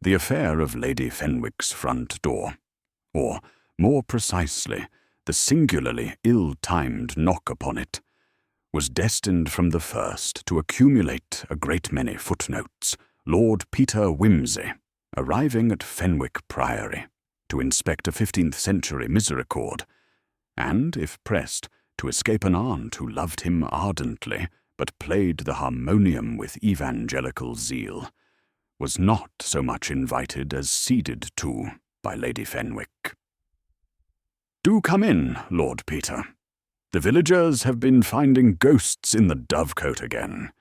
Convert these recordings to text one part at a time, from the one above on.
The affair of Lady Fenwick's front door, or, more precisely, the singularly ill-timed knock upon it, was destined from the first to accumulate a great many footnotes. Lord Peter Wimsey, arriving at Fenwick Priory to inspect a 15th-century misericord, and, if pressed, to escape an aunt who loved him ardently but played the harmonium with evangelical zeal, was not so much invited as ceded to by Lady Fenwick. "Do come in, Lord Peter. The villagers have been finding ghosts in the dovecote again,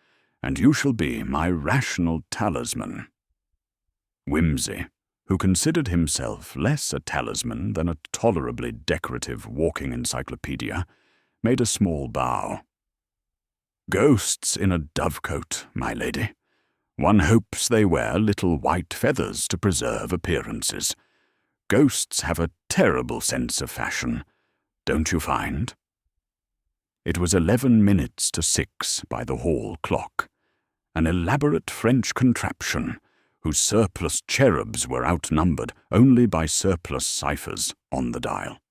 and you shall be my rational talisman." Wimsey, who considered himself less a talisman than a tolerably decorative walking encyclopedia, made a small bow. "Ghosts in a dovecote, my lady. One hopes they wear little white feathers to preserve appearances. Ghosts have a terrible sense of fashion, don't you find?" It was 11 minutes to 6 by the hall clock, an elaborate French contraption whose surplus cherubs were outnumbered only by surplus ciphers on the dial.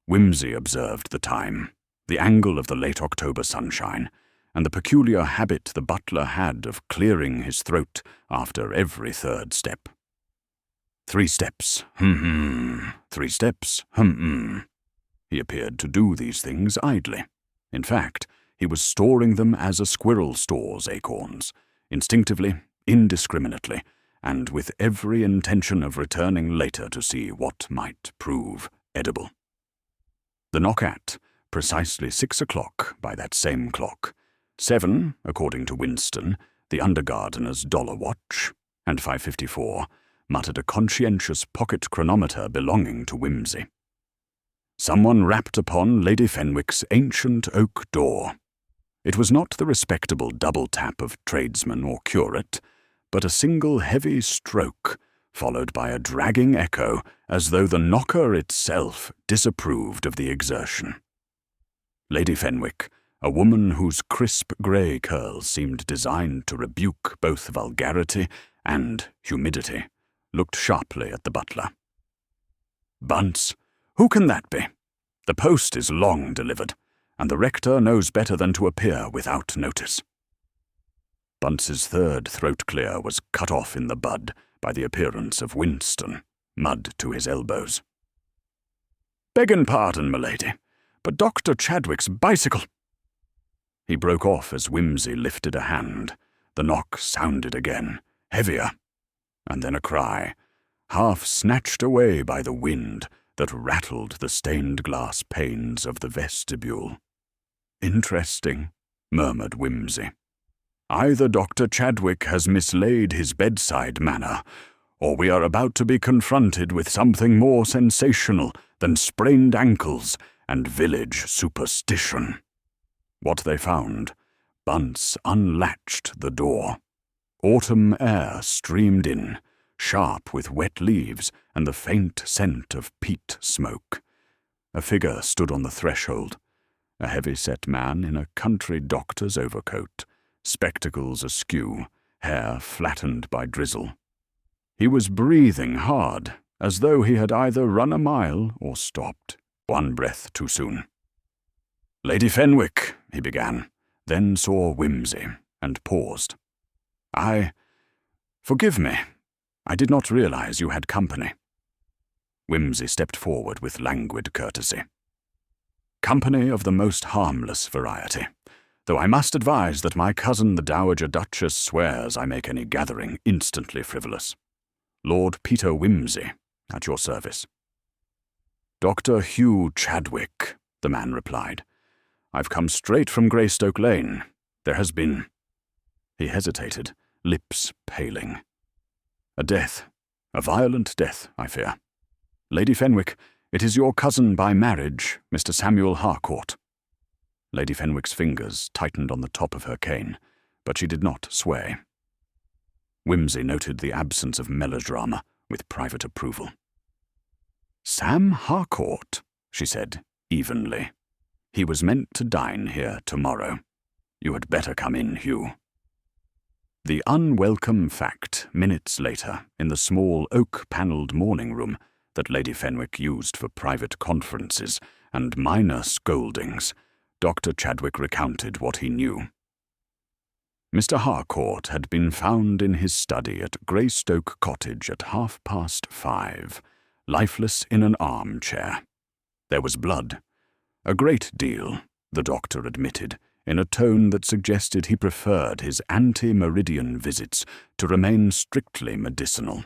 Wimsey observed the time, the angle of the late October sunshine, and the peculiar habit the butler had of clearing his throat after every third step. 3 steps, 3 steps, He appeared to do these things idly. In fact, he was storing them as a squirrel stores acorns, instinctively, indiscriminately, and with every intention of returning later to see what might prove edible. The knock at precisely 6 o'clock by that same clock, 7, according to Winston, the undergardener's dollar watch, and 5:54, muttered a conscientious pocket chronometer belonging to Wimsey. Someone rapped upon Lady Fenwick's ancient oak door. It was not the respectable double tap of tradesman or curate, but a single heavy stroke, followed by a dragging echo, as though the knocker itself disapproved of the exertion. Lady Fenwick, a woman whose crisp grey curls seemed designed to rebuke both vulgarity and humidity, looked sharply at the butler. "Bunce, who can that be? The post is long delivered, and the rector knows better than to appear without notice." Bunce's third throat clear was cut off in the bud by the appearance of Winston, mud to his elbows. "Beggin' pardon, m'lady, but Dr. Chadwick's bicycle—" He broke off as Wimsey lifted a hand. The knock sounded again, heavier, and then a cry, half snatched away by the wind, that rattled the stained-glass panes of the vestibule. "Interesting," murmured Wimsey. "Either Dr. Chadwick has mislaid his bedside manner, or we are about to be confronted with something more sensational than sprained ankles and village superstition." What they found, Bunce unlatched the door. Autumn air streamed in, sharp with wet leaves and the faint scent of peat smoke. A figure stood on the threshold, a heavy-set man in a country doctor's overcoat, spectacles askew, hair flattened by drizzle. He was breathing hard, as though he had either run a mile or stopped, one breath too soon. "Lady Fenwick," he began, then saw Wimsey, and paused. Forgive me. I did not realize you had company." Wimsey stepped forward with languid courtesy. "Company of the most harmless variety, though I must advise that my cousin the Dowager Duchess swears I make any gathering instantly frivolous. Lord Peter Wimsey, at your service." "Dr. Hugh Chadwick," the man replied. "I've come straight from Greystoke Lane. There has been—" He hesitated, lips paling. A violent death, I fear. Lady Fenwick, it is your cousin by marriage, Mr. Samuel Harcourt." Lady Fenwick's fingers tightened on the top of her cane, but she did not sway. Wimsey noted the absence of melodrama with private approval. "Sam Harcourt," she said evenly. "He was meant to dine here tomorrow. You had better come in, Hugh." The unwelcome fact, minutes later, in the small oak-panelled morning room that Lady Fenwick used for private conferences and minor scoldings, Dr. Chadwick recounted what he knew. Mr. Harcourt had been found in his study at Greystoke Cottage at 5:30, lifeless in an armchair. There was blood. A great deal, the doctor admitted, in a tone that suggested he preferred his ante-meridian visits to remain strictly medicinal.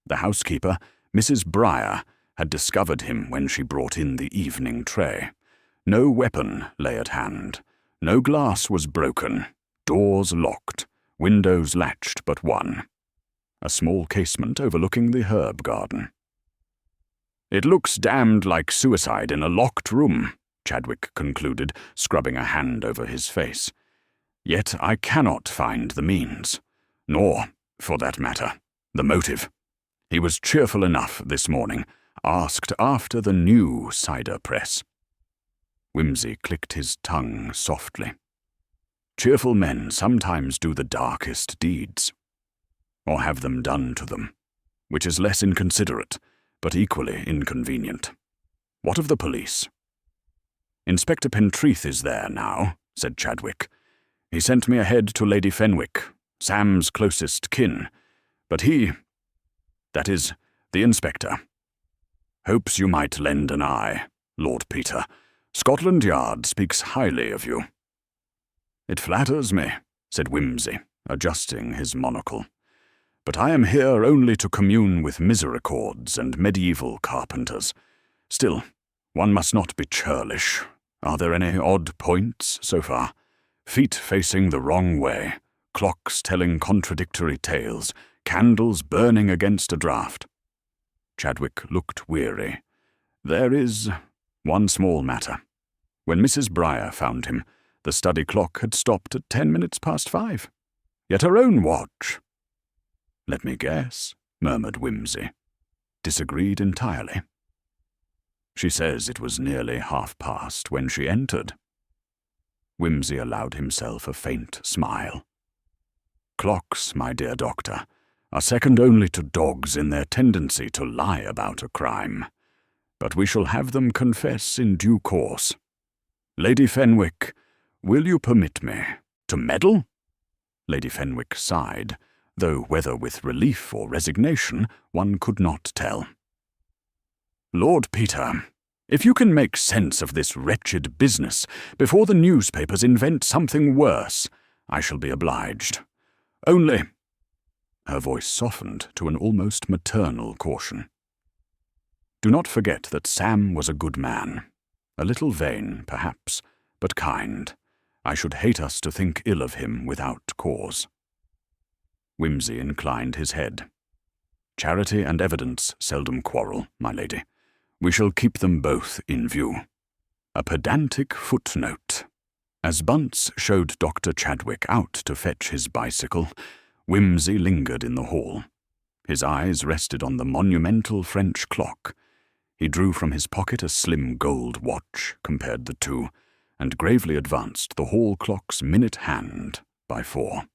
The housekeeper, Mrs. Briar, had discovered him when she brought in the evening tray. No weapon lay at hand. No glass was broken. Doors locked. Windows latched but one. A small casement overlooking the herb garden. "It looks damned like suicide in a locked room," Chadwick concluded, scrubbing a hand over his face. "Yet I cannot find the means. Nor, for that matter, the motive. He was cheerful enough this morning, asked after the new cider press." Wimsey clicked his tongue softly. Cheerful men sometimes do the darkest deeds, or have them done to them, which is less inconsiderate, but equally inconvenient. What of the police? "Inspector Pentreath is there now," said Chadwick. "He sent me ahead to Lady Fenwick, Sam's closest kin, but that is, the inspector, hopes you might lend an eye, Lord Peter. Scotland Yard speaks highly of you." "It flatters me," said Wimsey, adjusting his monocle. "But I am here only to commune with misericords and medieval carpenters. Still, one must not be churlish. Are there any odd points so far? Feet facing the wrong way, clocks telling contradictory tales, candles burning against a draught." Chadwick looked weary. "There is one small matter. When Mrs. Briar found him, the study clock had stopped at 10 minutes past 5. Yet her own watch—" "Let me guess," murmured Wimsey. "Disagreed entirely." "She says it was nearly past when she entered." Wimsey allowed himself a faint smile. "Clocks, my dear doctor, are second only to dogs in their tendency to lie about a crime. But we shall have them confess in due course. Lady Fenwick, will you permit me to meddle?" Lady Fenwick sighed, though whether with relief or resignation one could not tell. "Lord Peter, if you can make sense of this wretched business before the newspapers invent something worse, I shall be obliged. Only—" Her voice softened to an almost maternal caution. "Do not forget that Sam was a good man. A little vain, perhaps, but kind. I should hate us to think ill of him without cause." Wimsey inclined his head. "Charity and evidence seldom quarrel, my lady. We shall keep them both in view." A pedantic footnote. As Bunce showed Dr. Chadwick out to fetch his bicycle, Wimsey lingered in the hall. His eyes rested on the monumental French clock. He drew from his pocket a slim gold watch, compared the two, and gravely advanced the hall clock's minute hand by 4.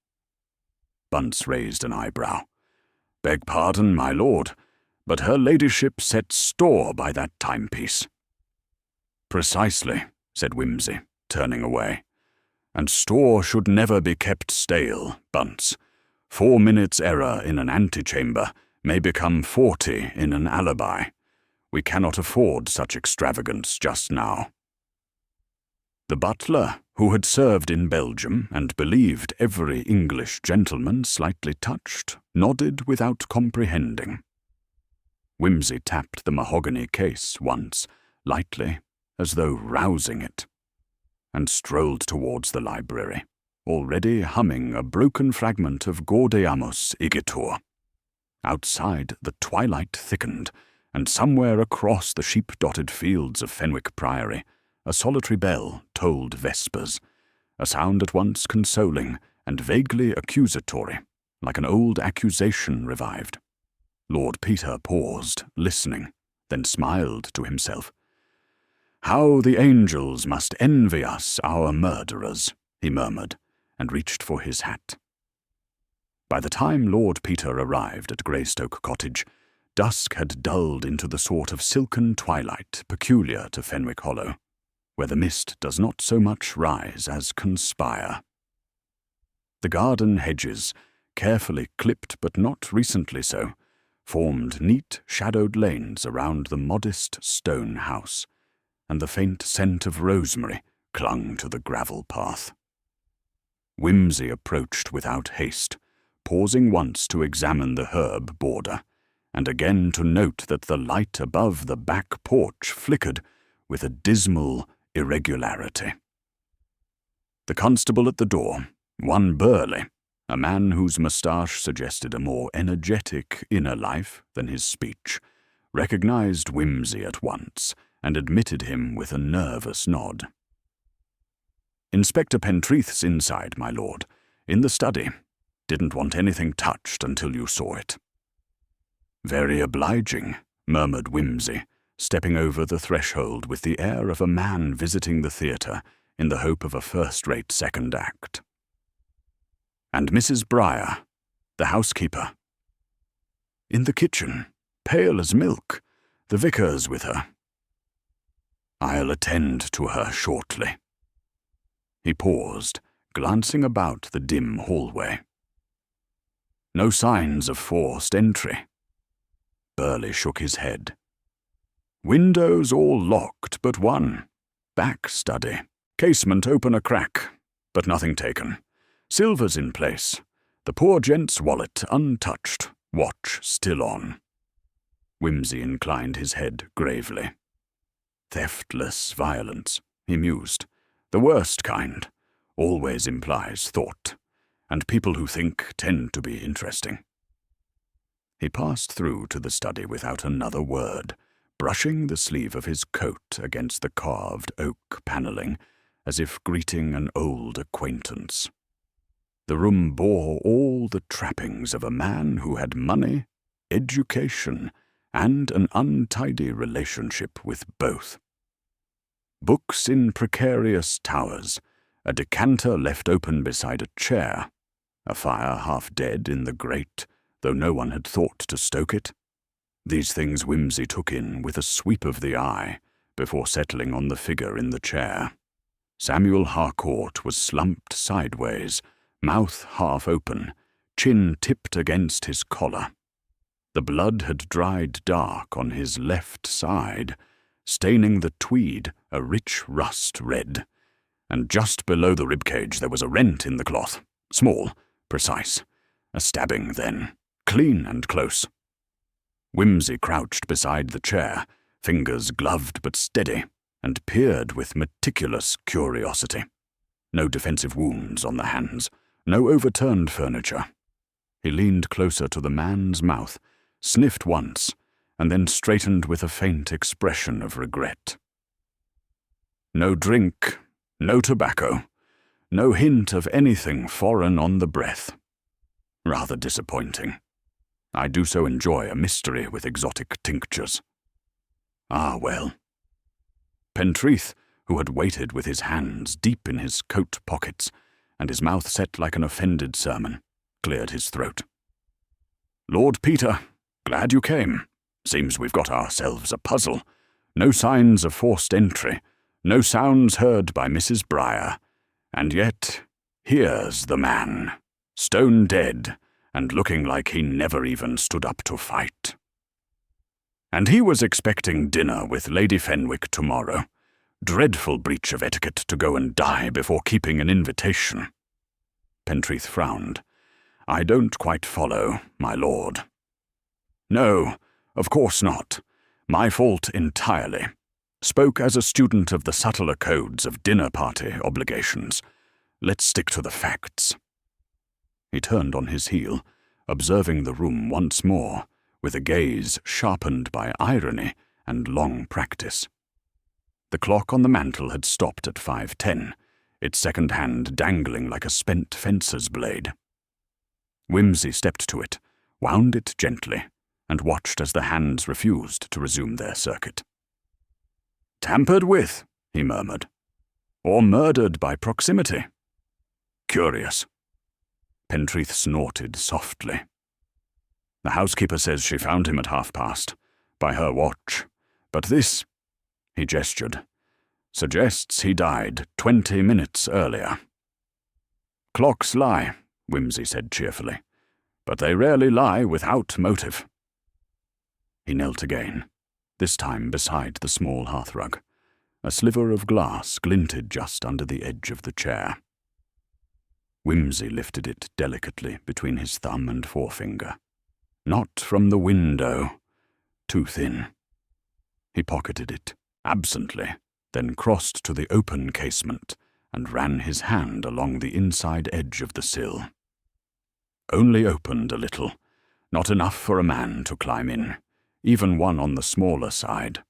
Bunce raised an eyebrow. "Beg pardon, my lord, but her ladyship sets store by that timepiece." "Precisely," said Wimsey, turning away. "And store should never be kept stale, Bunce. 4 minutes' error in an antechamber may become 40 in an alibi. We cannot afford such extravagance just now." The butler, who had served in Belgium and believed every English gentleman slightly touched, nodded without comprehending. Wimsey tapped the mahogany case once, lightly, as though rousing it, and strolled towards the library, already humming a broken fragment of Gaudeamus igitur. Outside, the twilight thickened, and somewhere across the sheep-dotted fields of Fenwick Priory, a solitary bell tolled vespers, a sound at once consoling and vaguely accusatory, like an old accusation revived. Lord Peter paused, listening, then smiled to himself. "How the angels must envy us, our murderers," he murmured, and reached for his hat. By the time Lord Peter arrived at Greystoke Cottage, dusk had dulled into the sort of silken twilight peculiar to Fenwick Hollow, where the mist does not so much rise as conspire. The garden hedges, carefully clipped but not recently so, formed neat shadowed lanes around the modest stone house, and the faint scent of rosemary clung to the gravel path. Whimsy approached without haste, pausing once to examine the herb border, and again to note that the light above the back porch flickered with a dismal irregularity. The constable at the door, one Burley, a man whose moustache suggested a more energetic inner life than his speech, recognized Whimsy at once and admitted him with a nervous nod. "Inspector Pentreath's inside, my lord, in the study. Didn't want anything touched until you saw it." "Very obliging," murmured Whimsy, stepping over the threshold with the air of a man visiting the theatre in the hope of a first-rate second act. "And Mrs. Briar, the housekeeper?" "In the kitchen, pale as milk. The vicar's with her." "I'll attend to her shortly." He paused, glancing about the dim hallway. "No signs of forced entry?" Burley shook his head. "Windows all locked but one. Back study. Casement open a crack, but nothing taken. Silver's in place. The poor gent's wallet untouched. Watch still on." Whimsy inclined his head gravely. "Theftless violence," he mused. "The worst kind. Always implies thought. And people who think tend to be interesting." He passed through to the study without another word, brushing the sleeve of his coat against the carved oak panelling, as if greeting an old acquaintance. The room bore all the trappings of a man who had money, education, and an untidy relationship with both. Books in precarious towers, a decanter left open beside a chair, a fire half dead in the grate, though no one had thought to stoke it. These things Whimsy took in with a sweep of the eye before settling on the figure in the chair. Samuel Harcourt was slumped sideways, mouth half open, chin tipped against his collar. The blood had dried dark on his left side, staining the tweed a rich rust red, and just below the ribcage there was a rent in the cloth, small, precise, a stabbing then, clean and close. Whimsy crouched beside the chair, fingers gloved but steady, and peered with meticulous curiosity. No defensive wounds on the hands, no overturned furniture. He leaned closer to the man's mouth, sniffed once, and then straightened with a faint expression of regret. No drink, no tobacco, no hint of anything foreign on the breath. Rather disappointing. I do so enjoy a mystery with exotic tinctures. Ah, well. Pentreath, who had waited with his hands deep in his coat pockets, and his mouth set like an offended sermon, cleared his throat. "Lord Peter, glad you came. Seems we've got ourselves a puzzle. No signs of forced entry, no sounds heard by Mrs. Briar, and yet here's the man, stone dead, and looking like he never even stood up to fight. And he was expecting dinner with Lady Fenwick tomorrow. Dreadful breach of etiquette to go and die before keeping an invitation." Pentreath frowned. "I don't quite follow, my lord." "No, of course not. My fault entirely. Spoke as a student of the subtler codes of dinner-party obligations. Let's stick to the facts." He turned on his heel, observing the room once more, with a gaze sharpened by irony and long practice. The clock on the mantel had stopped at 5:10, its second hand dangling like a spent fencer's blade. Whimsy stepped to it, wound it gently, and watched as the hands refused to resume their circuit. "Tampered with," he murmured. "Or murdered by proximity. Curious." Pentreath snorted softly. "The housekeeper says she found him at past, by her watch. But this," he gestured, "suggests he died 20 minutes earlier." "Clocks lie," Wimsey said cheerfully, "but they rarely lie without motive." He knelt again, this time beside the small hearthrug. A sliver of glass glinted just under the edge of the chair. Wimsey lifted it delicately between his thumb and forefinger. "Not from the window. Too thin." He pocketed it, absently, then crossed to the open casement and ran his hand along the inside edge of the sill. Only opened a little, not enough for a man to climb in, even one on the smaller side,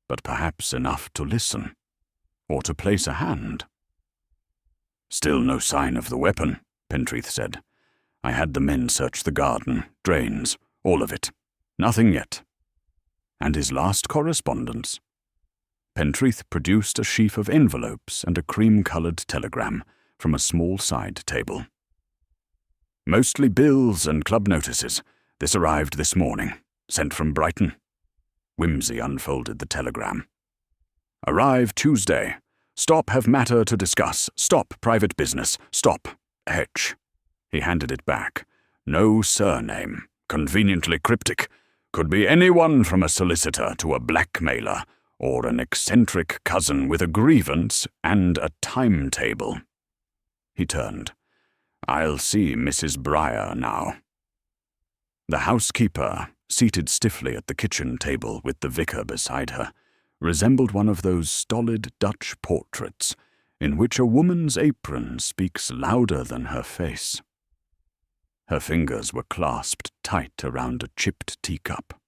but perhaps enough to listen, or to place a hand. "Still no sign of the weapon," Pentreath said. "I had the men search the garden, drains, all of it. Nothing yet." "And his last correspondence?" Pentreath produced a sheaf of envelopes and a cream-coloured telegram from a small side table. "Mostly bills and club notices. This arrived this morning. Sent from Brighton." Wimsey unfolded the telegram. "Arrive Tuesday. Stop, have matter to discuss. Stop, private business. Stop, H." He handed it back. "No surname. Conveniently cryptic. Could be anyone from a solicitor to a blackmailer, or an eccentric cousin with a grievance and a timetable." He turned. "I'll see Mrs. Briar now." The housekeeper, seated stiffly at the kitchen table with the vicar beside her, resembled one of those stolid Dutch portraits in which a woman's apron speaks louder than her face. Her fingers were clasped tight around a chipped teacup.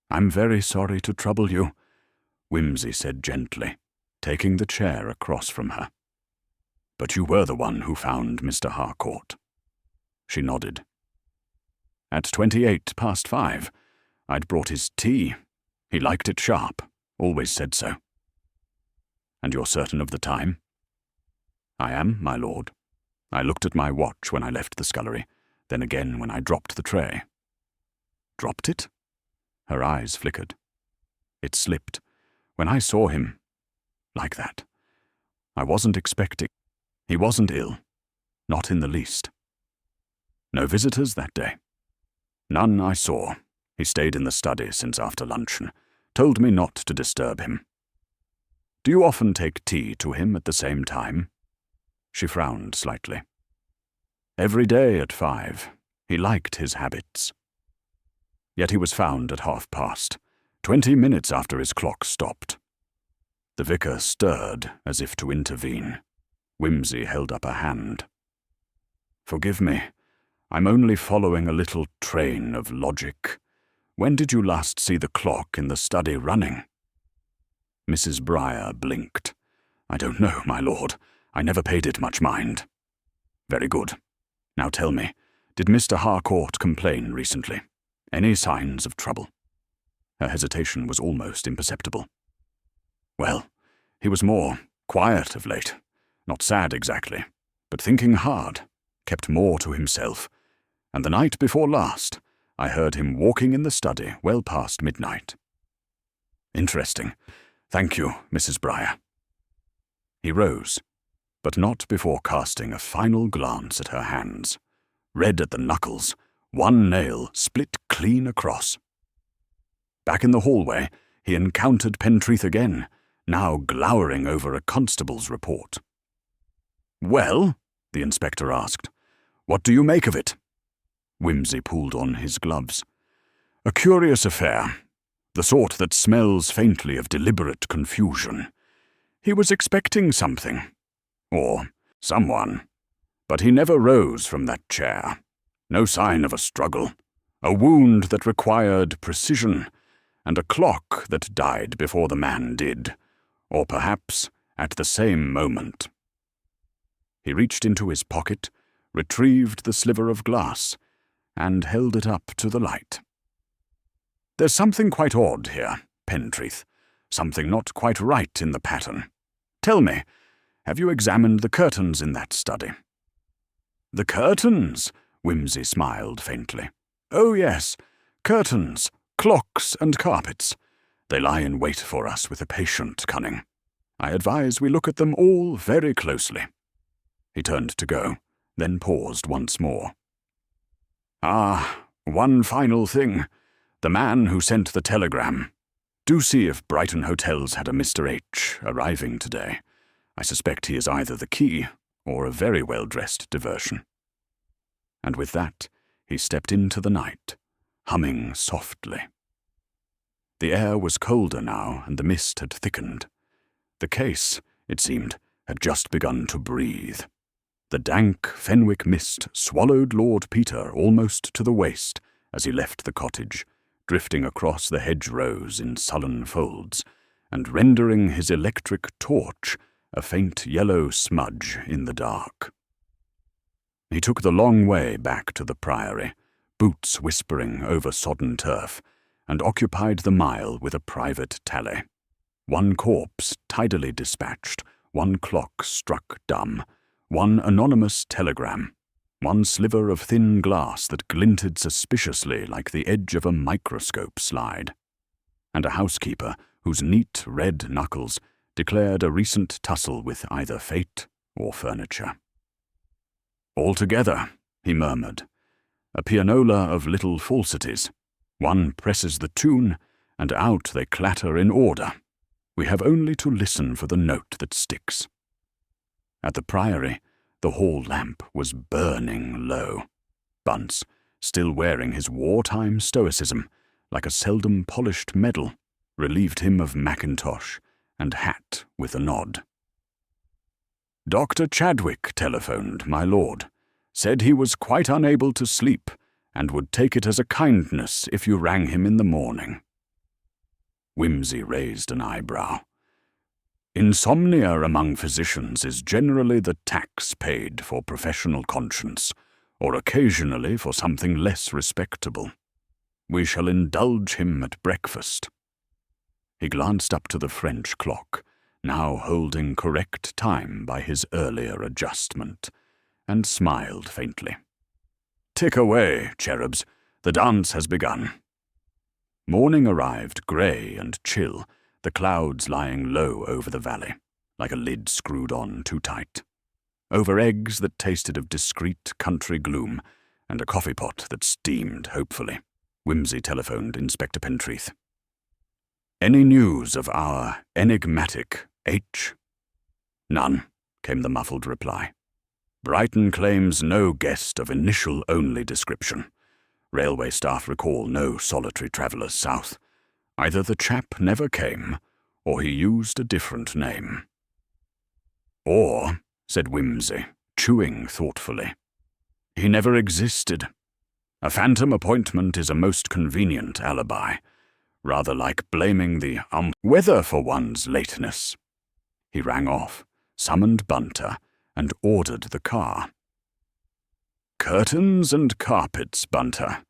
"I'm very sorry to trouble you," Wimsey said gently, taking the chair across from her. "But you were the one who found Mr. Harcourt." She nodded. "At 5:28. I'd brought his tea. He liked it sharp, always said so." "And you're certain of the time?" "I am, my lord. I looked at my watch when I left the scullery, then again when I dropped the tray." "Dropped it?" Her eyes flickered. "It slipped. When I saw him, like that. I wasn't expecting. He wasn't ill. Not in the least." "No visitors that day?" "None I saw. He stayed in the study since after luncheon. Told me not to disturb him." "Do you often take tea to him at the same time?" She frowned slightly. "Every day at 5. He liked his habits." "Yet he was found at past, 20 minutes after his clock stopped." The vicar stirred as if to intervene. Wimsey held up a hand. "Forgive me. I'm only following a little train of logic. When did you last see the clock in the study running?" Mrs. Briar blinked. "I don't know, my lord. I never paid it much mind." "Very good. Now tell me, did Mr. Harcourt complain recently? Any signs of trouble?" Her hesitation was almost imperceptible. "Well, he was more quiet of late. Not sad exactly, but thinking hard. Kept more to himself. And the night before last, I heard him walking in the study well past midnight." "Interesting. Thank you, Mrs. Briar." He rose, but not before casting a final glance at her hands. Red at the knuckles, one nail split clean across. Back in the hallway, he encountered Pentreath again, now glowering over a constable's report. "Well?" the inspector asked. "What do you make of it?" Wimsey pulled on his gloves. "A curious affair, the sort that smells faintly of deliberate confusion. He was expecting something, or someone, but he never rose from that chair. No sign of a struggle, a wound that required precision, and a clock that died before the man did, or perhaps at the same moment." He reached into his pocket, retrieved the sliver of glass, and held it up to the light. "There's something quite odd here, Pentreath. Something not quite right in the pattern. Tell me, have you examined the curtains in that study?" "The curtains," Whimsy smiled faintly. "Oh yes, curtains, clocks and carpets. They lie in wait for us with a patient cunning. I advise we look at them all very closely." He turned to go, then paused once more. "Ah, one final thing. The man who sent the telegram. Do see if Brighton hotels had a Mr. H. arriving today. I suspect he is either the key or a very well-dressed diversion." And with that, he stepped into the night, humming softly. The air was colder now, and the mist had thickened. The case, it seemed, had just begun to breathe. The dank Fenwick mist swallowed Lord Peter almost to the waist as he left the cottage, drifting across the hedgerows in sullen folds, and rendering his electric torch a faint yellow smudge in the dark. He took the long way back to the Priory, boots whispering over sodden turf, and occupied the mile with a private tally. One corpse tidily dispatched, one clock struck dumb, one anonymous telegram, one sliver of thin glass that glinted suspiciously like the edge of a microscope slide, and a housekeeper whose neat red knuckles declared a recent tussle with either fate or furniture. "Altogether," he murmured, "a pianola of little falsities. One presses the tune, and out they clatter in order. We have only to listen for the note that sticks." At the Priory, the hall lamp was burning low. Bunce, still wearing his wartime stoicism, like a seldom polished medal, relieved him of mackintosh and hat with a nod. "Dr. Chadwick telephoned, my lord. Said he was quite unable to sleep, and would take it as a kindness if you rang him in the morning." Whimsy raised an eyebrow. "Insomnia among physicians is generally the tax paid for professional conscience, or occasionally for something less respectable. We shall indulge him at breakfast." He glanced up to the French clock, now holding correct time by his earlier adjustment, and smiled faintly. "Tick away, cherubs. The dance has begun." Morning arrived grey and chill, the clouds lying low over the valley, like a lid screwed on too tight. Over eggs that tasted of discreet country gloom, and a coffee pot that steamed hopefully, Whimsy telephoned Inspector Pentreath. "Any news of our enigmatic H?" "None," came the muffled reply. "Brighton claims no guest of initial-only description. Railway staff recall no solitary travellers south. Either the chap never came, or he used a different name." "Or," said Whimsy, chewing thoughtfully, "he never existed. A phantom appointment is a most convenient alibi, rather like blaming the weather for one's lateness." He rang off, summoned Bunter, and ordered the car. "Curtains and carpets, Bunter.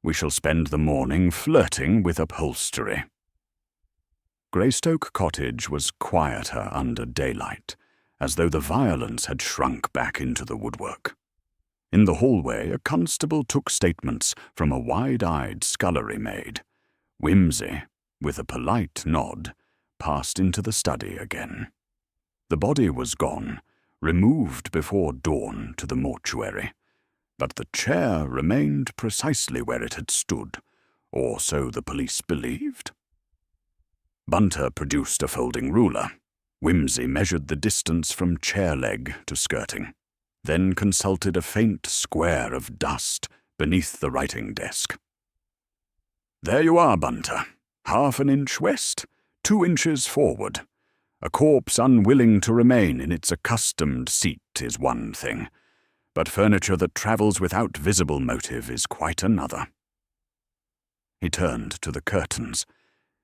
We shall spend the morning flirting with upholstery." Greystoke Cottage was quieter under daylight, as though the violence had shrunk back into the woodwork. In the hallway, a constable took statements from a wide-eyed scullery maid. Whimsy, with a polite nod, passed into the study again. The body was gone, removed before dawn to the mortuary, but the chair remained precisely where it had stood, or so the police believed. Bunter produced a folding ruler. Whimsy measured the distance from chair leg to skirting, then consulted a faint square of dust beneath the writing desk. "There you are, Bunter. 1/2 an inch west, 2 inches forward. A corpse unwilling to remain in its accustomed seat is one thing, but furniture that travels without visible motive is quite another." He turned to the curtains.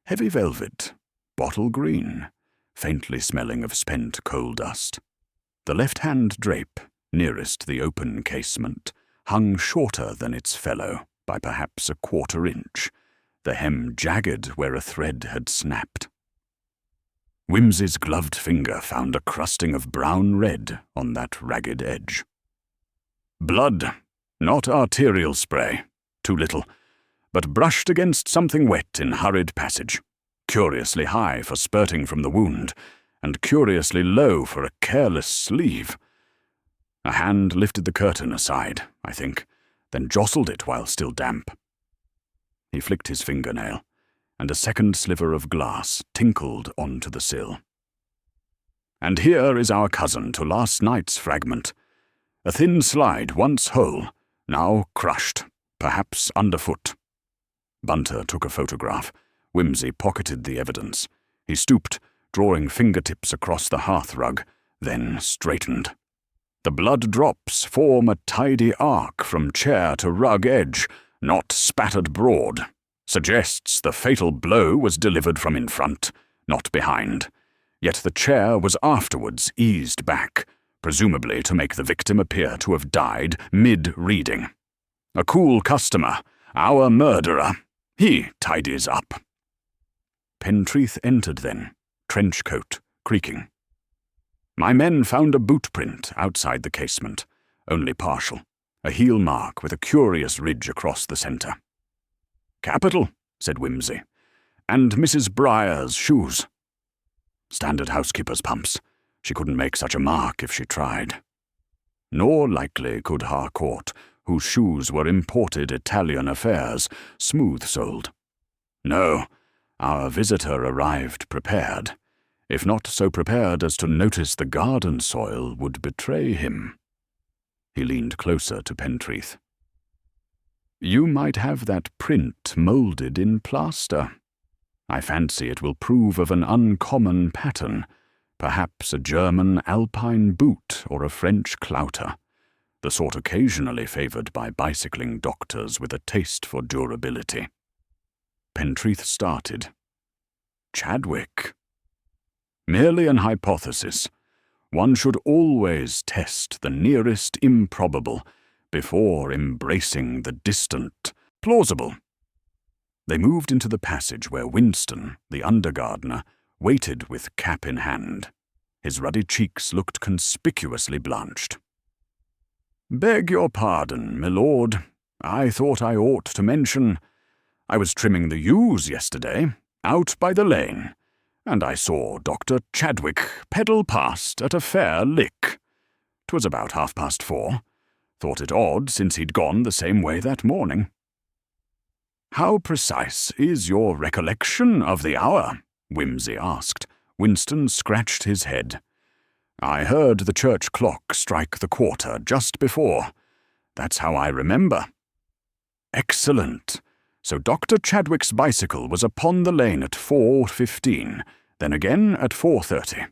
Heavy velvet, bottle green, faintly smelling of spent coal dust. The left-hand drape, nearest the open casement, hung shorter than its fellow by perhaps a 1/4 inch, the hem jagged where a thread had snapped. Whimsy's gloved finger found a crusting of brown red on that ragged edge. Blood, not arterial spray, too little, but brushed against something wet in hurried passage, curiously high for spurting from the wound, and curiously low for a careless sleeve. A hand lifted the curtain aside, I think, then jostled it while still damp. He flicked his fingernail, and a second sliver of glass tinkled onto the sill. And here is our cousin to last night's fragment. A thin slide once whole, now crushed, perhaps underfoot. Bunter took a photograph. Whimsy pocketed the evidence. He stooped, drawing fingertips across the hearthrug, then straightened. The blood drops form a tidy arc from chair to rug edge, not spattered broad. Suggests the fatal blow was delivered from in front, not behind. Yet the chair was afterwards eased back, presumably to make the victim appear to have died mid-reading. A cool customer, our murderer. He tidies up. Pentreath entered then, trench coat creaking. My men found a boot print outside the casement, only partial, a heel mark with a curious ridge across the centre. Capital, said Whimsy. And Mrs. Briar's shoes. Standard housekeeper's pumps. She couldn't make such a mark if she tried. Nor likely could Harcourt, whose shoes were imported Italian affairs, smooth-soled. No, our visitor arrived prepared, if not so prepared as to notice the garden soil would betray him. He leaned closer to Pentreath. You might have that print moulded in plaster. I fancy it will prove of an uncommon pattern, perhaps a German alpine boot or a French clouter, the sort occasionally favoured by bicycling doctors with a taste for durability. Pentreath started. Chadwick. Merely an hypothesis. One should always test the nearest improbable before embracing the distant plausible. They moved into the passage where Winston, the undergardener, waited with cap in hand. His ruddy cheeks looked conspicuously blanched. Beg your pardon, my lord. I thought I ought to mention. I was trimming the yews yesterday, out by the lane, and I saw Dr. Chadwick pedal past at a fair lick. 'Twas about 4:30. Thought it odd since he'd gone the same way that morning. How precise is your recollection of the hour? Whimsy asked. Winston scratched his head. I heard the church clock strike the quarter just before. That's how I remember. Excellent. So Dr. Chadwick's bicycle was upon the lane at 4:15, then again at 4:30.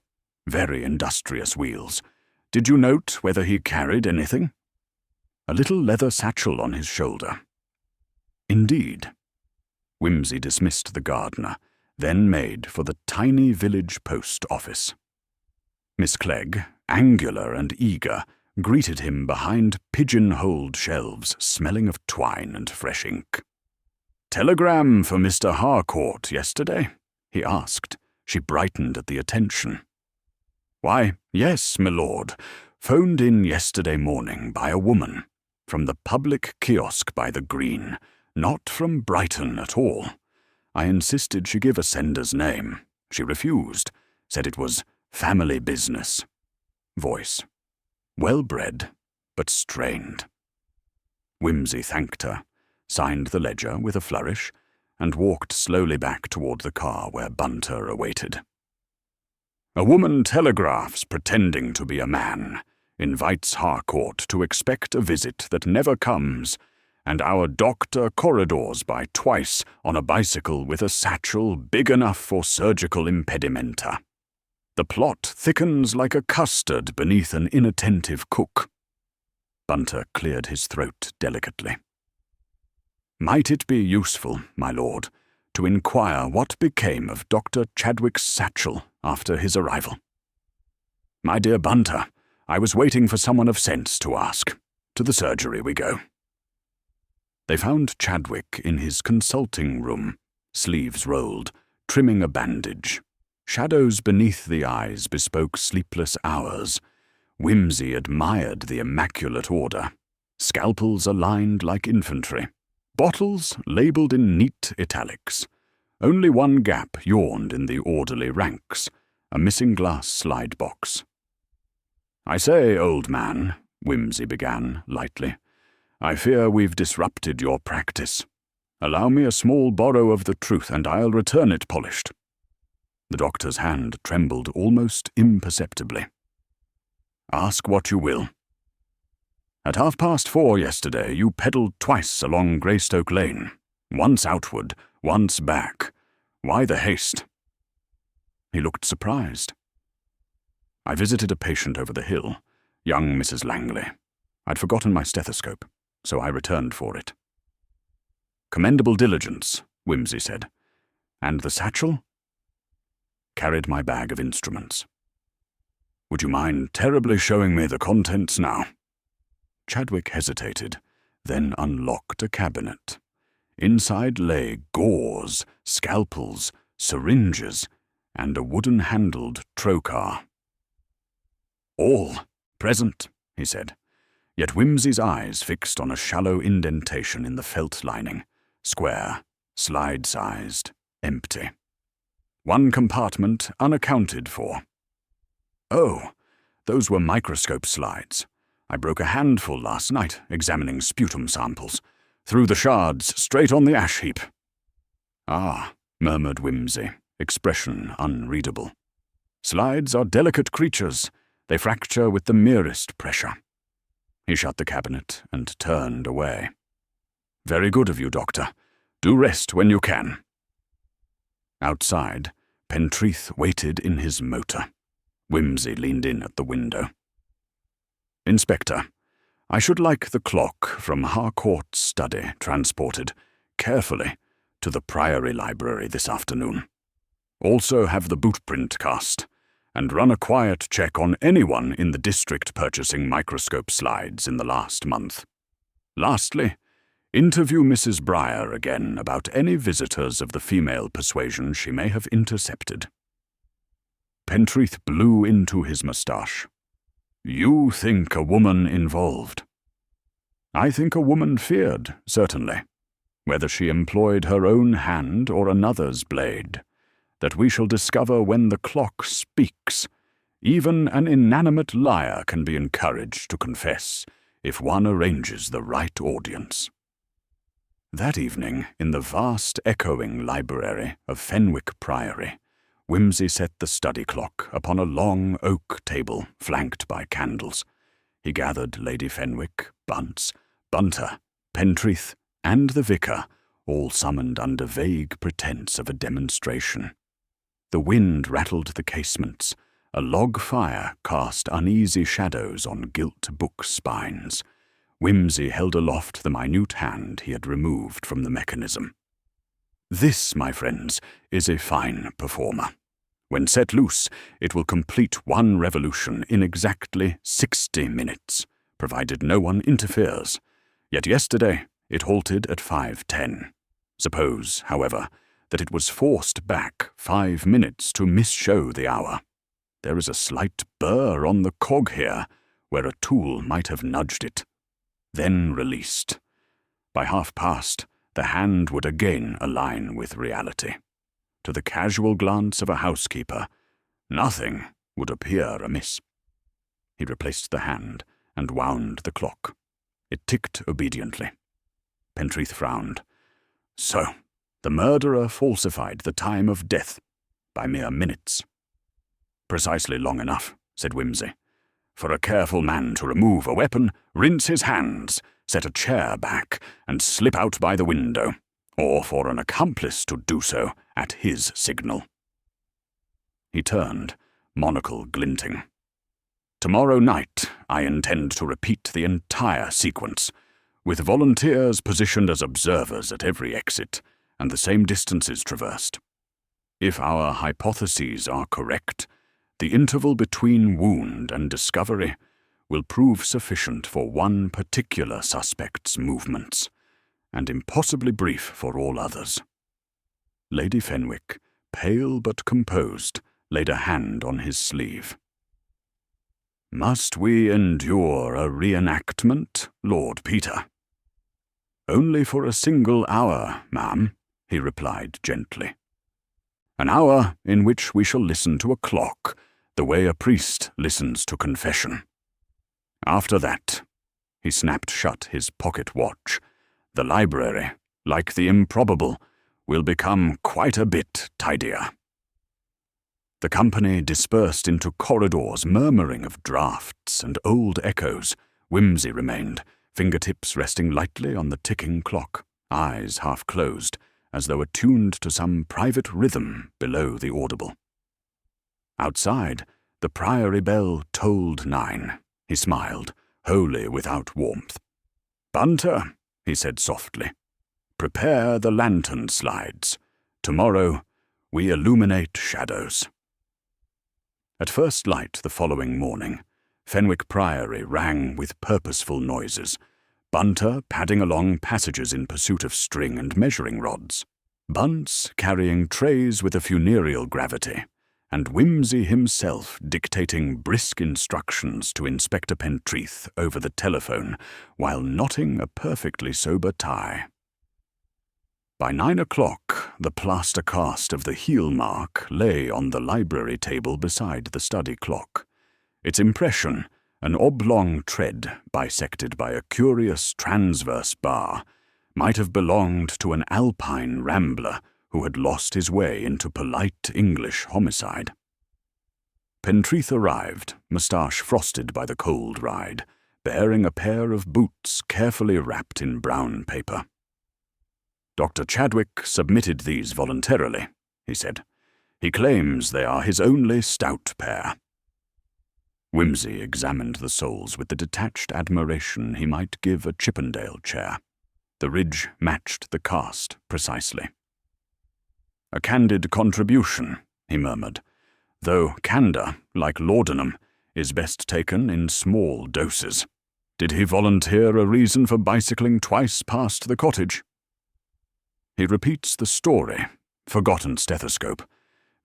Very industrious wheels. Did you note whether he carried anything? A little leather satchel on his shoulder. Indeed. Whimsy dismissed the gardener, then made for the tiny village post office. Miss Clegg, angular and eager, greeted him behind pigeon-holed shelves smelling of twine and fresh ink. Telegram for Mr. Harcourt yesterday? He asked. She brightened at the attention. Why, yes, my lord. Phoned in yesterday morning by a woman. From the public kiosk by the green. Not from Brighton at all. I insisted she give a sender's name. She refused. Said it was family business. Voice. Well-bred, but strained. Whimsy thanked her, signed the ledger with a flourish, and walked slowly back toward the car where Bunter awaited. A woman telegraphs pretending to be a man, invites Harcourt to expect a visit that never comes, and our doctor corridors by twice on a bicycle with a satchel big enough for surgical impedimenta. The plot thickens like a custard beneath an inattentive cook. Bunter cleared his throat delicately. Might it be useful, my lord, to inquire what became of Dr. Chadwick's satchel after his arrival? My dear Bunter, I was waiting for someone of sense to ask. To the surgery we go. They found Chadwick in his consulting room, sleeves rolled, trimming a bandage. Shadows beneath the eyes bespoke sleepless hours. Whimsy admired the immaculate order. scalpels aligned like infantry, bottles labelled in neat italics. Only one gap yawned in the orderly ranks, a missing glass slide box. "I say, old man," Whimsy began lightly, "I fear we've disrupted your practice. Allow me a small borrow of the truth, and I'll return it polished." The doctor's hand trembled almost imperceptibly. "Ask what you will. At 4:30 yesterday, you pedalled twice along Greystoke Lane, once outward, once back. Why the haste?" He looked surprised. "I visited a patient over the hill, young Mrs. Langley. I'd forgotten my stethoscope, so I returned for it." "Commendable diligence," Whimsy said. "And the satchel?" "Carried my bag of instruments." "Would you mind terribly showing me the contents now?" Chadwick hesitated, then unlocked a cabinet. Inside lay gauze, scalpels, syringes, and a wooden-handled trocar. "All present," he said, yet Whimsy's eyes fixed on a shallow indentation in the felt lining, square, slide-sized, empty. One compartment unaccounted for. "Oh, those were microscope slides. I broke a handful last night, examining sputum samples. Threw the shards straight on the ash heap." "Ah," murmured Whimsy, expression unreadable. "Slides are delicate creatures. They fracture with the merest pressure." He shut the cabinet and turned away. "Very good of you, Doctor. Do rest when you can." Outside, Pentreath waited in his motor. Whimsy leaned in at the window. "Inspector, I should like the clock from Harcourt's study transported, carefully, to the Priory Library this afternoon. Also have the bootprint cast, and run a quiet check on anyone in the district purchasing microscope slides in the last month. Lastly, interview Mrs. Briar again about any visitors of the female persuasion she may have intercepted." Pentreath blew into his moustache. "You think a woman involved?" "I think a woman feared, certainly. Whether she employed her own hand or another's blade. That we shall discover when the clock speaks. Even an inanimate liar can be encouraged to confess, if one arranges the right audience." That evening, in the vast echoing library of Fenwick Priory, Whimsy set the study clock upon a long oak table flanked by candles. He gathered Lady Fenwick, Bunce, Bunter, Pentreath, and the vicar, all summoned under vague pretence of a demonstration. The wind rattled the casements. A log fire cast uneasy shadows on gilt book spines. Whimsy held aloft the minute hand he had removed from the mechanism. "This, my friends, is a fine performer. When set loose, it will complete one revolution in exactly 60 minutes, provided no one interferes. Yet yesterday it halted at 5:10. Suppose, however, that it was forced back 5 minutes to misshow the hour. There is a slight burr on the cog here, where a tool might have nudged it. Then released. By 5:30, the hand would again align with reality. To the casual glance of a housekeeper, nothing would appear amiss." He replaced the hand and wound the clock. It ticked obediently. Pentreath frowned. "So, the murderer falsified the time of death by mere minutes." "Precisely long enough," said Whimsy, "for a careful man to remove a weapon, rinse his hands, set a chair back, and slip out by the window, or for an accomplice to do so at his signal." He turned, monocle glinting. "Tomorrow night I intend to repeat the entire sequence, with volunteers positioned as observers at every exit, and the same distances traversed. If our hypotheses are correct, the interval between wound and discovery will prove sufficient for one particular suspect's movements, and impossibly brief for all others." Lady Fenwick, pale but composed, laid a hand on his sleeve. Must we endure a reenactment, Lord Peter? Only for a single hour, ma'am, he replied gently. An hour in which we shall listen to a clock, the way a priest listens to confession. After that, he snapped shut his pocket watch, the library, like the improbable, will become quite a bit tidier. The company dispersed into corridors murmuring of draughts and old echoes. Whimsy remained, fingertips resting lightly on the ticking clock, eyes half closed, as though attuned to some private rhythm below the audible. Outside, the priory bell tolled 9. He smiled, wholly without warmth. "Bunter," he said softly, "prepare the lantern slides. Tomorrow we illuminate shadows." At first light the following morning, Fenwick Priory rang with purposeful noises, Bunter padding along passages in pursuit of string and measuring rods, Bunce carrying trays with a funereal gravity, and Whimsy himself dictating brisk instructions to Inspector Pentreath over the telephone while knotting a perfectly sober tie. By 9 o'clock, the plaster cast of the heel mark lay on the library table beside the study clock. Its impression, an oblong tread bisected by a curious transverse bar, might have belonged to an Alpine rambler who had lost his way into polite English homicide. Pentreath arrived, moustache frosted by the cold ride, bearing a pair of boots carefully wrapped in brown paper. "Dr. Chadwick submitted these voluntarily," he said. "He claims they are his only stout pair." Whimsy examined the soles with the detached admiration he might give a Chippendale chair. The ridge matched the cast precisely. "A candid contribution," he murmured, "though candour, like laudanum, is best taken in small doses. Did he volunteer a reason for bicycling twice past the cottage?" He repeats the story, forgotten stethoscope.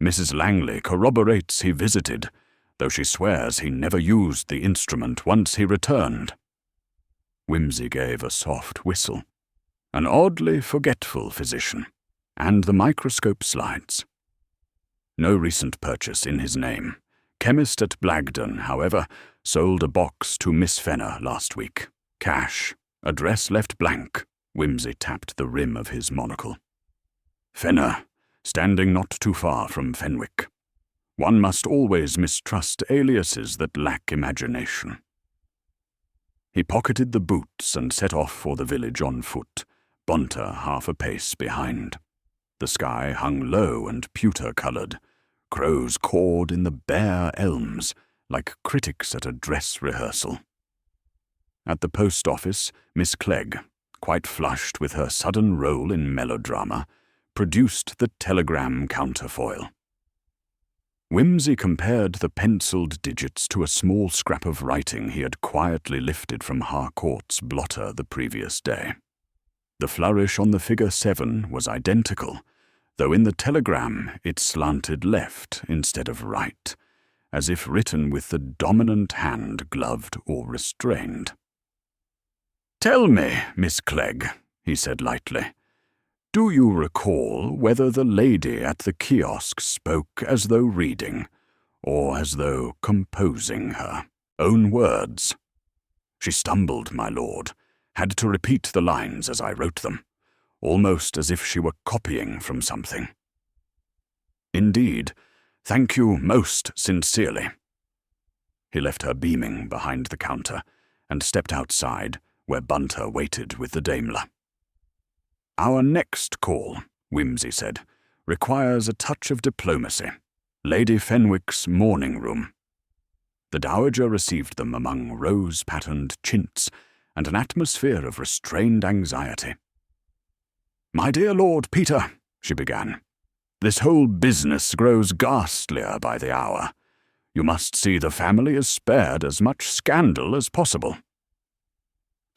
Mrs. Langley corroborates he visited, though she swears he never used the instrument once he returned. Whimsy gave a soft whistle. An oddly forgetful physician, and the microscope slides. No recent purchase in his name. Chemist at Blagdon, however, sold a box to Miss Fenner last week. Cash. Address left blank. Whimsy tapped the rim of his monocle. Fenner, standing not too far from Fenwick. One must always mistrust aliases that lack imagination. He pocketed the boots and set off for the village on foot, Bunter half a pace behind. The sky hung low and pewter-coloured. Crows cawed in the bare elms, like critics at a dress rehearsal. At the post office, Miss Clegg, quite flushed with her sudden role in melodrama, produced the telegram counterfoil. Whimsy compared the penciled digits to a small scrap of writing he had quietly lifted from Harcourt's blotter the previous day. The flourish on the figure 7 was identical, though in the telegram it slanted left instead of right, as if written with the dominant hand gloved or restrained. "Tell me, Miss Clegg," he said lightly, "do you recall whether the lady at the kiosk spoke as though reading, or as though composing her own words?" "She stumbled, my lord, had to repeat the lines as I wrote them, almost as if she were copying from something." "Indeed, thank you most sincerely." He left her beaming behind the counter and stepped outside, where Bunter waited with the Daimler. "Our next call," Whimsy said, "requires a touch of diplomacy. Lady Fenwick's morning room." The Dowager received them among rose-patterned chintz and an atmosphere of restrained anxiety. "My dear Lord Peter," she began, "this whole business grows ghastlier by the hour. You must see the family is spared as much scandal as possible."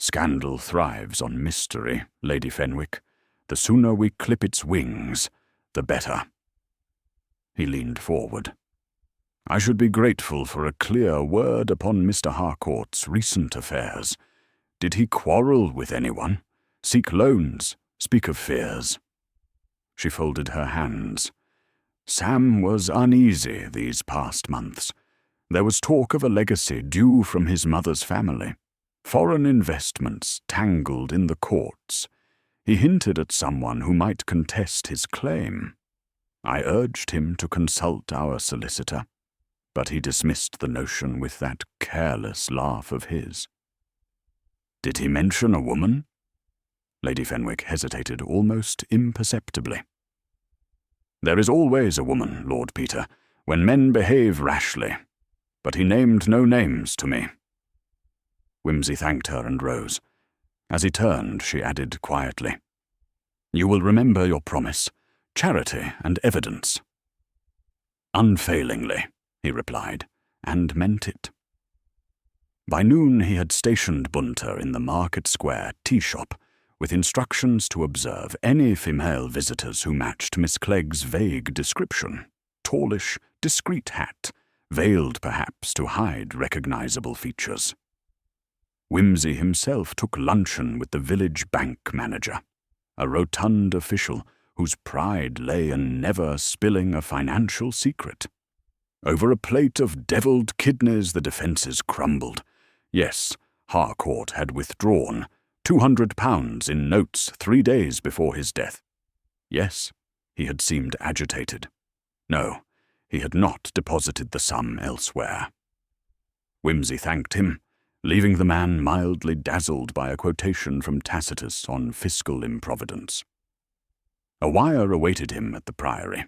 "Scandal thrives on mystery, Lady Fenwick. The sooner we clip its wings, the better." He leaned forward. I should be grateful for a clear word upon Mr. Harcourt's recent affairs. Did he quarrel with anyone? Seek loans? Speak of fears?" She folded her hands. Sam was uneasy these past months. There was talk of a legacy due from his mother's family. Foreign investments tangled in the courts. He hinted at someone who might contest his claim. I urged him to consult our solicitor, but he dismissed the notion with that careless laugh of his. "Did he mention a woman?" Lady Fenwick hesitated almost imperceptibly. "There is always a woman, Lord Peter, when men behave rashly, but he named no names to me." Wimsey thanked her and rose. As he turned, she added quietly, "You will remember your promise, charity and evidence." "Unfailingly," he replied, and meant it. By noon he had stationed Bunter in the Market Square tea-shop, with instructions to observe any female visitors who matched Miss Clegg's vague description. Tallish, discreet hat, veiled perhaps to hide recognizable features. Wimsey himself took luncheon with the village bank manager, a rotund official whose pride lay in never spilling a financial secret. Over a plate of devilled kidneys the defences crumbled. Yes, Harcourt had withdrawn £200 in notes 3 days before his death. Yes, he had seemed agitated. No, he had not deposited the sum elsewhere. Wimsey thanked him, leaving the man mildly dazzled by a quotation from Tacitus on fiscal improvidence. A wire awaited him at the Priory.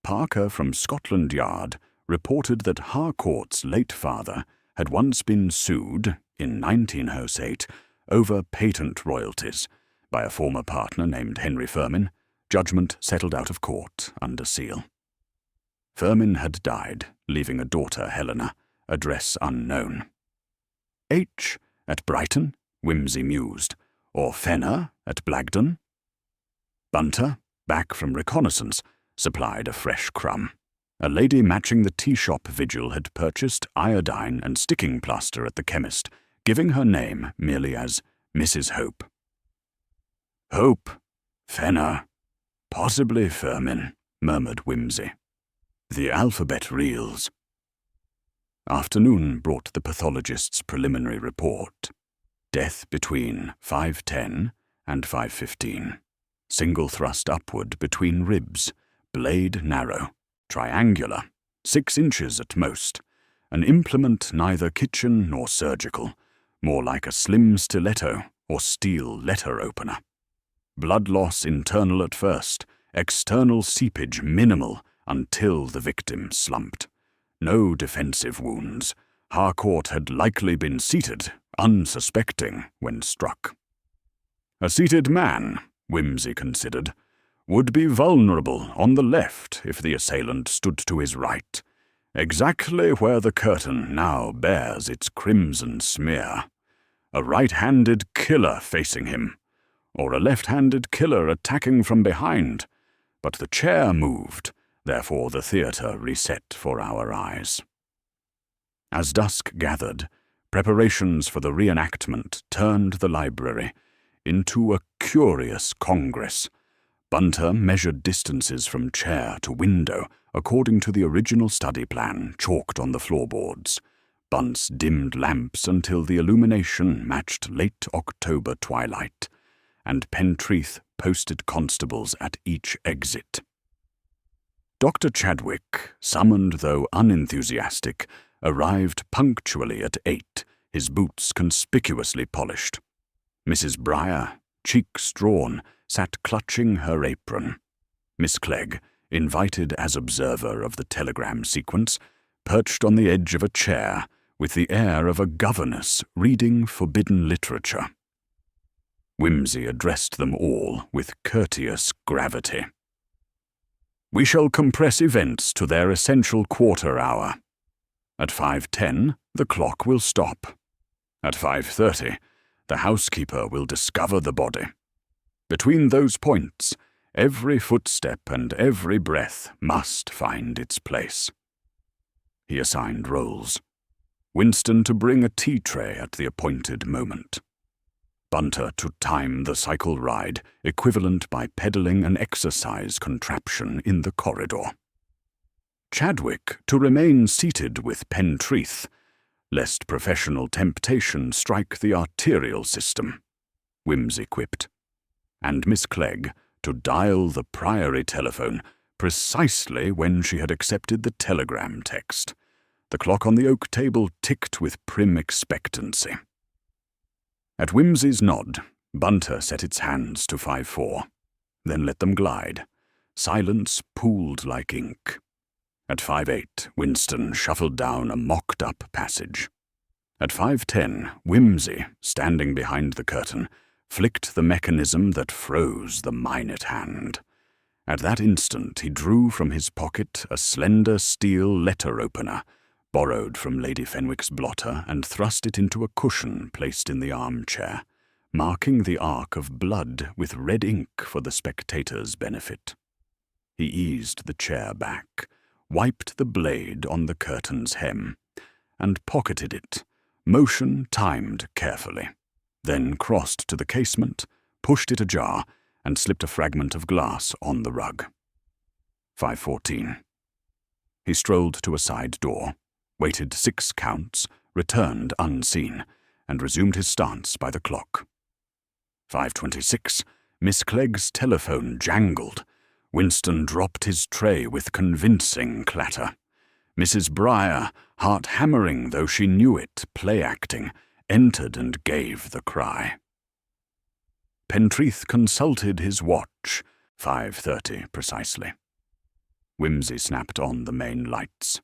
Parker from Scotland Yard reported that Harcourt's late father had once been sued, in 1908, over patent royalties by a former partner named Henry Firmin, judgment settled out of court under seal. Firmin had died, leaving a daughter, Helena, address unknown. H at Brighton, Wimsey mused, or Fenner at Blagdon. Bunter, back from reconnaissance, supplied a fresh crumb. A lady matching the tea-shop vigil had purchased iodine and sticking plaster at the chemist, giving her name merely as Mrs. Hope. Hope, Fenner, possibly Firmin, murmured Wimsey. The alphabet reels. Afternoon brought the pathologist's preliminary report. Death between 5:10 and 5:15. Single thrust upward between ribs, blade narrow, triangular, 6 inches at most, an implement neither kitchen nor surgical, more like a slim stiletto or steel letter opener. Blood loss internal at first, external seepage minimal until the victim slumped. No defensive wounds. Harcourt had likely been seated, unsuspecting, when struck. A seated man, Wimsey considered, would be vulnerable on the left if the assailant stood to his right, exactly where the curtain now bears its crimson smear. A right-handed killer facing him, or a left-handed killer attacking from behind, but the chair moved, therefore the theatre reset for our eyes. As dusk gathered, preparations for the reenactment turned the library into a curious congress. Bunter measured distances from chair to window according to the original study plan chalked on the floorboards. Bunce dimmed lamps until the illumination matched late October twilight, and Pentreath posted constables at each exit. Dr. Chadwick, summoned though unenthusiastic, arrived punctually at 8, his boots conspicuously polished. Mrs. Briar, cheeks drawn, sat clutching her apron. Miss Clegg, invited as observer of the telegram sequence, perched on the edge of a chair with the air of a governess reading forbidden literature. Wimsey addressed them all with courteous gravity. We shall compress events to their essential quarter hour. At 5:10, the clock will stop. At 5:30, the housekeeper will discover the body. Between those points, every footstep and every breath must find its place. He assigned roles. Winston to bring a tea tray at the appointed moment. Bunter to time the cycle ride, equivalent by peddling an exercise contraption in the corridor. Chadwick to remain seated with Pentreath, lest professional temptation strike the arterial system, Whimsy quipped. And Miss Clegg to dial the Priory telephone precisely when she had accepted the telegram text. The clock on the oak table ticked with prim expectancy. At Whimsy's nod, Bunter set its hands to 5-4, then let them glide. Silence pooled like ink. At 5-8, Winston shuffled down a mocked-up passage. At 5-10, Whimsy, standing behind the curtain, flicked the mechanism that froze the minute hand. At that instant he drew from his pocket a slender steel letter-opener, borrowed from Lady Fenwick's blotter, and thrust it into a cushion placed in the armchair, marking the arc of blood with red ink for the spectator's benefit. He eased the chair back, wiped the blade on the curtain's hem, and pocketed it, motion timed carefully, then crossed to the casement, pushed it ajar, and slipped a fragment of glass on the rug. 5:14. He strolled to a side door, waited 6 counts, returned unseen, and resumed his stance by the clock. 5:26. Miss Clegg's telephone jangled. Winston dropped his tray with convincing clatter. Mrs. Briar, heart-hammering though she knew it, play-acting, entered and gave the cry. Pentreath consulted his watch, 5:30 precisely. Whimsy snapped on the main lights.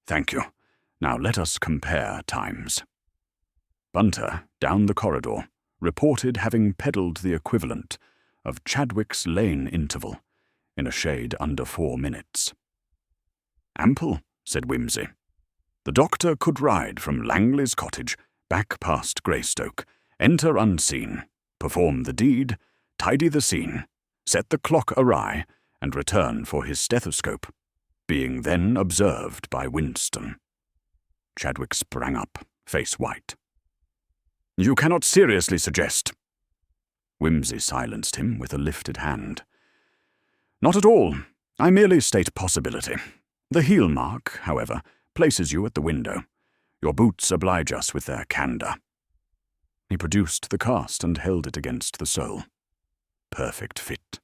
"Thank you. Now let us compare times." Bunter, down the corridor, reported having peddled the equivalent of Chadwick's Lane interval in a shade under 4 minutes. "Ample," said Whimsy. "The doctor could ride from Langley's cottage, back past Greystoke, enter unseen, perform the deed, tidy the scene, set the clock awry, and return for his stethoscope, being then observed by Winston." Chadwick sprang up, face white. "You cannot seriously suggest—" Whimsy silenced him with a lifted hand. "Not at all. I merely state possibility. The heel mark, however, places you at the window. Your boots oblige us with their candour." He produced the cast and held it against the sole. Perfect fit.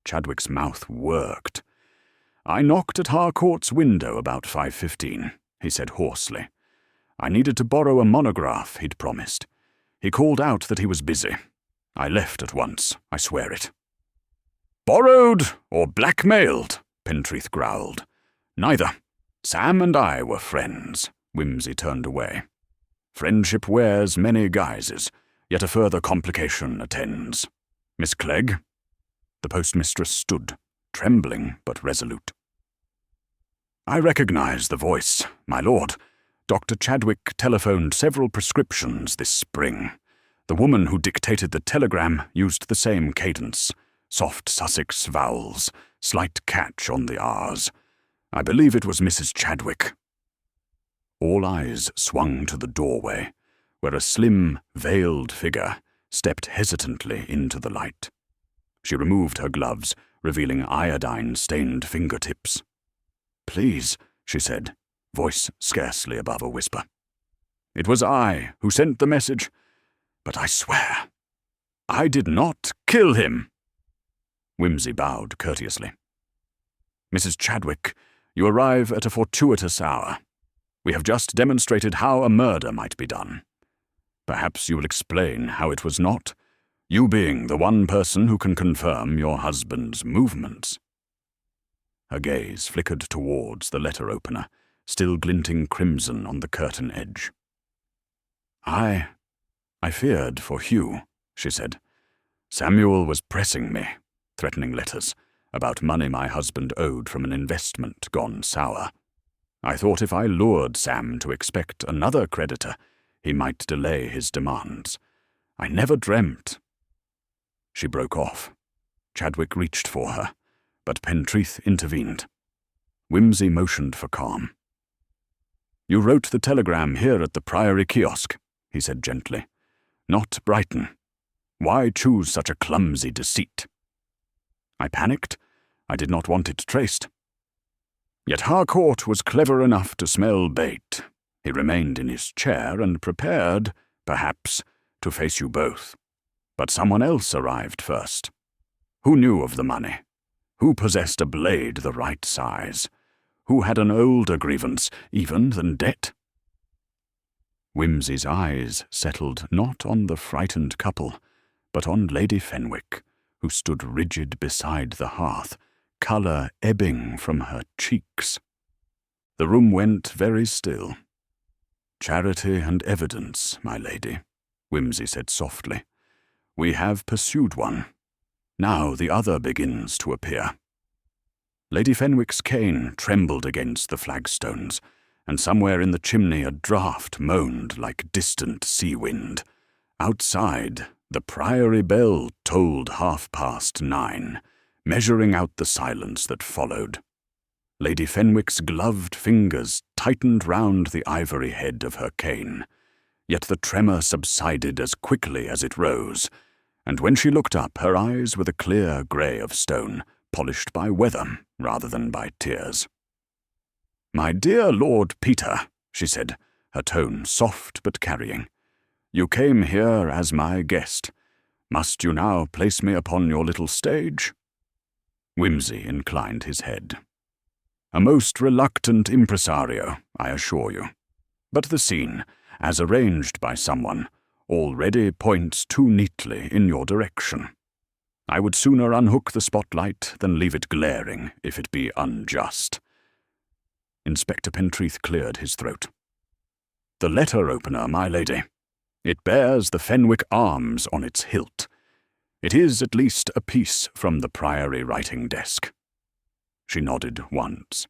Chadwick's mouth worked. "I knocked at Harcourt's window about 5:15, he said hoarsely. I needed to borrow a monograph he'd promised. He called out that he was busy. I left at once, I swear it." "Borrowed or blackmailed?" Pentreath growled. "Neither. Sam and I were friends." Whimsy turned away. "Friendship wears many guises, yet a further complication attends. Miss Clegg?" The postmistress stood, trembling but resolute. "I recognize the voice, my lord. Dr. Chadwick telephoned several prescriptions this spring. The woman who dictated the telegram used the same cadence, soft Sussex vowels, slight catch on the R's. I believe it was Mrs. Chadwick." All eyes swung to the doorway, where a slim, veiled figure stepped hesitantly into the light. She removed her gloves, revealing iodine-stained fingertips. "Please," she said, voice scarcely above a whisper. "It was I who sent the message, but I swear, I did not kill him." Whimsy bowed courteously. "Mrs. Chadwick, you arrive at a fortuitous hour. We have just demonstrated how a murder might be done. Perhaps you will explain how it was not, you being the one person who can confirm your husband's movements." Her gaze flickered towards the letter-opener, still glinting crimson on the curtain edge. I feared for Hugh," she said. "Samuel was pressing me, threatening letters, about money my husband owed from an investment gone sour. I thought if I lured Sam to expect another creditor, he might delay his demands. I never dreamt—" She broke off. Chadwick reached for her, but Pentreath intervened. Whimsy motioned for calm. "You wrote the telegram here at the Priory kiosk," he said gently. "Not Brighton. Why choose such a clumsy deceit?" I panicked. I did not want it traced. Yet Harcourt was clever enough to smell bait. He remained in his chair and prepared, perhaps, to face you both. But someone else arrived first. Who knew of the money? Who possessed a blade the right size? Who had an older grievance, even, than debt? Wimsey's eyes settled not on the frightened couple, but on Lady Fenwick, who stood rigid beside the hearth, colour ebbing from her cheeks. The room went very still. "Charity and evidence, my lady," Wimsey said softly. "We have pursued one. Now the other begins to appear." Lady Fenwick's cane trembled against the flagstones, and somewhere in the chimney a draught moaned like distant sea wind. Outside, the Priory bell tolled 9:30, measuring out the silence that followed. Lady Fenwick's gloved fingers tightened round the ivory head of her cane, yet the tremor subsided as quickly as it rose, and when she looked up, her eyes were the clear grey of stone, polished by weather rather than by tears. "My dear Lord Peter," she said, her tone soft but carrying, "you came here as my guest. Must you now place me upon your little stage?" Wimsey inclined his head. "A most reluctant impresario, I assure you. But the scene, as arranged by someone, already points too neatly in your direction. I would sooner unhook the spotlight than leave it glaring, if it be unjust." Inspector Pentreath cleared his throat. "The letter opener, my lady. It bears the Fenwick arms on its hilt. It is at least a piece from the Priory writing desk." She nodded once.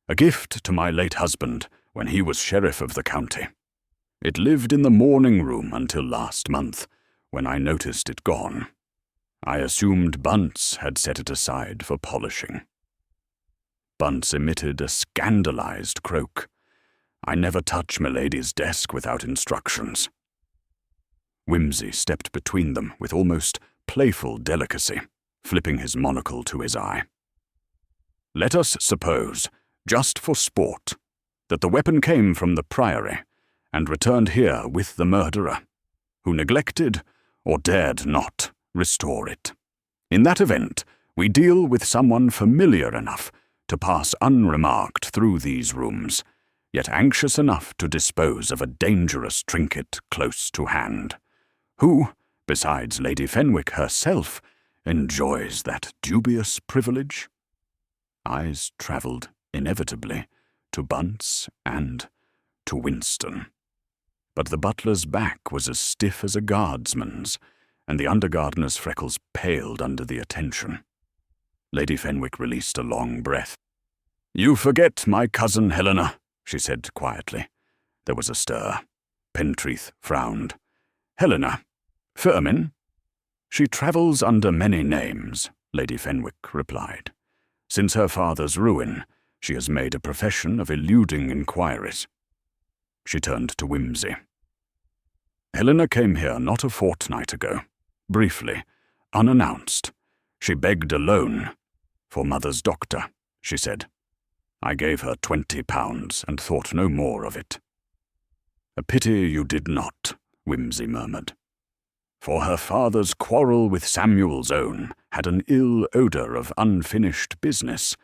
"A gift to my late husband when he was sheriff of the county. It lived in the morning room until last month, when I noticed it gone. I assumed Bunce had set it aside for polishing." Bunce emitted a scandalized croak. "I never touch Milady's desk without instructions." Wimsey stepped between them with almost playful delicacy, flipping his monocle to his eye. "Let us suppose, just for sport, that the weapon came from the Priory and returned here with the murderer, who neglected, or dared not, restore it. In that event, we deal with someone familiar enough to pass unremarked through these rooms, yet anxious enough to dispose of a dangerous trinket close to hand. Who, besides Lady Fenwick herself, enjoys that dubious privilege?" Eyes travelled, inevitably, to Bunce and to Winston. But the butler's back was as stiff as a guardsman's, and the undergardener's freckles paled under the attention. Lady Fenwick released a long breath. "You forget my cousin Helena," she said quietly. There was a stir. Pentreath frowned. "Helena? Firmin?" "She travels under many names," Lady Fenwick replied. "Since her father's ruin, she has made a profession of eluding inquiries." She turned to Wimsey. "Helena came here not a fortnight ago. Briefly, unannounced. She begged a loan. For mother's doctor, she said. I gave her £20 and thought no more of it." "A pity you did not," Wimsey murmured. "For her father's quarrel with Samuel's own had an ill odour of unfinished business.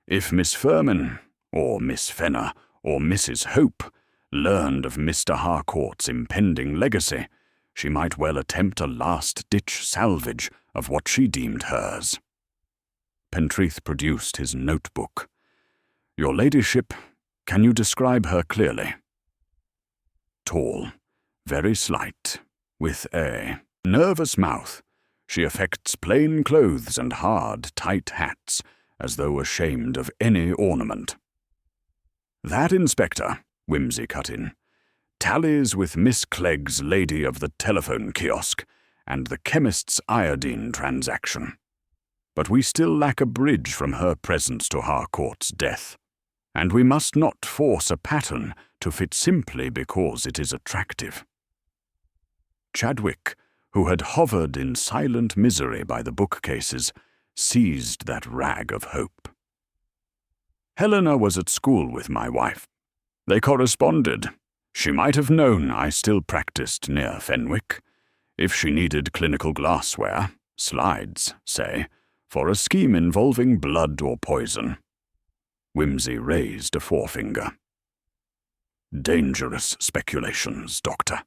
If Miss Firmin, or Miss Fenner, or Mrs. Hope learned of Mr. Harcourt's impending legacy, she might well attempt a last-ditch salvage of what she deemed hers." Pentreath produced his notebook. "Your ladyship, can you describe her clearly?" "Tall, very slight, with a nervous mouth. She affects plain clothes and hard, tight hats, as though ashamed of any ornament." "That, Inspector," Wimsey cut in, "tallies with Miss Clegg's lady of the telephone kiosk and the chemist's iodine transaction. But we still lack a bridge from her presence to Harcourt's death. and we must not force a pattern to fit simply because it is attractive. Chadwick, who had hovered in silent misery by the bookcases, seized that rag of hope. Helena was at school with my wife. They corresponded. She might have known I still practiced near Fenwick. If she needed clinical glassware, slides, say, for a scheme involving blood or poison. Whimsy raised a forefinger. Dangerous speculations, Doctor.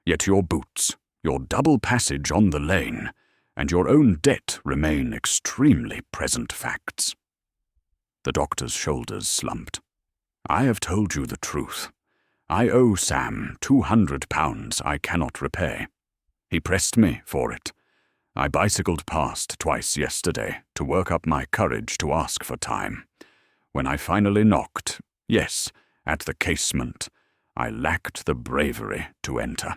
Yet your boots, your double passage on the lane, and your own debt remain extremely present facts. The doctor's shoulders slumped. I have told you the truth. I owe Sam £200 I cannot repay. He pressed me for it. I bicycled past twice yesterday to work up my courage to ask for time. When I finally knocked, yes, at the casement, I lacked the bravery to enter.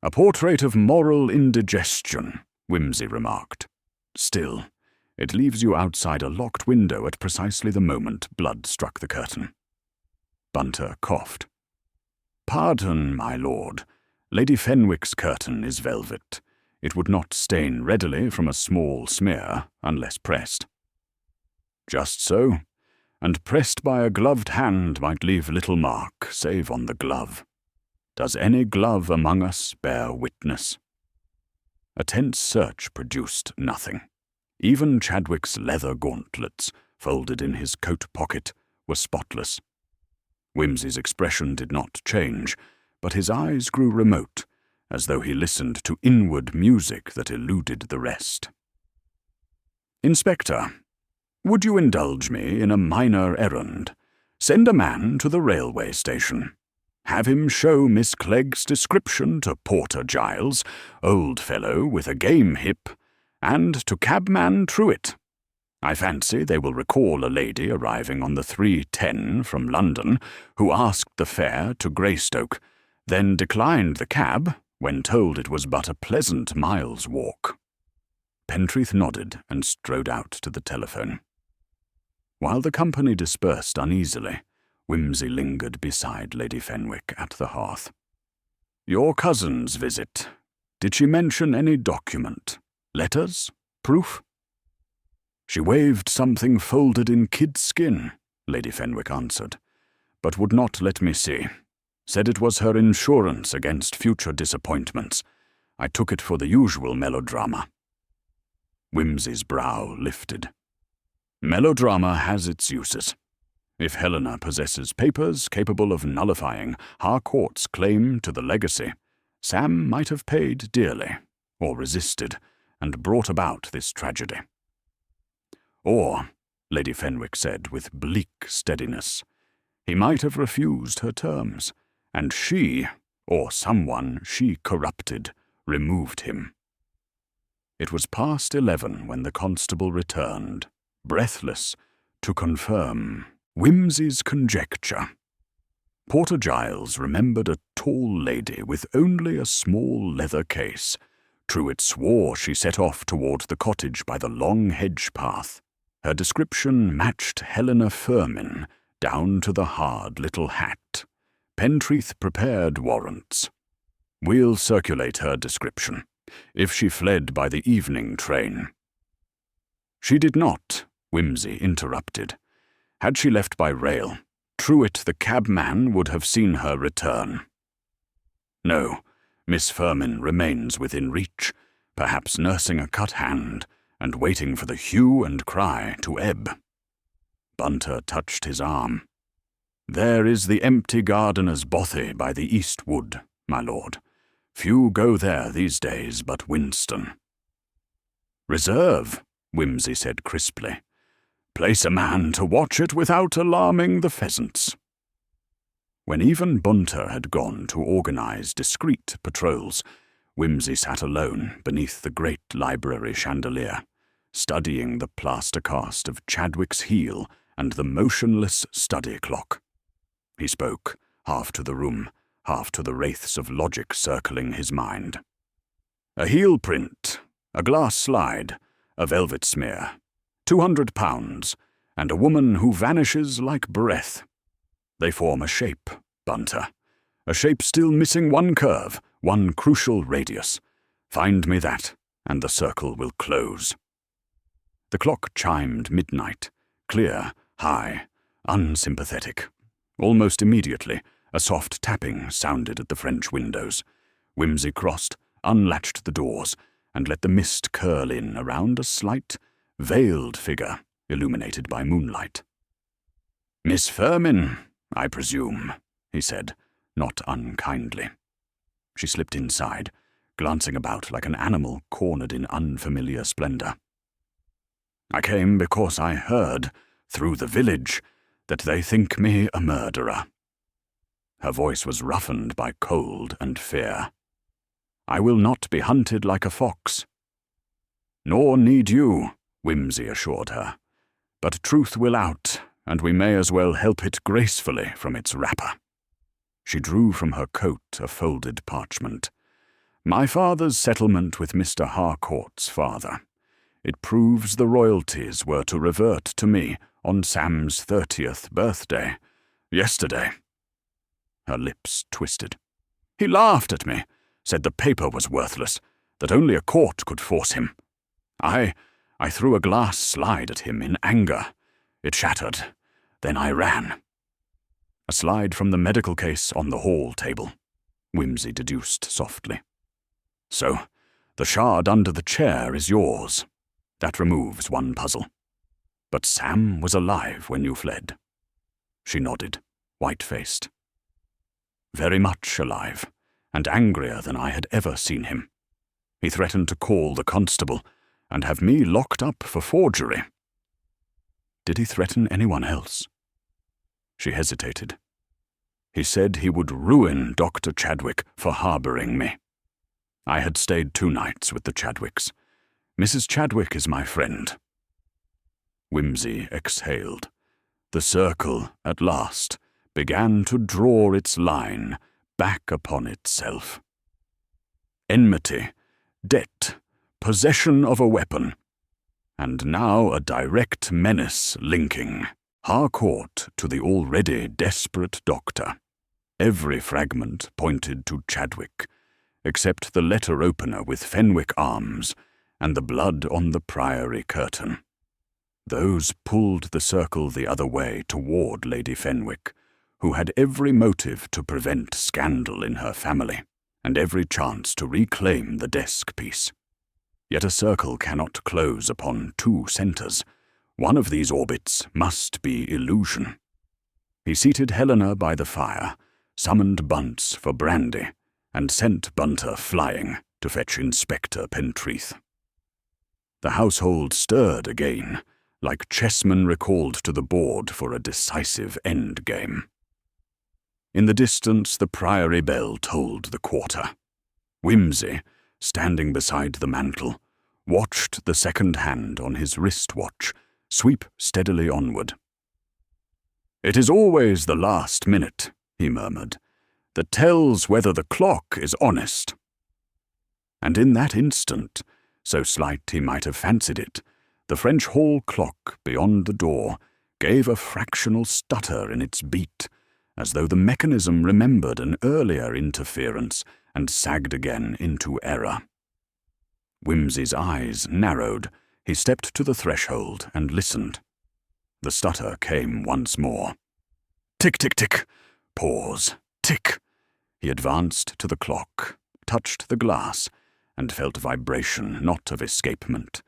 A portrait of moral indigestion, Whimsy remarked. Still, it leaves you outside a locked window at precisely the moment blood struck the curtain. Bunter coughed. Pardon, my lord. Lady Fenwick's curtain is velvet. It would not stain readily from a small smear unless pressed. Just so, and pressed by a gloved hand might leave little mark save on the glove. Does any glove among us bear witness? A tense search produced nothing. Even Chadwick's leather gauntlets, folded in his coat pocket, were spotless. Whimsy's expression did not change, but his eyes grew remote, as though he listened to inward music that eluded the rest. Inspector, would you indulge me in a minor errand? Send a man to the railway station. Have him show Miss Clegg's description to Porter Giles, old fellow with a game hip, and to cabman Truitt. I fancy they will recall a lady arriving on the 3:10 from London who asked the fare to Greystoke, then declined the cab when told it was but a pleasant mile's walk. Pentreath nodded and strode out to the telephone. While the company dispersed uneasily, Whimsy lingered beside Lady Fenwick at the hearth. Your cousin's visit. Did she mention any document? Letters? Proof? She waved something folded in kid skin, Lady Fenwick answered, but would not let me see. Said it was her insurance against future disappointments. I took it for the usual melodrama. Whimsy's brow lifted. Melodrama has its uses. If Helena possesses papers capable of nullifying Harcourt's claim to the legacy, Sam might have paid dearly, or resisted, and brought about this tragedy. Or, Lady Fenwick said with bleak steadiness, he might have refused her terms, and she, or someone she corrupted, removed him. It was past 11 when the constable returned, breathless, to confirm Whimsy's conjecture. Porter Giles remembered a tall lady with only a small leather case. Truitt swore she set off toward the cottage by the long hedge path. Her description matched Helena Firmin down to the hard little hat. Pentreath prepared warrants. We'll circulate her description, if she fled by the evening train. She did not, Whimsy interrupted. Had she left by rail, Truitt the cabman would have seen her return. No, Miss Firmin remains within reach, perhaps nursing a cut hand and waiting for the hue and cry to ebb. Bunter touched his arm. There is the empty gardener's bothy by the east wood, my lord. Few go there these days but Winston. Reserve, Whimsy said crisply. Place a man to watch it without alarming the pheasants. When even Bunter had gone to organize discreet patrols, Whimsy sat alone beneath the great library chandelier, studying the plaster cast of Chadwick's heel and the motionless study clock. He spoke, half to the room, half to the wraiths of logic circling his mind. A heel print, a glass slide, a velvet smear, £200, and a woman who vanishes like breath. They form a shape, Bunter. A shape still missing one curve, one crucial radius. Find me that, and the circle will close. The clock chimed midnight, clear, high, unsympathetic. Almost immediately, a soft tapping sounded at the French windows. Whimsy crossed, unlatched the doors, and let the mist curl in around a slight, veiled figure illuminated by moonlight. "Miss Firmin, I presume," he said, not unkindly. She slipped inside, glancing about like an animal cornered in unfamiliar splendor. "I came because I heard, through the village, that they think me a murderer." Her voice was roughened by cold and fear. "I will not be hunted like a fox." "Nor need you," Whimsy assured her. "But truth will out, and we may as well help it gracefully from its wrapper." She drew from her coat a folded parchment. "My father's settlement with Mr. Harcourt's father. It proves the royalties were to revert to me on Sam's 30th birthday, yesterday." Her lips twisted. "He laughed at me, said the paper was worthless, that only a court could force him. I threw a glass slide at him in anger. It shattered. Then I ran." "A slide from the medical case on the hall table," Whimsy deduced softly. "So, the shard under the chair is yours. That removes one puzzle. But Sam was alive when you fled." She nodded, white-faced. "Very much alive, and angrier than I had ever seen him. He threatened to call the constable and have me locked up for forgery." "Did he threaten anyone else?" She hesitated. "He said he would ruin Dr. Chadwick for harboring me. I had stayed 2 nights with the Chadwicks. Mrs. Chadwick is my friend." Whimsy exhaled. The circle, at last, began to draw its line back upon itself. Enmity, debt, possession of a weapon, and now a direct menace linking Harcourt to the already desperate doctor. Every fragment pointed to Chadwick, except the letter opener with Fenwick arms and the blood on the priory curtain. Those pulled the circle the other way toward Lady Fenwick, who had every motive to prevent scandal in her family, and every chance to reclaim the desk piece. Yet a circle cannot close upon 2 centers. One of these orbits must be illusion. He seated Helena by the fire, summoned Bunce for brandy, and sent Bunter flying to fetch Inspector Pentreath. The household stirred again, like chessmen recalled to the board for a decisive endgame. In the distance the priory bell tolled the quarter. Whimsy, standing beside the mantel, watched the second hand on his wristwatch sweep steadily onward. "It is always the last minute," he murmured, "that tells whether the clock is honest." And in that instant, so slight he might have fancied it, the French hall clock beyond the door gave a fractional stutter in its beat, as though the mechanism remembered an earlier interference and sagged again into error. Whimsy's eyes narrowed. He stepped to the threshold and listened. The stutter came once more. Tick, tick, tick. Pause. Tick. He advanced to the clock, touched the glass, and felt vibration not of escapement,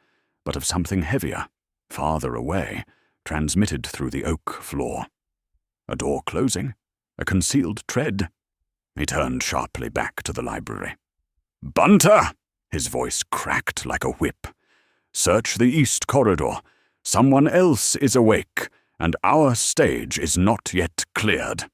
but of something heavier, farther away, transmitted through the oak floor. A door closing? A concealed tread? He turned sharply back to the library. "Bunter!" His voice cracked like a whip. "Search the east corridor. Someone else is awake, and our stage is not yet cleared."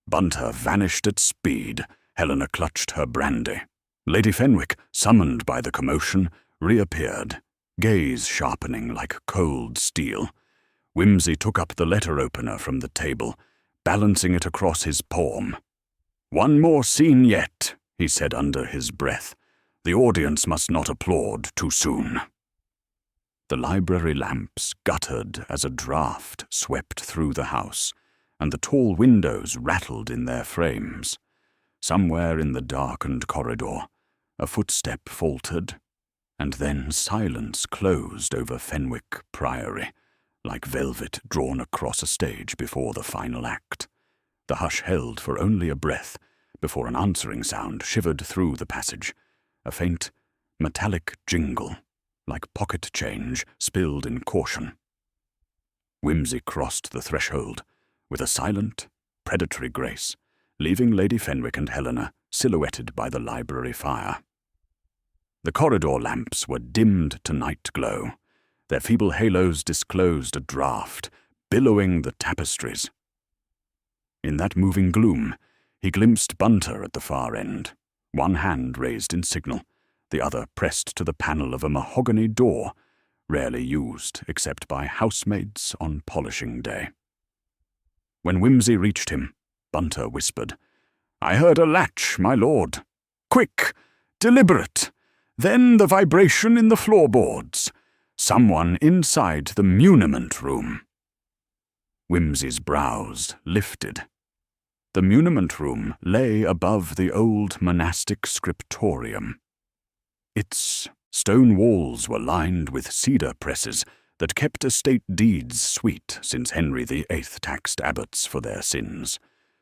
Bunter vanished at speed. Helena clutched her brandy. Lady Fenwick, summoned by the commotion, reappeared, gaze sharpening like cold steel. Whimsy took up the letter opener from the table, balancing it across his palm. "One more scene yet," he said under his breath. "The audience must not applaud too soon." The library lamps guttered as a draught swept through the house, and the tall windows rattled in their frames. Somewhere in the darkened corridor, a footstep faltered, and then silence closed over Fenwick Priory, like velvet drawn across a stage before the final act. The hush held for only a breath before an answering sound shivered through the passage, a faint, metallic jingle, like pocket change spilled in caution. Whimsy crossed the threshold with a silent, predatory grace, leaving Lady Fenwick and Helena silhouetted by the library fire. The corridor lamps were dimmed to night glow. Their feeble halos disclosed a draught, billowing the tapestries. In that moving gloom, he glimpsed Bunter at the far end, one hand raised in signal, the other pressed to the panel of a mahogany door, rarely used except by housemaids on polishing day. When Whimsy reached him, Bunter whispered, "I heard a latch, my lord. Quick, deliberate. Then the vibration in the floorboards. Someone inside the muniment room." Whimsy's brows lifted. The muniment room lay above the old monastic scriptorium. Its stone walls were lined with cedar presses that kept estate deeds sweet since Henry VIII taxed abbots for their sins.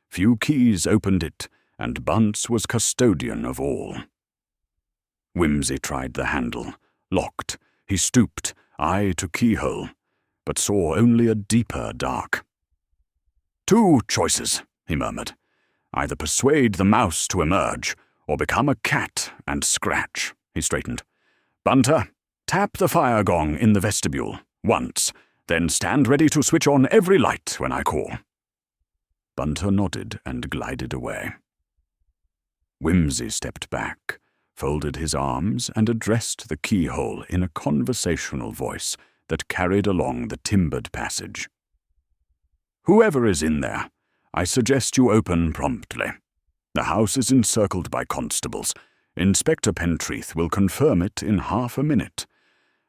Few keys opened it, and Bunce was custodian of all. Whimsy tried the handle. Locked, he stooped, eye to keyhole, but saw only a deeper dark. "Two choices," he murmured. "Either persuade the mouse to emerge, or become a cat and scratch." He straightened. "Bunter, tap the fire gong in the vestibule, once, then stand ready to switch on every light when I call." Bunter nodded and glided away. Whimsy stepped back, folded his arms, and addressed the keyhole in a conversational voice that carried along the timbered passage. "Whoever is in there, I suggest you open promptly. The house is encircled by constables. Inspector Pentreath will confirm it in half a minute.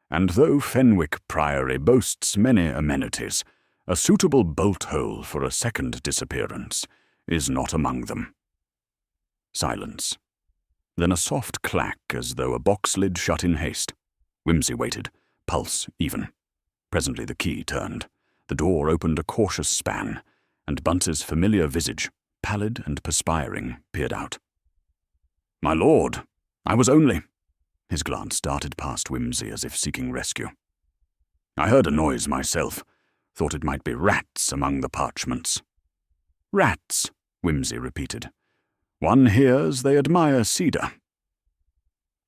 And though Fenwick Priory boasts many amenities, a suitable bolt-hole for a second disappearance is not among them." Silence. Then a soft clack as though a box lid shut in haste. Whimsy waited, pulse even. Presently the key turned. The door opened a cautious span, and Bunce's familiar visage, pallid and perspiring, peered out. "My lord, I was only—" His glance darted past Whimsy as if seeking rescue. "I heard a noise myself. Thought it might be rats among the parchments." "Rats," Whimsy repeated. "One hears they admire cedar."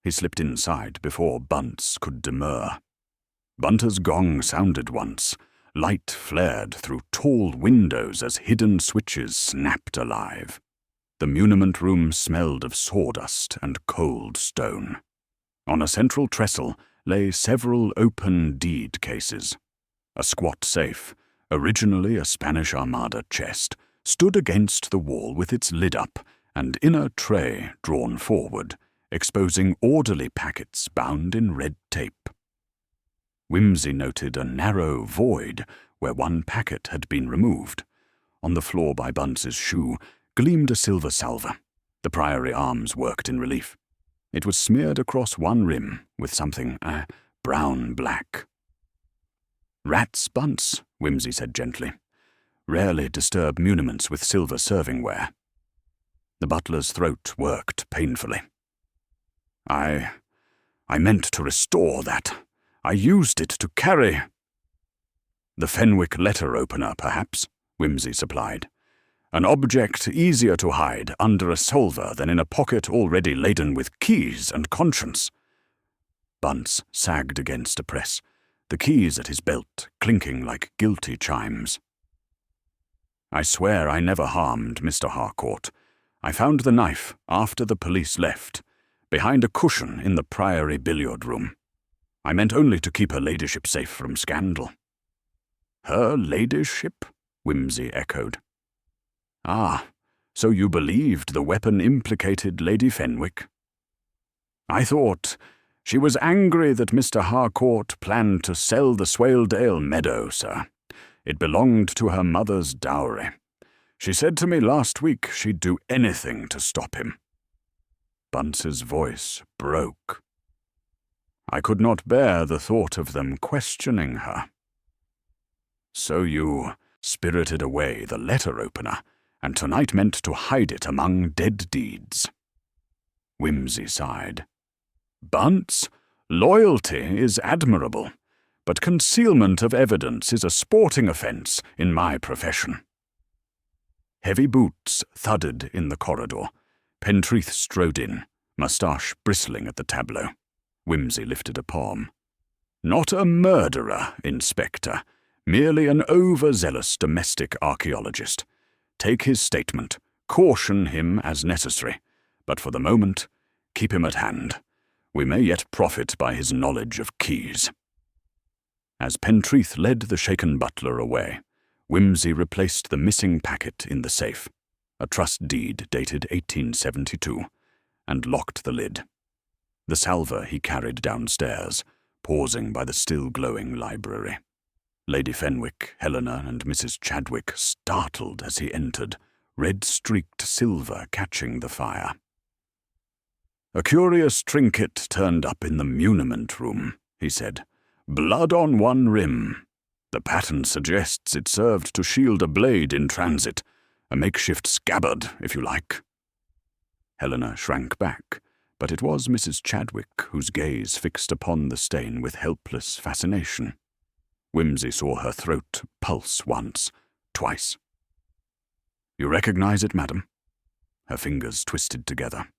He slipped inside before Bunce could demur. Bunter's gong sounded once. Light flared through tall windows as hidden switches snapped alive. The muniment room smelled of sawdust and cold stone. On a central trestle lay several open deed cases. A squat safe, originally a Spanish Armada chest, stood against the wall with its lid up, and inner tray drawn forward, exposing orderly packets bound in red tape. Whimsy noted a narrow void where one packet had been removed. On the floor by Bunce's shoe gleamed a silver salver. The Priory arms worked in relief. It was smeared across one rim with something brown-black. "Rats, Bunce," Whimsy said gently. "Rarely disturb muniments with silver servingware." The butler's throat worked painfully. I meant to restore that. I used it to carry—" "The Fenwick letter opener, perhaps," Whimsy supplied. "An object easier to hide under a salver than in a pocket already laden with keys and conscience." Bunce sagged against a press, the keys at his belt clinking like guilty chimes. "I swear I never harmed Mr. Harcourt. I found the knife after the police left, behind a cushion in the Priory billiard room. I meant only to keep her ladyship safe from scandal." "Her ladyship?" Whimsy echoed. "Ah, so you believed the weapon implicated Lady Fenwick?" "I thought She was angry that Mr. Harcourt planned to sell the Swaledale meadow, sir. It belonged to her mother's dowry. She said to me last week she'd do anything to stop him." Bunce's voice broke. I could not bear the thought of them questioning her. "So you spirited away the letter-opener, and tonight meant to hide it among dead deeds." Wimsey sighed. "Bunce, loyalty is admirable, but concealment of evidence is a sporting offence in my profession." Heavy boots thudded in the corridor. Pentreath strode in, moustache bristling at the tableau. Wimsey lifted a palm. "Not a murderer, Inspector, merely an overzealous domestic archaeologist. Take his statement, caution him as necessary, but for the moment, keep him at hand. We may yet profit by his knowledge of keys." As Pentreath led the shaken butler away, Wimsey replaced the missing packet in the safe, a trust deed dated 1872, and locked the lid. The salver he carried downstairs, pausing by the still-glowing library. Lady Fenwick, Helena, and Mrs. Chadwick startled as he entered, red-streaked silver catching the fire. "A curious trinket turned up in the muniment room," he said. "Blood on one rim. The pattern suggests it served to shield a blade in transit, a makeshift scabbard, if you like." Helena shrank back, but it was Mrs. Chadwick whose gaze fixed upon the stain with helpless fascination. Wimsey saw her throat pulse once, twice. "You recognize it, madam?" Her fingers twisted together.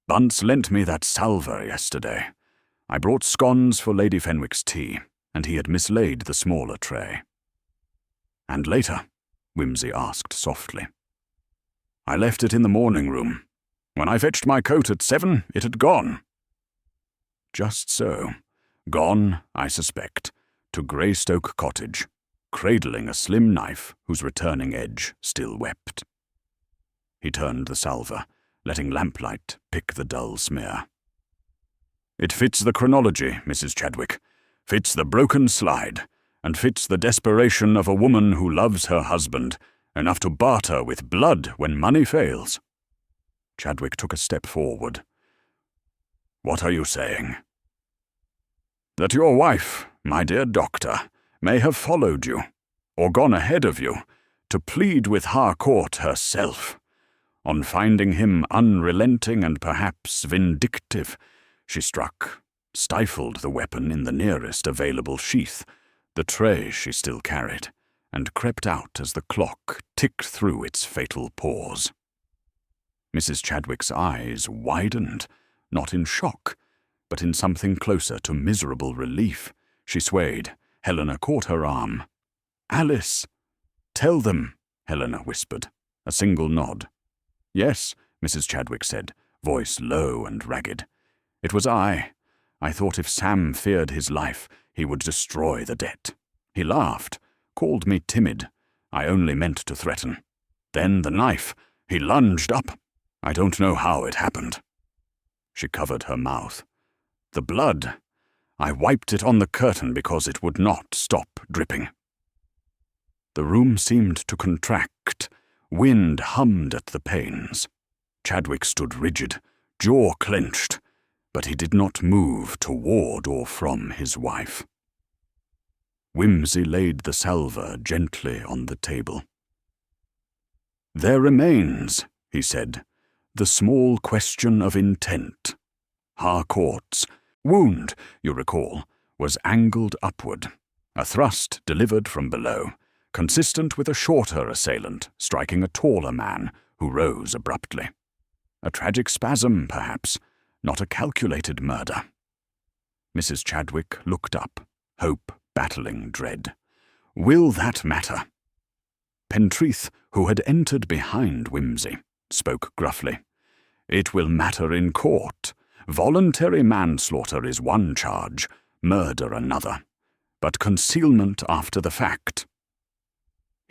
"Bunce lent me that salver yesterday. I brought scones for Lady Fenwick's tea, and he had mislaid the smaller tray." "And later?" Wimsey asked softly. "I left it in the morning room. When I fetched my coat at 7, it had gone." "Just so. Gone, I suspect, to Greystoke Cottage, cradling a slim knife whose returning edge still wept." He turned the salver, letting lamplight pick the dull smear. "It fits the chronology, Mrs. Chadwick, fits the broken slide, and fits the desperation of a woman who loves her husband enough to barter with blood when money fails." Chadwick took a step forward. "What are you saying?" "That your wife, my dear doctor, may have followed you, or gone ahead of you, to plead with Harcourt herself. On finding him unrelenting and perhaps vindictive, she struck, stifled the weapon in the nearest available sheath, the tray she still carried, and crept out as the clock ticked through its fatal pause." Mrs. Chadwick's eyes widened, not in shock, but in something closer to miserable relief. She swayed. Helena caught her arm. "Alice!" "Tell them," Helena whispered. A single nod. "Yes," Mrs. Chadwick said, voice low and ragged. "It was I. I thought if Sam feared his life, he would destroy the debt. He laughed, called me timid. I only meant to threaten. Then the knife. He lunged up. I don't know how it happened." She covered her mouth. "The blood. I wiped it on the curtain because it would not stop dripping." The room seemed to contract. Wind hummed at the panes. Chadwick stood rigid, jaw clenched, but he did not move toward or from his wife. Wimsey laid the salver gently on the table. "There remains," he said, "the small question of intent. Harcourt's wound, you recall, was angled upward, a thrust delivered from below, consistent with a shorter assailant striking a taller man who rose abruptly. A tragic spasm, perhaps, not a calculated murder." Mrs. Chadwick looked up, hope battling dread. "Will that matter?" Pentreath, who had entered behind Wimsey, spoke gruffly. "It will matter in court. Voluntary manslaughter is one charge, murder another, but concealment after the fact."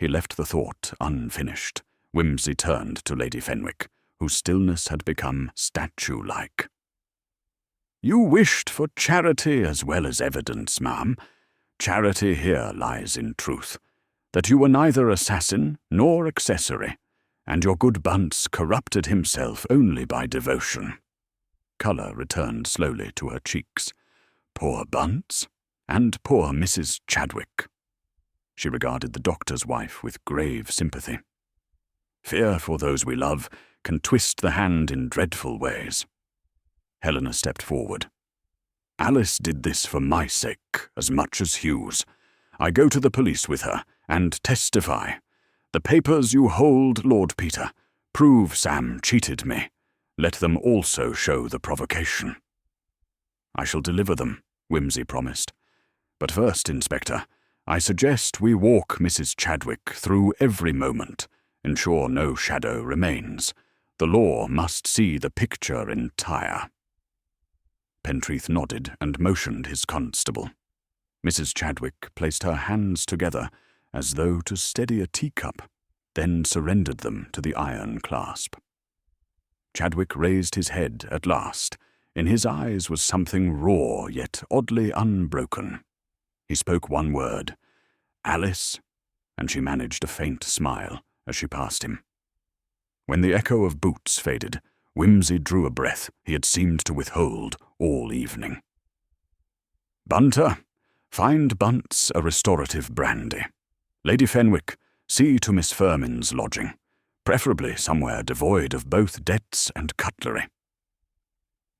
He left the thought unfinished. Wimsey turned to Lady Fenwick, whose stillness had become statue-like. You wished for charity as well as evidence, ma'am. Charity here lies in truth, that you were neither assassin nor accessory, and your good Bunce corrupted himself only by devotion. Colour returned slowly to her cheeks. Poor Bunce, and poor Mrs. Chadwick. She regarded the doctor's wife with grave sympathy. Fear for those we love can twist the hand in dreadful ways. Helena stepped forward. Alice did this for my sake as much as Hugh's. I go to the police with her and testify. The papers you hold, Lord Peter, prove Sam cheated me. Let them also show the provocation. I shall deliver them, Wimsey promised. But first, Inspector, I suggest we walk Mrs. Chadwick through every moment, ensure no shadow remains. The law must see the picture entire. Pentreath nodded and motioned his constable. Mrs. Chadwick placed her hands together as though to steady a teacup, then surrendered them to the iron clasp. Chadwick raised his head at last. In his eyes was something raw yet oddly unbroken. He spoke one word, Alice, and she managed a faint smile as she passed him. When the echo of boots faded, Wimsey drew a breath he had seemed to withhold all evening. Bunter, find Bunce a restorative brandy. Lady Fenwick, see to Miss Fermin's lodging, preferably somewhere devoid of both debts and cutlery.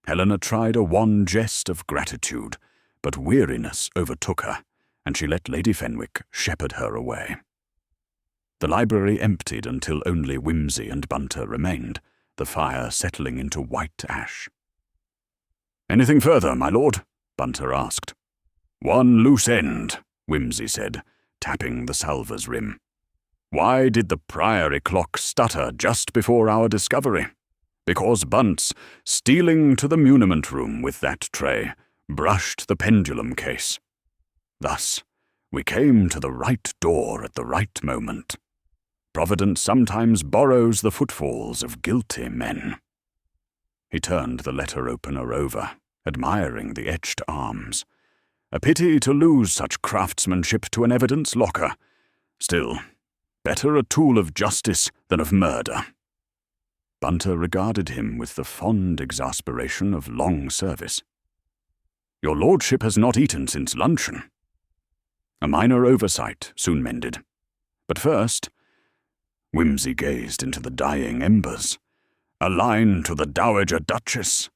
Helena tried a wan jest of gratitude, but weariness overtook her, and she let Lady Fenwick shepherd her away. The library emptied until only Wimsey and Bunter remained, the fire settling into white ash. "Anything further, my lord?" Bunter asked. "One loose end," Wimsey said, tapping the salver's rim. "Why did the priory clock stutter just before our discovery? Because Bunce, stealing to the muniment room with that tray, brushed the pendulum case. Thus, we came to the right door at the right moment. Providence sometimes borrows the footfalls of guilty men." He turned the letter opener over, admiring the etched arms. A pity to lose such craftsmanship to an evidence locker. Still, better a tool of justice than of murder. Bunter regarded him with the fond exasperation of long service. "Your lordship has not eaten since luncheon." A minor oversight, soon mended. But first, Wimsey gazed into the dying embers. "A line to the Dowager Duchess.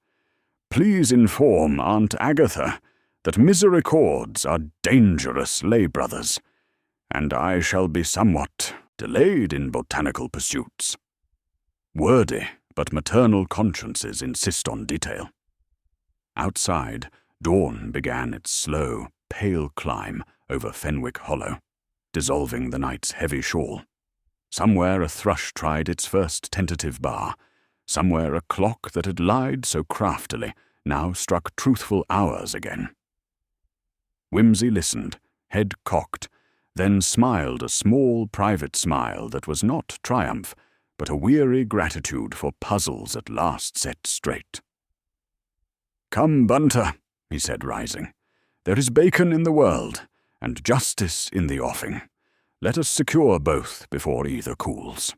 Please inform Aunt Agatha that misericords are dangerous lay brothers, and I shall be somewhat delayed in botanical pursuits." Wordy, but maternal consciences insist on detail. Outside, dawn began its slow, pale climb over Fenwick Hollow, dissolving the night's heavy shawl. Somewhere a thrush tried its first tentative bar. Somewhere a clock that had lied so craftily now struck truthful hours again. Wimsey listened, head cocked, then smiled a small private smile that was not triumph, but a weary gratitude for puzzles at last set straight. "Come, Bunter," he said, rising. "There is bacon in the world, and justice in the offing. Let us secure both before either cools."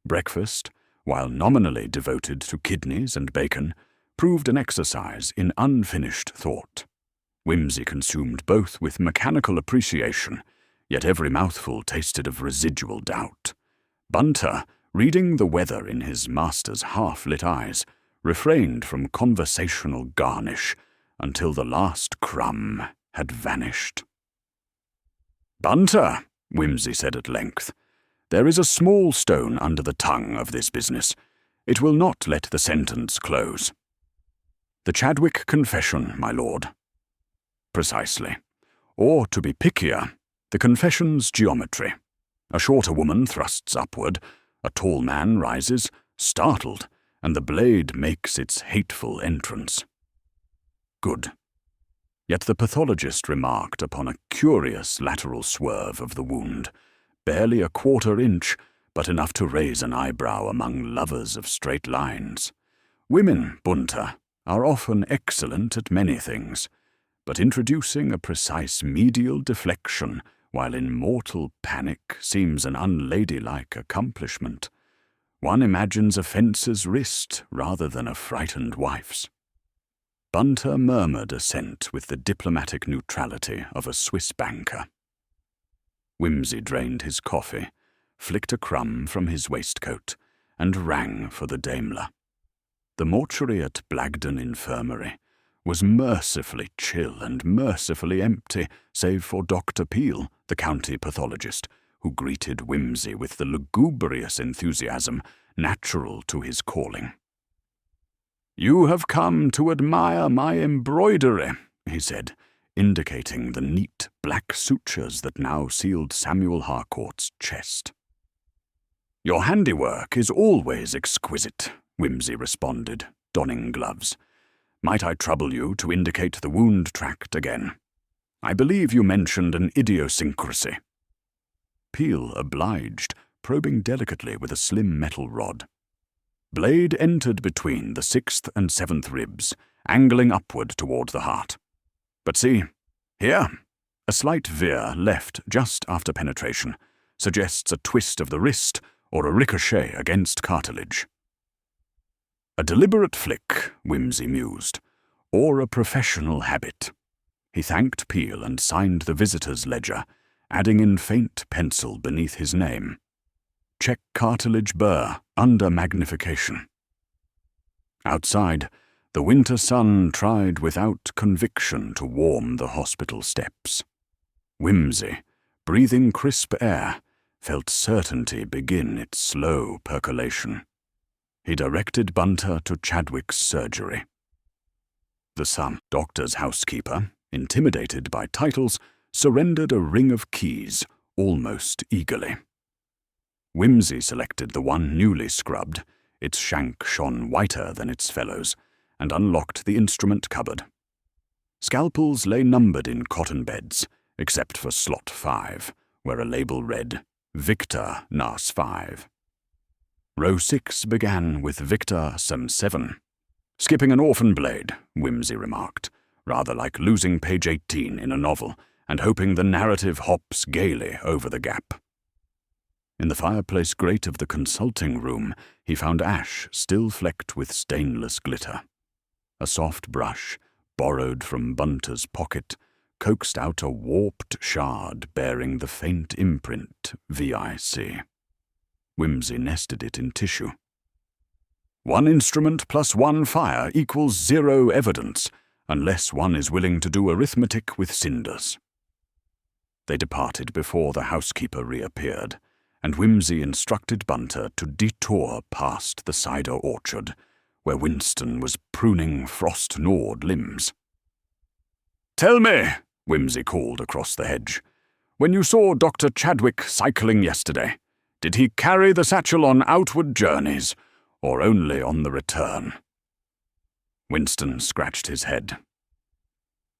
Breakfast, while nominally devoted to kidneys and bacon, proved an exercise in unfinished thought. Wimsey consumed both with mechanical appreciation, yet every mouthful tasted of residual doubt. Bunter, reading the weather in his master's half-lit eyes, refrained from conversational garnish until the last crumb had vanished. "Bunter," Wimsey said at length, "there is a small stone under the tongue of this business. It will not let the sentence close." "The Chadwick confession, my lord." "Precisely. Or, to be pickier, the confession's geometry. A shorter woman thrusts upward, a tall man rises, startled, and the blade makes its hateful entrance." "Good." Yet the pathologist remarked upon a curious lateral swerve of the wound, barely a quarter-inch, but enough to raise an eyebrow among lovers of straight lines. "Women, Bunter, are often excellent at many things, but introducing a precise medial deflection while in mortal panic seems an unladylike accomplishment. One imagines a fencer's wrist rather than a frightened wife's. Bunter murmured assent with the diplomatic neutrality of a Swiss banker. Wimsey drained his coffee, flicked a crumb from his waistcoat, and rang for the Daimler. The mortuary at Blagdon Infirmary was mercifully chill and mercifully empty, save for Dr. Peel, the county pathologist, who greeted Wimsey with the lugubrious enthusiasm natural to his calling. "You have come to admire my embroidery," he said, indicating the neat black sutures that now sealed Samuel Harcourt's chest. "Your handiwork is always exquisite," Wimsey responded, donning gloves. "Might I trouble you to indicate the wound tract again? I believe you mentioned an idiosyncrasy." Peel obliged, probing delicately with a slim metal rod. Blade entered between the 6th and 7th ribs, angling upward toward the heart. "But see, here, a slight veer left just after penetration suggests a twist of the wrist or a ricochet against cartilage." "A deliberate flick," Wimsey mused, "or a professional habit." He thanked Peel and signed the visitor's ledger, adding in faint pencil beneath his name, "Check cartilage burr under magnification." Outside, the winter sun tried without conviction to warm the hospital steps. Wimsey, breathing crisp air, felt certainty begin its slow percolation. He directed Bunter to Chadwick's surgery. The son, doctor's housekeeper, intimidated by titles, surrendered a ring of keys almost eagerly. Wimsey selected the one newly scrubbed, its shank shone whiter than its fellows, and unlocked the instrument cupboard. Scalpels lay numbered in cotton beds, except for slot 5, where a label read, "Victor Nas 5. Row 6 began with Victor Some 7. "Skipping an orphan blade," Wimsey remarked, rather like losing page 18 in a novel and hoping the narrative hops gaily over the gap. In the fireplace grate of the consulting room, he found ash still flecked with stainless glitter. A soft brush, borrowed from Bunter's pocket, coaxed out a warped shard bearing the faint imprint VIC. Wimsey nested it in tissue. "1 instrument plus 1 fire equals 0 evidence, unless one is willing to do arithmetic with cinders." They departed before the housekeeper reappeared, and Wimsey instructed Bunter to detour past the cider orchard, where Winston was pruning frost-gnawed limbs. "Tell me," Wimsey called across the hedge, "when you saw Dr. Chadwick cycling yesterday, did he carry the satchel on outward journeys, or only on the return?" Winston scratched his head.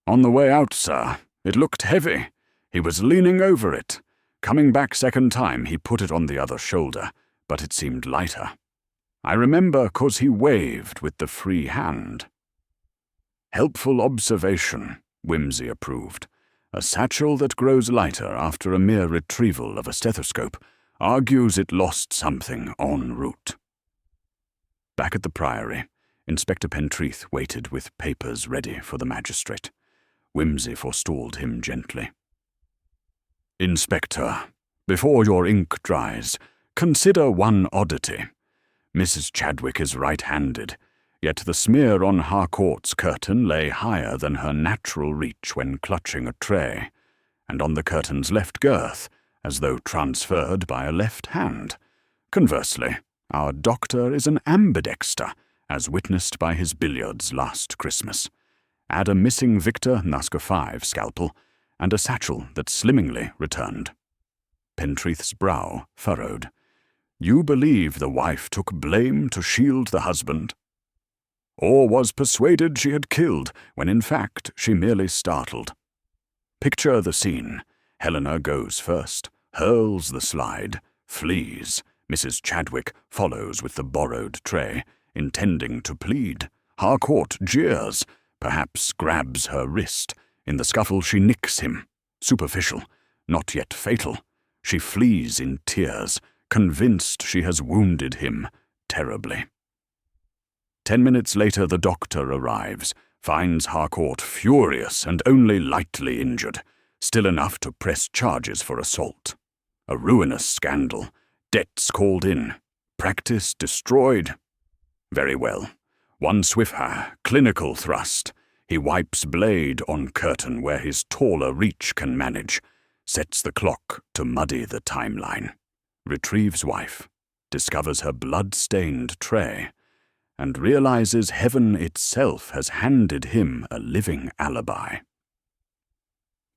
"On the way out, sir. It looked heavy. He was leaning over it. Coming back second time, he put it on the other shoulder, but it seemed lighter. I remember 'cause he waved with the free hand." "Helpful observation," Wimsey approved. "A satchel that grows lighter after a mere retrieval of a stethoscope argues it lost something en route." Back at the Priory, Inspector Pentreath waited with papers ready for the magistrate. Wimsey forestalled him gently. "Inspector, before your ink dries, consider one oddity. Mrs. Chadwick is right-handed, yet the smear on Harcourt's curtain lay higher than her natural reach when clutching a tray, and on the curtain's left girth, as though transferred by a left hand. Conversely, our doctor is an ambidexter, as witnessed by his billiards last Christmas. Add a missing Victor Nasca 5 scalpel, and a satchel that slimmingly returned." Pentreath's brow furrowed. "You believe the wife took blame to shield the husband? Or was persuaded she had killed, when in fact she merely startled? Picture the scene. Helena goes first, hurls the slide, flees. Mrs. Chadwick follows with the borrowed tray, intending to plead. Harcourt jeers, perhaps grabs her wrist. In the scuffle she nicks him. Superficial, not yet fatal. She flees in tears, convinced she has wounded him terribly. 10 minutes later the doctor arrives, finds Harcourt furious and only lightly injured, still enough to press charges for assault. A ruinous scandal, debts called in, practice destroyed. Very well. One swift, clinical thrust. He wipes blade on curtain where his taller reach can manage, sets the clock to muddy the timeline, retrieves wife, discovers her blood-stained tray, and realizes heaven itself has handed him a living alibi.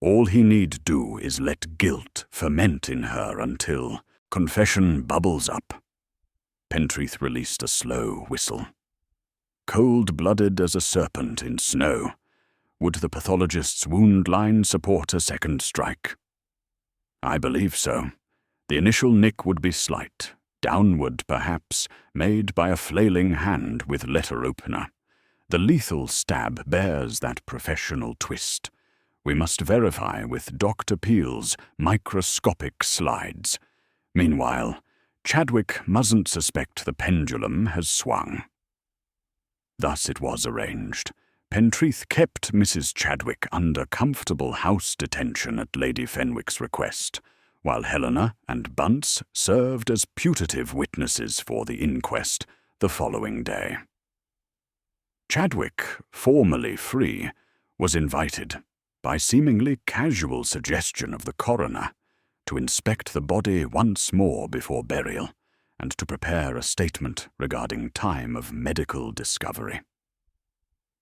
All he need do is let guilt ferment in her until confession bubbles up. Pentreath released a slow whistle. Cold-blooded as a serpent in snow, would the pathologist's wound line support a second strike? I believe so. The initial nick would be slight, downward perhaps, made by a flailing hand with letter opener. The lethal stab bears that professional twist. We must verify with Dr. Peel's microscopic slides. Meanwhile, Chadwick mustn't suspect the pendulum has swung. Thus it was arranged. Pentreath kept Mrs. Chadwick under comfortable house detention at Lady Fenwick's request, while Helena and Bunce served as putative witnesses for the inquest the following day. Chadwick, formally free, was invited, by seemingly casual suggestion of the coroner, to inspect the body once more before burial, and to prepare a statement regarding time of medical discovery.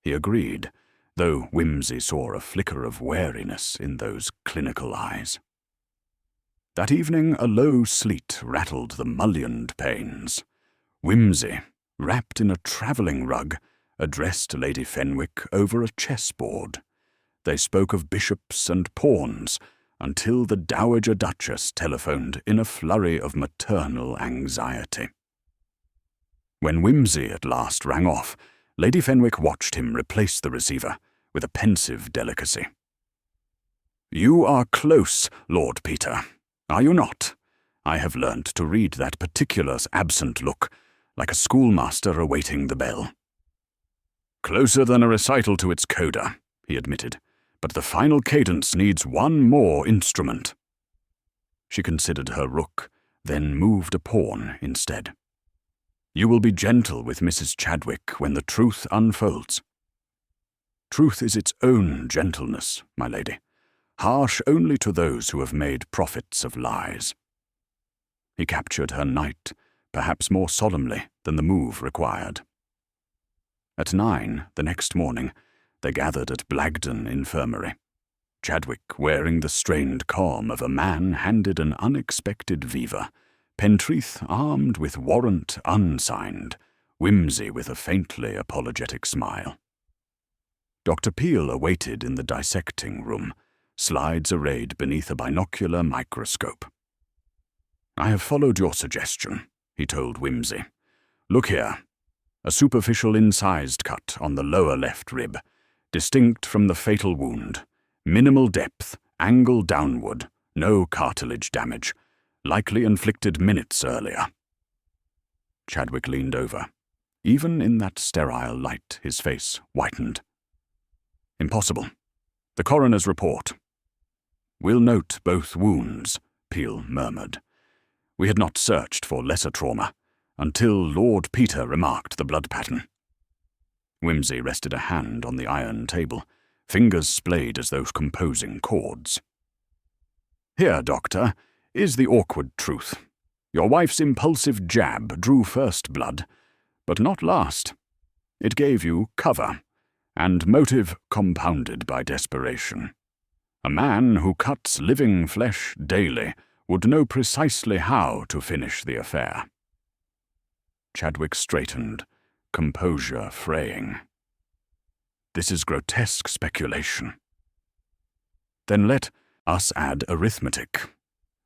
He agreed, though Wimsey saw a flicker of wariness in those clinical eyes. That evening a low sleet rattled the mullioned panes. Wimsey, wrapped in a travelling rug, addressed Lady Fenwick over a chessboard. They spoke of bishops and pawns, until the Dowager Duchess telephoned in a flurry of maternal anxiety. When Wimsey at last rang off, Lady Fenwick watched him replace the receiver with a pensive delicacy. "You are close, Lord Peter, are you not? I have learnt to read that particular absent look, like a schoolmaster awaiting the bell." "Closer than a recital to its coda," he admitted, "but the final cadence needs one more instrument." She considered her rook, then moved a pawn instead. "You will be gentle with Mrs. Chadwick when the truth unfolds." "Truth is its own gentleness, my lady, harsh only to those who have made profits of lies." He captured her knight, perhaps more solemnly than the move required. At 9 the next morning, they gathered at Blagden Infirmary. Chadwick wearing the strained calm of a man handed an unexpected viva, Pentreath armed with warrant unsigned, Wimsey with a faintly apologetic smile. Dr. Peel awaited in the dissecting room, slides arrayed beneath a binocular microscope. "I have followed your suggestion," he told Wimsey. "Look here. A superficial incised cut on the lower left rib, distinct from the fatal wound, minimal depth, angle downward, no cartilage damage, likely inflicted minutes earlier." Chadwick leaned over. Even in that sterile light, his face whitened. "Impossible. The coroner's report." "We'll note both wounds," Peel murmured. "We had not searched for lesser trauma, until Lord Peter remarked the blood pattern." Wimsey rested a hand on the iron table, fingers splayed as though composing chords. "Here, Doctor, is the awkward truth. Your wife's impulsive jab drew first blood, but not last. It gave you cover, and motive compounded by desperation. A man who cuts living flesh daily would know precisely how to finish the affair." Chadwick straightened, composure fraying. "This is grotesque speculation." "Then let us add arithmetic."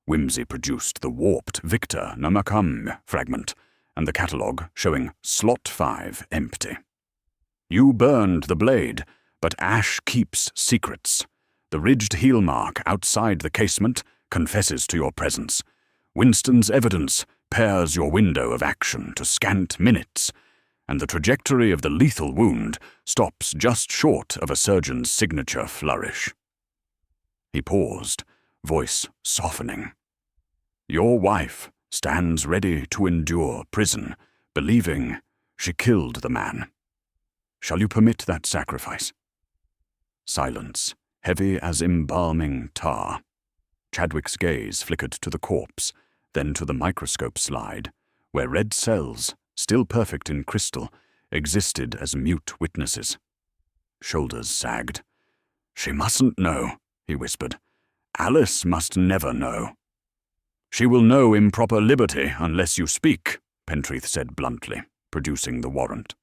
Wimsey produced the warped Victor Namakam fragment and the catalogue showing slot 5 empty. You burned the blade, but ash keeps secrets. The ridged heel mark outside the casement confesses to your presence. Winston's evidence pares your window of action to scant minutes, and the trajectory of the lethal wound stops just short of a surgeon's signature flourish. He paused, voice softening. Your wife stands ready to endure prison, believing she killed the man. Shall you permit that sacrifice? Silence, heavy as embalming tar. Chadwick's gaze flickered to the corpse, then to the microscope slide, where red cells, still perfect in crystal, existed as mute witnesses. Shoulders sagged. She mustn't know, he whispered. Alice must never know. She will know improper liberty unless you speak, Pentreath said bluntly, producing the warrant.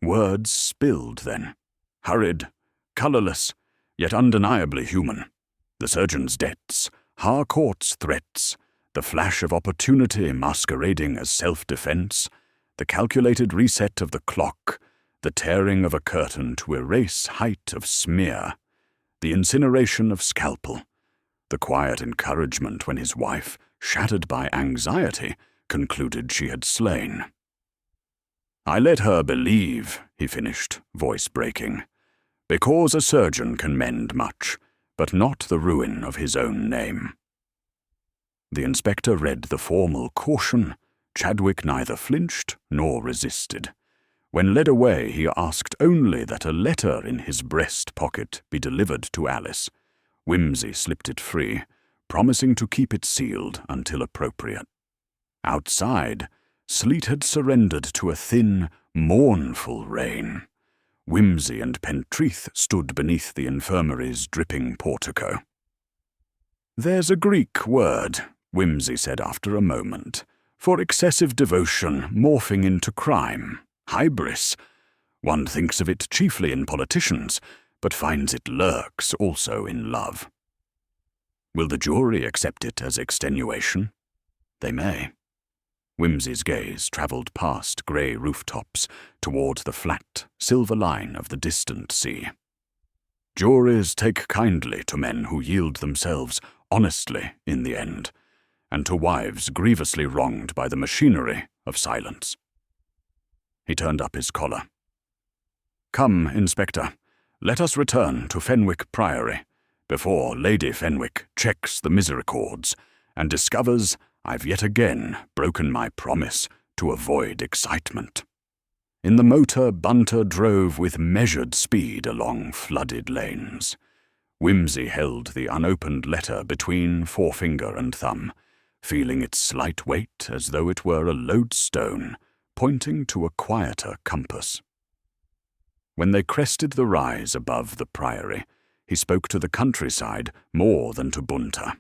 Words spilled then, hurried, colourless, yet undeniably human. The surgeon's debts, Harcourt's threats, the flash of opportunity masquerading as self-defence, the calculated reset of the clock, the tearing of a curtain to erase height of smear, the incineration of scalpel, the quiet encouragement when his wife, shattered by anxiety, concluded she had slain. I let her believe, he finished, voice breaking, because a surgeon can mend much, but not the ruin of his own name. The inspector read the formal caution. Chadwick neither flinched nor resisted. When led away, he asked only that a letter in his breast pocket be delivered to Alice. Whimsy slipped it free, promising to keep it sealed until appropriate. Outside, sleet had surrendered to a thin, mournful rain. Whimsy and Pentreath stood beneath the infirmary's dripping portico. There's a Greek word, Whimsy said after a moment, for excessive devotion morphing into crime, hybris. One thinks of it chiefly in politicians, but finds it lurks also in love. Will the jury accept it as extenuation? They may. Whimsy's gaze travelled past grey rooftops toward the flat, silver line of the distant sea. Juries take kindly to men who yield themselves honestly in the end, and to wives grievously wronged by the machinery of silence. He turned up his collar. Come, Inspector, let us return to Fenwick Priory, before Lady Fenwick checks the misericords and discovers I've yet again broken my promise to avoid excitement. In the motor, Bunter drove with measured speed along flooded lanes. Whimsy held the unopened letter between forefinger and thumb, feeling its slight weight as though it were a lodestone, pointing to a quieter compass. When they crested the rise above the priory, he spoke to the countryside more than to Bunter.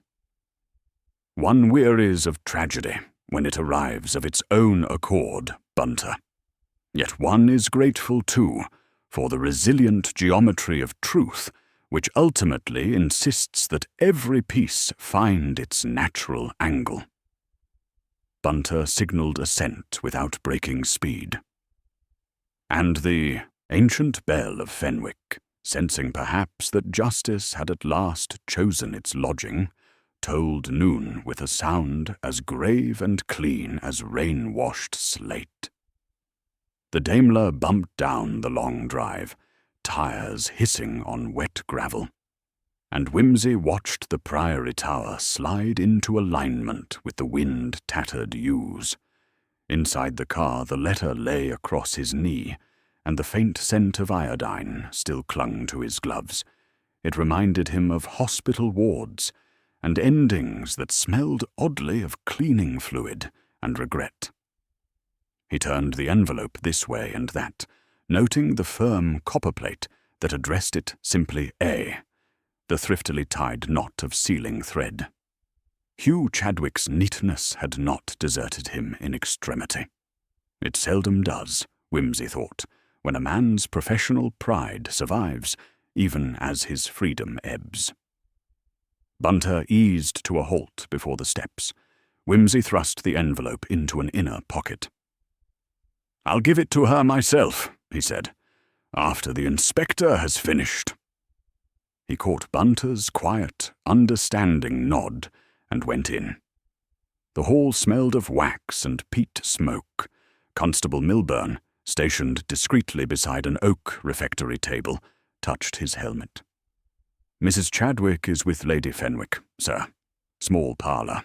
One wearies of tragedy when it arrives of its own accord, Bunter. Yet one is grateful, too, for the resilient geometry of truth, which ultimately insists that every piece find its natural angle. Bunter signalled assent without breaking speed. And the ancient bell of Fenwick, sensing perhaps that justice had at last chosen its lodging, tolled noon with a sound as grave and clean as rain-washed slate. The Daimler bumped down the long drive, tires hissing on wet gravel, and Whimsy watched the Priory Tower slide into alignment with the wind-tattered yews. Inside the car the letter lay across his knee, and the faint scent of iodine still clung to his gloves. It reminded him of hospital wards, and endings that smelled oddly of cleaning fluid and regret. He turned the envelope this way and that, noting the firm copperplate that addressed it simply A, the thriftily tied knot of sealing thread. Hugh Chadwick's neatness had not deserted him in extremity. It seldom does, Whimsy thought, when a man's professional pride survives, even as his freedom ebbs. Bunter eased to a halt before the steps. Whimsy thrust the envelope into an inner pocket. I'll give it to her myself, he said. after the inspector has finished." He caught Bunter's quiet, understanding nod and went in. The hall smelled of wax and peat smoke. Constable Milburn, stationed discreetly beside an oak refectory table, touched his helmet. "Mrs. Chadwick is with Lady Fenwick, sir. Small parlour."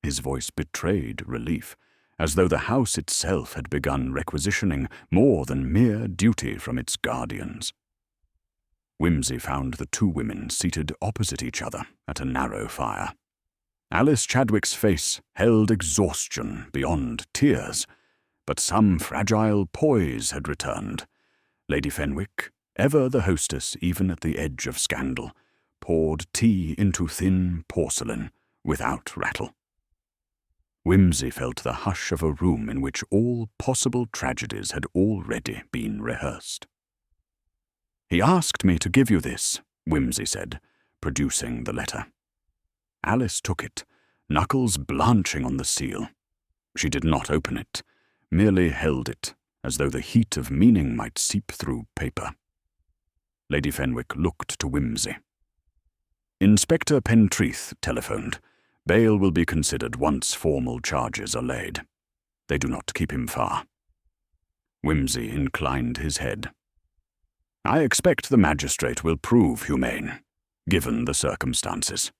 His voice betrayed relief, as though the house itself had begun requisitioning more than mere duty from its guardians. Wimsey found the two women seated opposite each other at a narrow fire. Alice Chadwick's face held exhaustion beyond tears, but some fragile poise had returned. Lady Fenwick, ever the hostess even at the edge of scandal, poured tea into thin porcelain without rattle. Wimsey felt the hush of a room in which all possible tragedies had already been rehearsed. "He asked me to give you this," Wimsey said, producing the letter. Alice took it, knuckles blanching on the seal. She did not open it, merely held it, as though the heat of meaning might seep through paper. Lady Fenwick looked to Wimsey. "Inspector Pentreath telephoned. Bail will be considered once formal charges are laid. They do not keep him far." Wimsey inclined his head. "I expect the magistrate will prove humane, given the circumstances."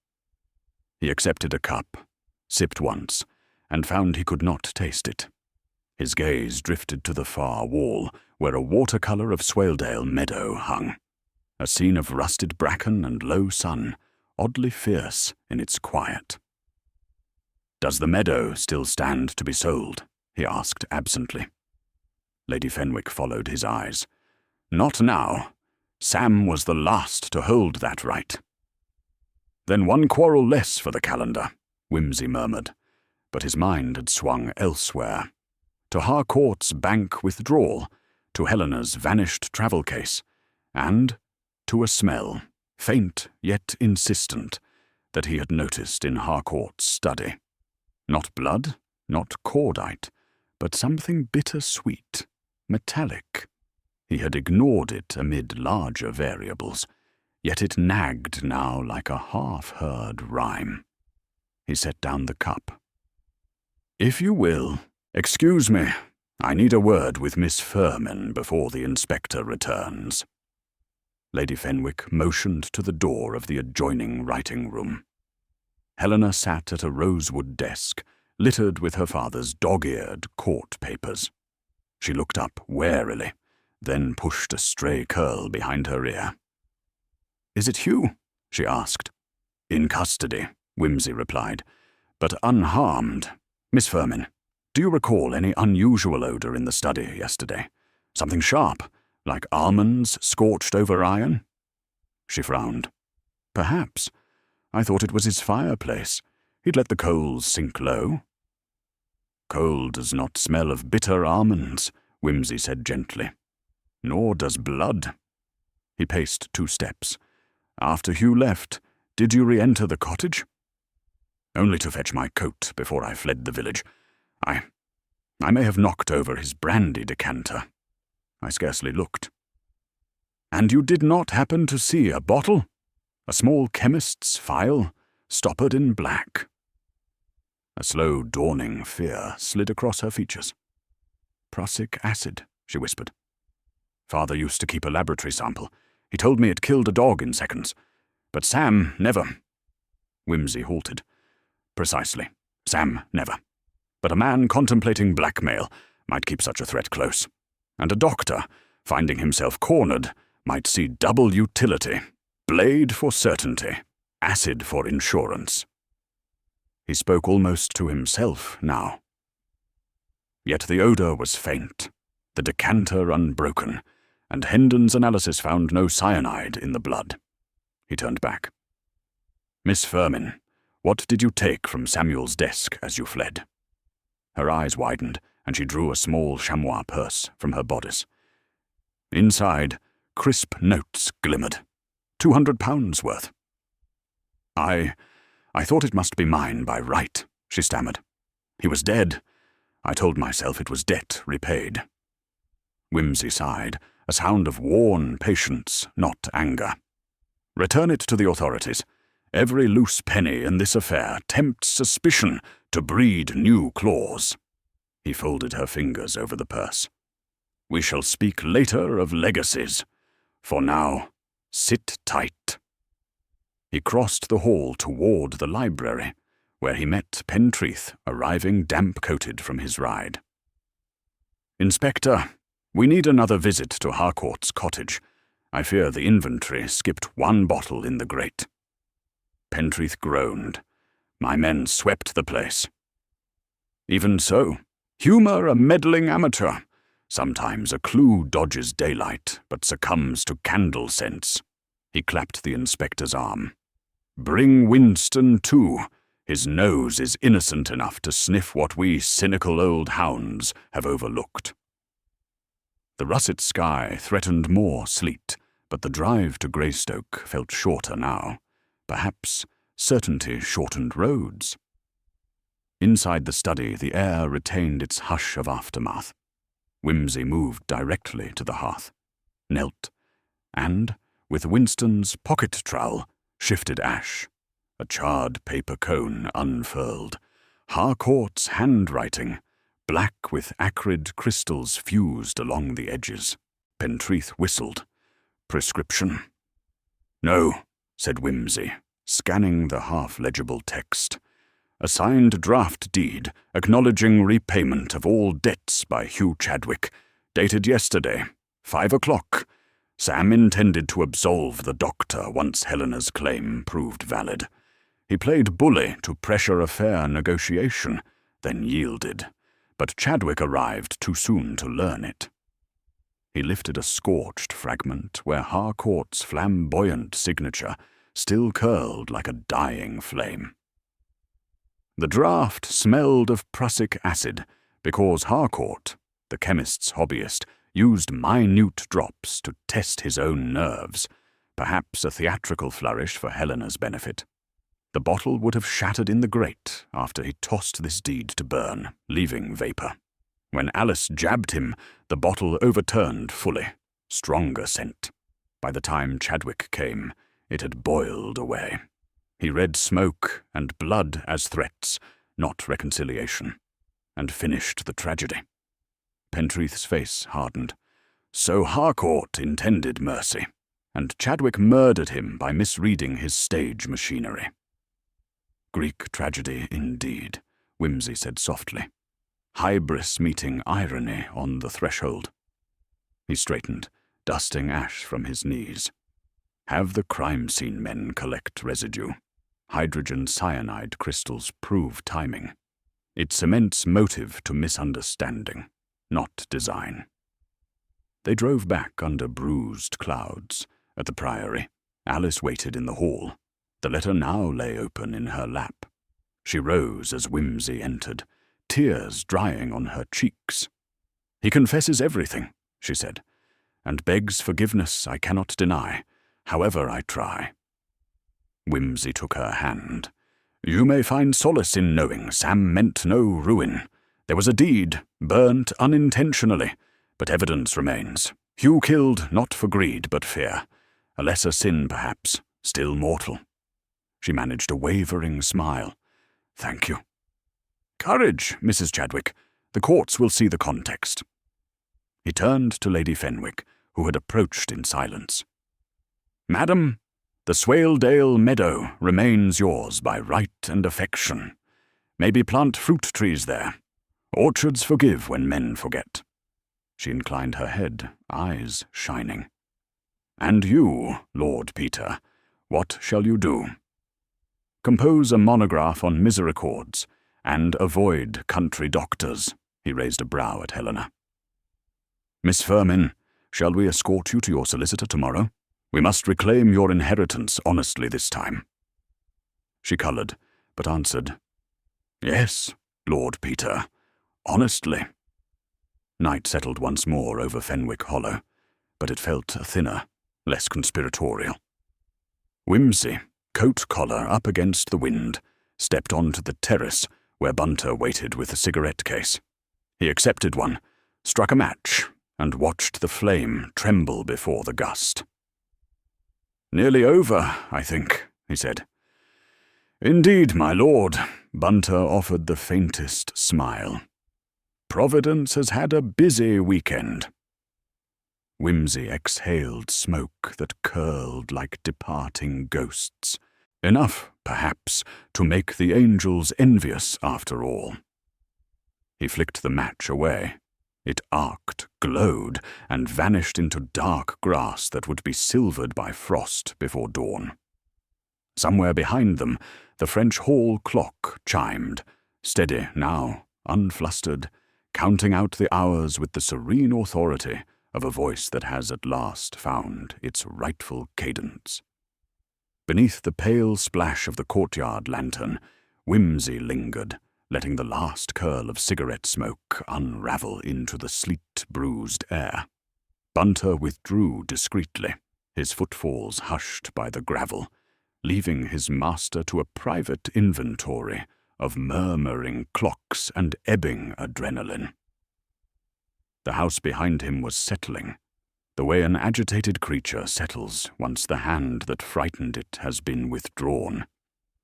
He accepted a cup, sipped once, and found he could not taste it. His gaze drifted to the far wall, where a watercolour of Swaledale meadow hung, a scene of rusted bracken and low sun, oddly fierce in its quiet. "Does the meadow still stand to be sold?" he asked absently. Lady Fenwick followed his eyes. "Not now. Sam was the last to hold that right." "Then one quarrel less for the calendar," Wimsey murmured, but his mind had swung elsewhere. To Harcourt's bank withdrawal, to Helena's vanished travel case, and to a smell, faint yet insistent, that he had noticed in Harcourt's study. Not blood, not cordite, but something bitter-sweet, metallic. He had ignored it amid larger variables, yet it nagged now like a half-heard rhyme. He set down the cup. "If you will, excuse me. I need a word with Miss Fermin before the inspector returns." Lady Fenwick motioned to the door of the adjoining writing-room. Helena sat at a rosewood desk, littered with her father's dog-eared court papers. She looked up warily, then pushed a stray curl behind her ear. "Is it Hugh?" she asked. "In custody," Wimsey replied, "but unharmed. Miss Fermin, do you recall any unusual odour in the study yesterday? Something sharp, like almonds scorched over iron?" She frowned. "Perhaps. I thought it was his fireplace. He'd let the coals sink low." "Coal does not smell of bitter almonds," Wimsey said gently. "Nor does blood." He paced 2 steps. "After Hugh left, did you re-enter the cottage?" "Only to fetch my coat before I fled the village. I may have knocked over his brandy decanter. I scarcely looked." "And you did not happen to see a bottle? A small chemist's phial, stoppered in black?" A slow dawning fear slid across her features. "Prussic acid," she whispered. "Father used to keep a laboratory sample. He told me it killed a dog in seconds. But Sam never." Wimsey halted. "Precisely. Sam never. But a man contemplating blackmail might keep such a threat close. And a doctor, finding himself cornered, might see double utility. Blade for certainty, acid for insurance." He spoke almost to himself now. Yet the odour was faint, the decanter unbroken, and Hendon's analysis found no cyanide in the blood. He turned back. "Miss Fermin, what did you take from Samuel's desk as you fled?" Her eyes widened, and she drew a small chamois purse from her bodice. Inside, crisp notes glimmered. £200 worth. I thought it must be mine by right," she stammered. "He was dead. I told myself it was debt repaid." Wimsey sighed, a sound of worn patience, not anger. "Return it to the authorities. Every loose penny in this affair tempts suspicion to breed new claws." He folded her fingers over the purse. "We shall speak later of legacies. For now, sit tight." He crossed the hall toward the library, where he met Pentreath arriving damp-coated from his ride. "Inspector, we need another visit to Harcourt's cottage. I fear the inventory skipped one bottle in the grate." Pentreath groaned. "My men swept the place." "Even so, humour a meddling amateur. Sometimes a clue dodges daylight, but succumbs to candle scents." He clapped the inspector's arm. "Bring Winston too. His nose is innocent enough to sniff what we cynical old hounds have overlooked." The russet sky threatened more sleet, but the drive to Greystoke felt shorter now. Perhaps certainty shortened roads. Inside the study, the air retained its hush of aftermath. Whimsy moved directly to the hearth, knelt, and, with Winston's pocket trowel, shifted ash. A charred paper cone unfurled. Harcourt's handwriting, black with acrid crystals fused along the edges. Pentreath whistled. "Prescription?" "No," said Whimsy, scanning the half-legible text. "A signed draft deed acknowledging repayment of all debts by Hugh Chadwick, dated yesterday, 5 o'clock. Sam intended to absolve the doctor once Helena's claim proved valid. He played bully to pressure a fair negotiation, then yielded, but Chadwick arrived too soon to learn it." He lifted a scorched fragment where Harcourt's flamboyant signature still curled like a dying flame. The draft smelled of prussic acid because Harcourt, the chemist's hobbyist, used minute drops to test his own nerves, perhaps a theatrical flourish for Helena's benefit. The bottle would have shattered in the grate after he tossed this deed to burn, leaving vapour. When Alice jabbed him, the bottle overturned fully, stronger scent. By the time Chadwick came, it had boiled away. He read smoke and blood as threats, not reconciliation, and finished the tragedy. Pentreath's face hardened. So Harcourt intended mercy, and Chadwick murdered him by misreading his stage machinery. "Greek tragedy indeed," Whimsy said softly. "Hybris meeting irony on the threshold." He straightened, dusting ash from his knees. "Have the crime scene men collect residue. Hydrogen cyanide crystals prove timing. It cements motive to misunderstanding, not design." They drove back under bruised clouds. At the Priory, Alice waited in the hall. The letter now lay open in her lap. She rose as Whimsy entered, tears drying on her cheeks. "He confesses everything," she said, "and begs forgiveness I cannot deny, however I try." Whimsy took her hand. "You may find solace in knowing Sam meant no ruin. There was a deed, burnt unintentionally, but evidence remains. Hugh killed not for greed but fear. A lesser sin, perhaps, still mortal." She managed a wavering smile. "Thank you." "Courage, Mrs. Chadwick. The courts will see the context." He turned to Lady Fenwick, who had approached in silence. "Madam, the Swaledale meadow remains yours by right and affection. Maybe plant fruit trees there. Orchards forgive when men forget." She inclined her head, eyes shining. "And you, Lord Peter, what shall you do?" "Compose a monograph on misericords, and avoid country doctors." He raised a brow at Helena. "Miss Fermin, shall we escort you to your solicitor tomorrow? We must reclaim your inheritance honestly this time." She coloured, but answered, "Yes, Lord Peter, honestly." Night settled once more over Fenwick Hollow, but it felt thinner, less conspiratorial. Whimsy, coat collar up against the wind, stepped onto the terrace where Bunter waited with a cigarette case. He accepted one, struck a match, and watched the flame tremble before the gust. "Nearly over, I think," he said. "Indeed, my lord," Bunter offered the faintest smile. "Providence has had a busy weekend." Whimsy exhaled smoke that curled like departing ghosts, enough, perhaps, to make the angels envious after all. He flicked the match away. It arced, glowed, and vanished into dark grass that would be silvered by frost before dawn. Somewhere behind them, the French hall clock chimed, steady now, unflustered, counting out the hours with the serene authority of a voice that has at last found its rightful cadence. Beneath the pale splash of the courtyard lantern, Whimsy lingered, letting the last curl of cigarette smoke unravel into the sleet, bruised air. Bunter withdrew discreetly, his footfalls hushed by the gravel, leaving his master to a private inventory of murmuring clocks and ebbing adrenaline. The house behind him was settling, the way an agitated creature settles once the hand that frightened it has been withdrawn.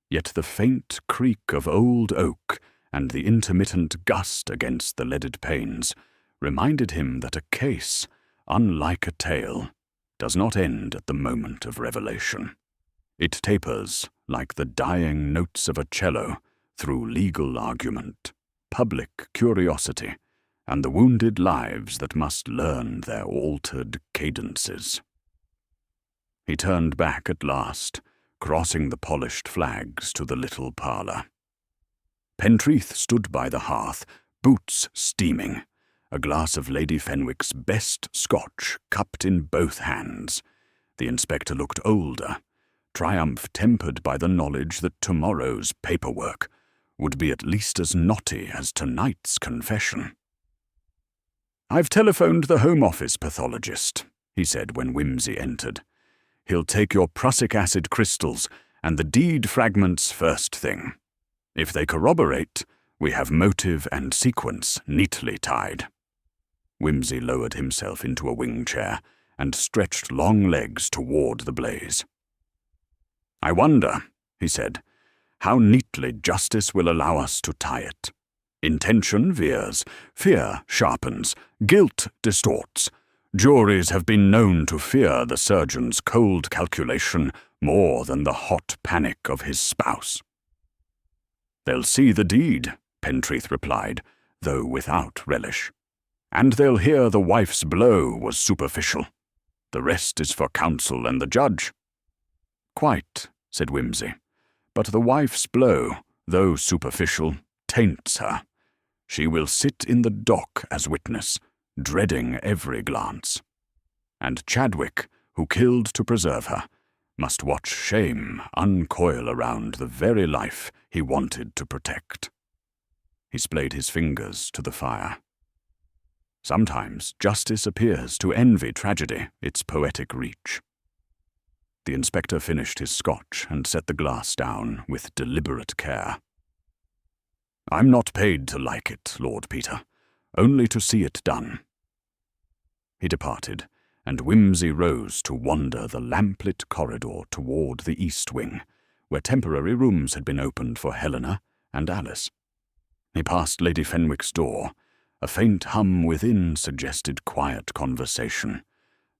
Yet the faint creak of old oak and the intermittent gust against the leaded panes reminded him that a case, unlike a tale, does not end at the moment of revelation. It tapers, like the dying notes of a cello, through legal argument, public curiosity, and the wounded lives that must learn their altered cadences. He turned back at last, crossing the polished flags to the little parlour. Pentreath stood by the hearth, boots steaming, a glass of Lady Fenwick's best Scotch cupped in both hands. The inspector looked older, triumph tempered by the knowledge that tomorrow's paperwork would be at least as knotty as tonight's confession. "I've telephoned the Home Office pathologist," he said when Whimsy entered. "He'll take your prussic acid crystals and the deed fragments first thing. If they corroborate, we have motive and sequence neatly tied." Whimsy lowered himself into a wing chair and stretched long legs toward the blaze. "I wonder," he said, "how neatly justice will allow us to tie it. Intention veers, fear sharpens, guilt distorts. Juries have been known to fear the surgeon's cold calculation more than the hot panic of his spouse." "They'll see the deed," Pentreath replied, though without relish. "And they'll hear the wife's blow was superficial. The rest is for counsel and the judge." "Quite," said Whimsy. "But the wife's blow, though superficial, taints her. She will sit in the dock as witness, dreading every glance. And Chadwick, who killed to preserve her, must watch shame uncoil around the very life he wanted to protect." He splayed his fingers to the fire. Sometimes justice appears to envy tragedy its poetic reach. The inspector finished his scotch and set the glass down with deliberate care. "I'm not paid to like it, Lord Peter, only to see it done." He departed, and Whimsy rose to wander the lamplit corridor toward the east wing, where temporary rooms had been opened for Helena and Alice. He passed Lady Fenwick's door. A faint hum within suggested quiet conversation,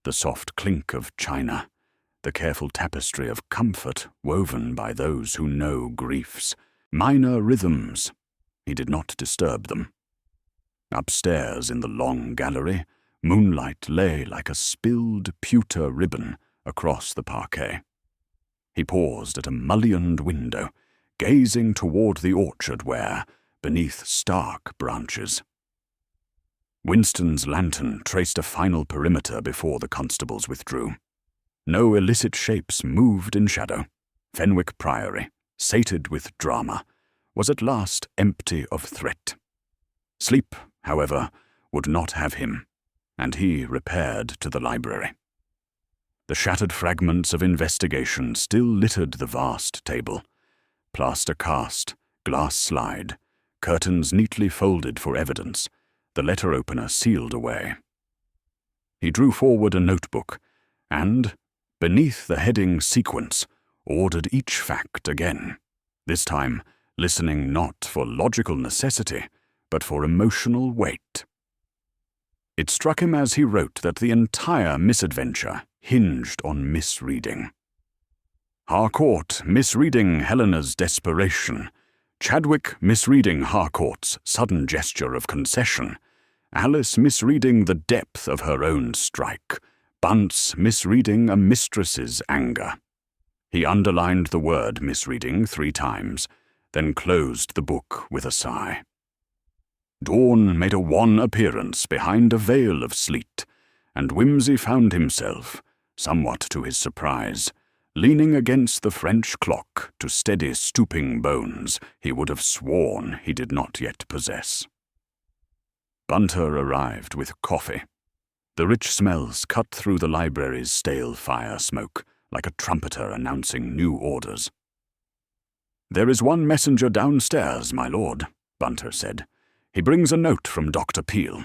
the soft clink of china, the careful tapestry of comfort woven by those who know griefs, minor rhythms. He did not disturb them. Upstairs in the long gallery, moonlight lay like a spilled pewter ribbon across the parquet. He paused at a mullioned window, gazing toward the orchard where, beneath stark branches. Winston's lantern traced a final perimeter before the constables withdrew. No illicit shapes moved in shadow. Fenwick Priory, sated with drama, was at last empty of threat. Sleep, however, would not have him, and he repaired to the library. The shattered fragments of investigation still littered the vast table. Plaster cast, glass slide, curtains neatly folded for evidence, the letter opener sealed away. He drew forward a notebook, and, beneath the heading Sequence, ordered each fact again, this time listening not for logical necessity, but for emotional weight. It struck him as he wrote that the entire misadventure hinged on misreading. Harcourt misreading Helena's desperation, Chadwick misreading Harcourt's sudden gesture of concession, Alice misreading the depth of her own strike, Bunce misreading a mistress's anger. He underlined the word misreading 3 times, then closed the book with a sigh. Dawn made a wan appearance behind a veil of sleet, and Wimsey found himself, somewhat to his surprise, leaning against the French clock to steady stooping bones he would have sworn he did not yet possess. Bunter arrived with coffee. The rich smells cut through the library's stale fire smoke like a trumpeter announcing new orders. "There is one messenger downstairs, my lord," Bunter said. "He brings a note from Dr. Peel."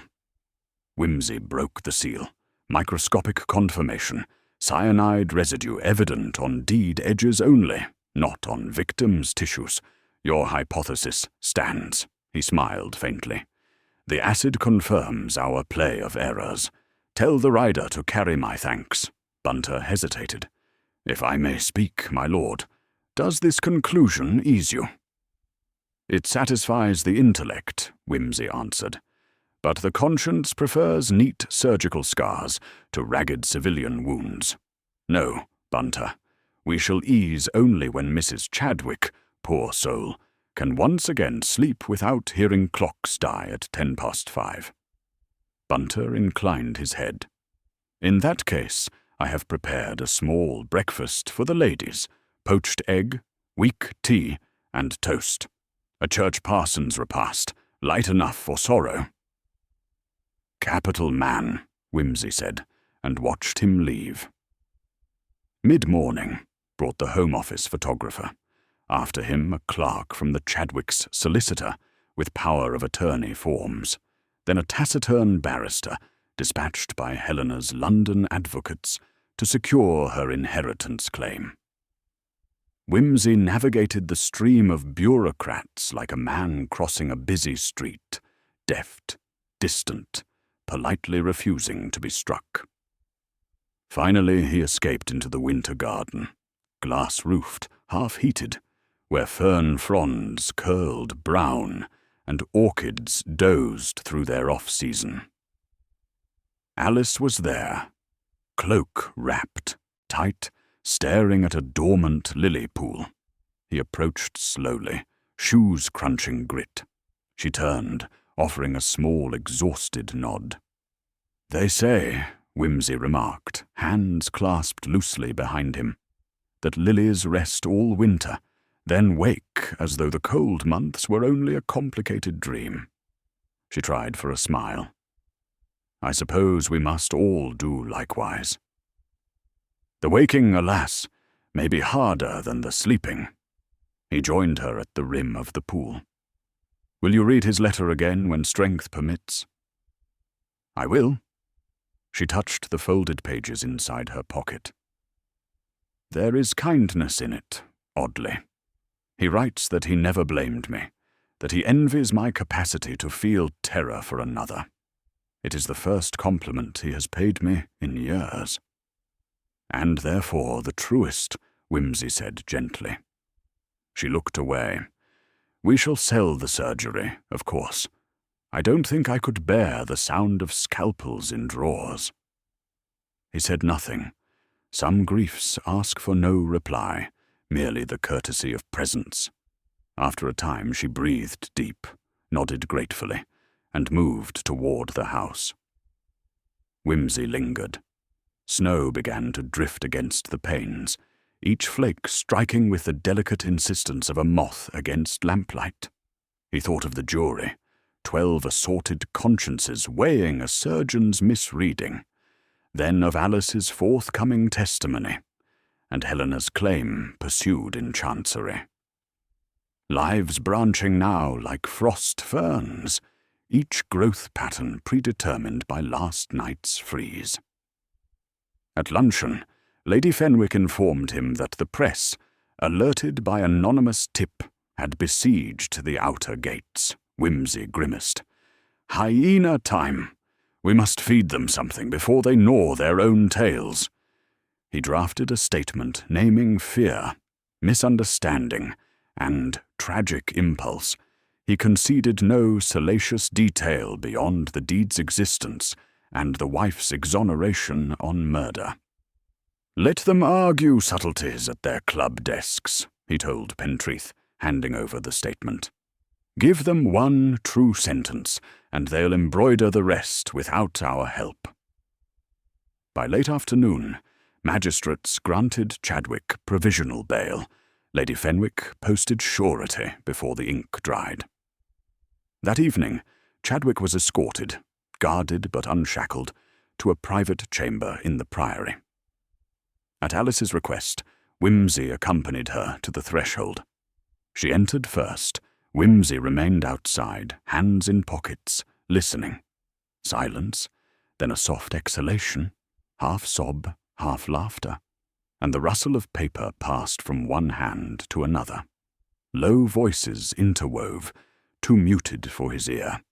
Wimsey broke the seal. Microscopic confirmation. Cyanide residue evident on deed edges only, not on victim's tissues. "Your hypothesis stands," he smiled faintly. "The acid confirms our play of errors. Tell the rider to carry my thanks." Bunter hesitated. "If I may speak, my lord, does this conclusion ease you?" "It satisfies the intellect," Wimsey answered. "But the conscience prefers neat surgical scars to ragged civilian wounds. No, Bunter, we shall ease only when Mrs. Chadwick, poor soul, can once again sleep without hearing clocks die at 5:10. Bunter inclined his head. "In that case, I have prepared a small breakfast for the ladies, poached egg, weak tea, and toast. A church parson's repast, light enough for sorrow." "Capital man," Wimsey said, and watched him leave. Mid-morning brought the Home Office photographer. After him, a clerk from the Chadwicks' solicitor, with power of attorney forms. Then a taciturn barrister, dispatched by Helena's London advocates to secure her inheritance claim. Wimsey navigated the stream of bureaucrats like a man crossing a busy street, deft, distant, politely refusing to be struck. Finally he escaped into the winter garden, glass-roofed, half-heated, where fern fronds curled brown and orchids dozed through their off-season. Alice was there, cloak wrapped, tight, staring at a dormant lily pool. He approached slowly, shoes crunching grit. She turned, offering a small, exhausted nod. "They say," Wimsey remarked, hands clasped loosely behind him, "that lilies rest all winter, then wake as though the cold months were only a complicated dream." She tried for a smile. "I suppose we must all do likewise. The waking, alas, may be harder than the sleeping." He joined her at the rim of the pool. "Will you read his letter again when strength permits?" "I will." She touched the folded pages inside her pocket. "There is kindness in it, oddly. He writes that he never blamed me, that he envies my capacity to feel terror for another. It is the first compliment he has paid me in years." "And therefore the truest," Wimsey said gently. She looked away. "We shall sell the surgery, of course. I don't think I could bear the sound of scalpels in drawers." He said nothing. Some griefs ask for no reply, merely the courtesy of presence. After a time she breathed deep, nodded gratefully, and moved toward the house. Wimsey lingered. Snow began to drift against the panes, each flake striking with the delicate insistence of a moth against lamplight. He thought of the jury, 12 assorted consciences weighing a surgeon's misreading, then of Alice's forthcoming testimony, and Helena's claim pursued in chancery. Lives branching now like frost ferns, each growth pattern predetermined by last night's freeze. At luncheon, Lady Fenwick informed him that the press, alerted by anonymous tip, had besieged the outer gates. Whimsy grimaced. "Hyena time! We must feed them something before they gnaw their own tails." He drafted a statement naming fear, misunderstanding, and tragic impulse. He conceded no salacious detail beyond the deed's existence and the wife's exoneration on murder. "Let them argue subtleties at their club desks," he told Pentreath, handing over the statement. "Give them one true sentence, and they'll embroider the rest without our help." By late afternoon, magistrates granted Chadwick provisional bail. Lady Fenwick posted surety before the ink dried. That evening, Chadwick was escorted, guarded but unshackled, to a private chamber in the Priory. At Alice's request, Whimsy accompanied her to the threshold. She entered first. Whimsy remained outside, hands in pockets, listening. Silence, then a soft exhalation, half sob, half laughter, and the rustle of paper passed from one hand to another. Low voices interwove, too muted for his ear.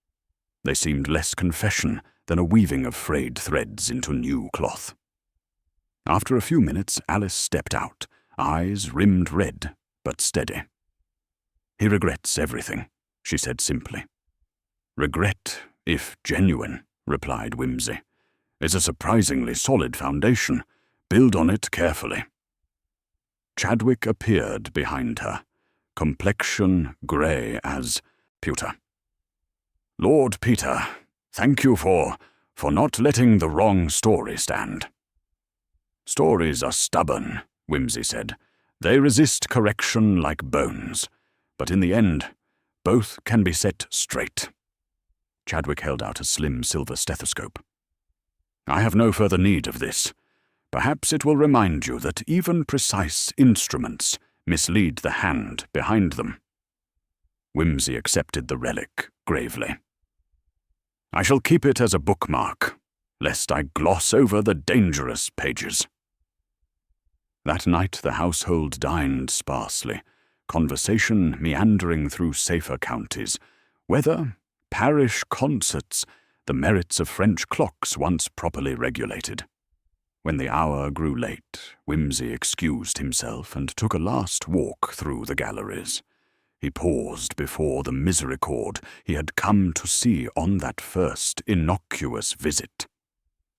They seemed less confession than a weaving of frayed threads into new cloth. After a few minutes, Alice stepped out, eyes rimmed red, but steady. "He regrets everything," she said simply. "Regret, if genuine," replied Whimsy, "is a surprisingly solid foundation. Build on it carefully." Chadwick appeared behind her, complexion grey as pewter. "Lord Peter, thank you for not letting the wrong story stand." "Stories are stubborn," Whimsy said. "They resist correction like bones. But in the end, both can be set straight." Chadwick held out a slim silver stethoscope. "I have no further need of this. Perhaps it will remind you that even precise instruments mislead the hand behind them." Whimsy accepted the relic gravely. "I shall keep it as a bookmark, lest I gloss over the dangerous pages." That night the household dined sparsely, conversation meandering through safer counties, weather, parish concerts, the merits of French clocks once properly regulated. When the hour grew late, Whimsy excused himself and took a last walk through the galleries. He paused before the misericord he had come to see on that first innocuous visit.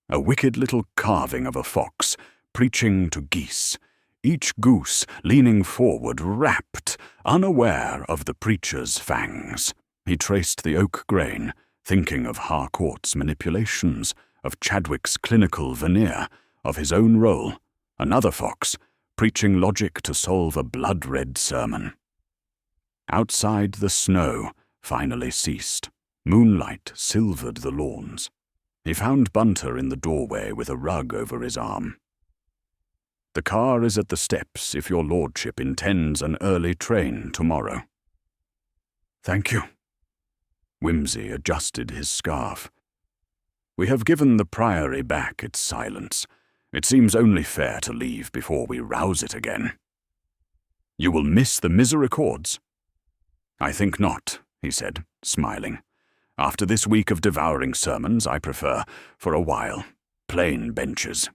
A wicked little carving of a fox, preaching to geese, each goose leaning forward rapt, unaware of the preacher's fangs. He traced the oak grain, thinking of Harcourt's manipulations, of Chadwick's clinical veneer, of his own role, another fox, preaching logic to solve a blood-red sermon. Outside the snow finally ceased. Moonlight silvered the lawns. He found Bunter in the doorway with a rug over his arm. "The car is at the steps if your lordship intends an early train tomorrow." "Thank you." Whimsy adjusted his scarf. "We have given the Priory back its silence. It seems only fair to leave before we rouse it again." "You will miss the misericords?" "I think not," he said, smiling. "After this week of devouring sermons, I prefer, for a while, plain benches."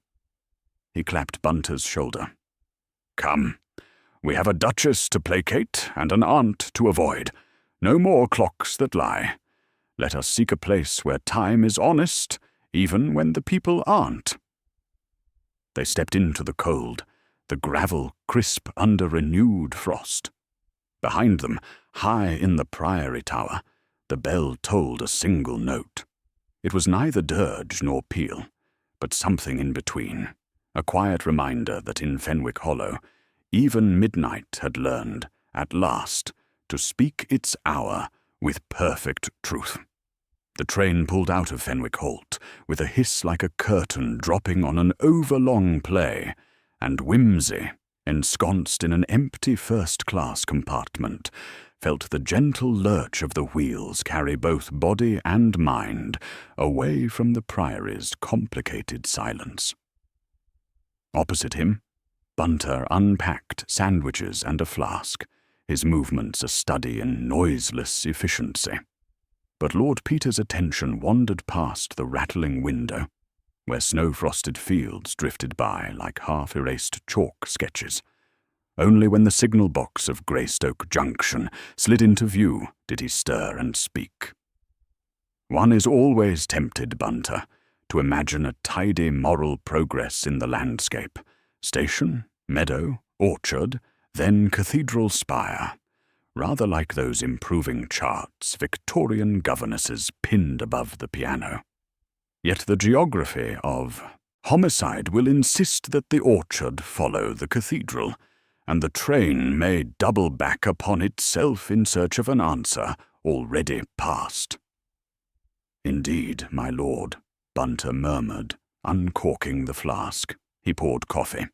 He clapped Bunter's shoulder. "Come, we have a duchess to placate and an aunt to avoid. No more clocks that lie. Let us seek a place where time is honest, even when the people aren't." They stepped into the cold, the gravel crisp under renewed frost. Behind them, high in the Priory Tower, the bell tolled a single note. It was neither dirge nor peal, but something in between, a quiet reminder that in Fenwick Hollow, even midnight had learned, at last, to speak its hour with perfect truth. The train pulled out of Fenwick Holt, with a hiss like a curtain dropping on an overlong play, and Whimsy, ensconced in an empty first-class compartment, felt the gentle lurch of the wheels carry both body and mind away from the Priory's complicated silence. Opposite him, Bunter unpacked sandwiches and a flask, his movements a study in noiseless efficiency. But Lord Peter's attention wandered past the rattling window, where snow-frosted fields drifted by like half-erased chalk sketches. Only when the signal box of Greystoke Junction slid into view did he stir and speak. One is always tempted, Bunter, to imagine a tidy moral progress in the landscape. Station, meadow, orchard, then cathedral spire, rather like those improving charts Victorian governesses pinned above the piano. Yet the geography of homicide will insist that the orchard follow the cathedral, and the train may double back upon itself in search of an answer already past. Indeed, my lord, Bunter murmured, uncorking the flask. He poured coffee,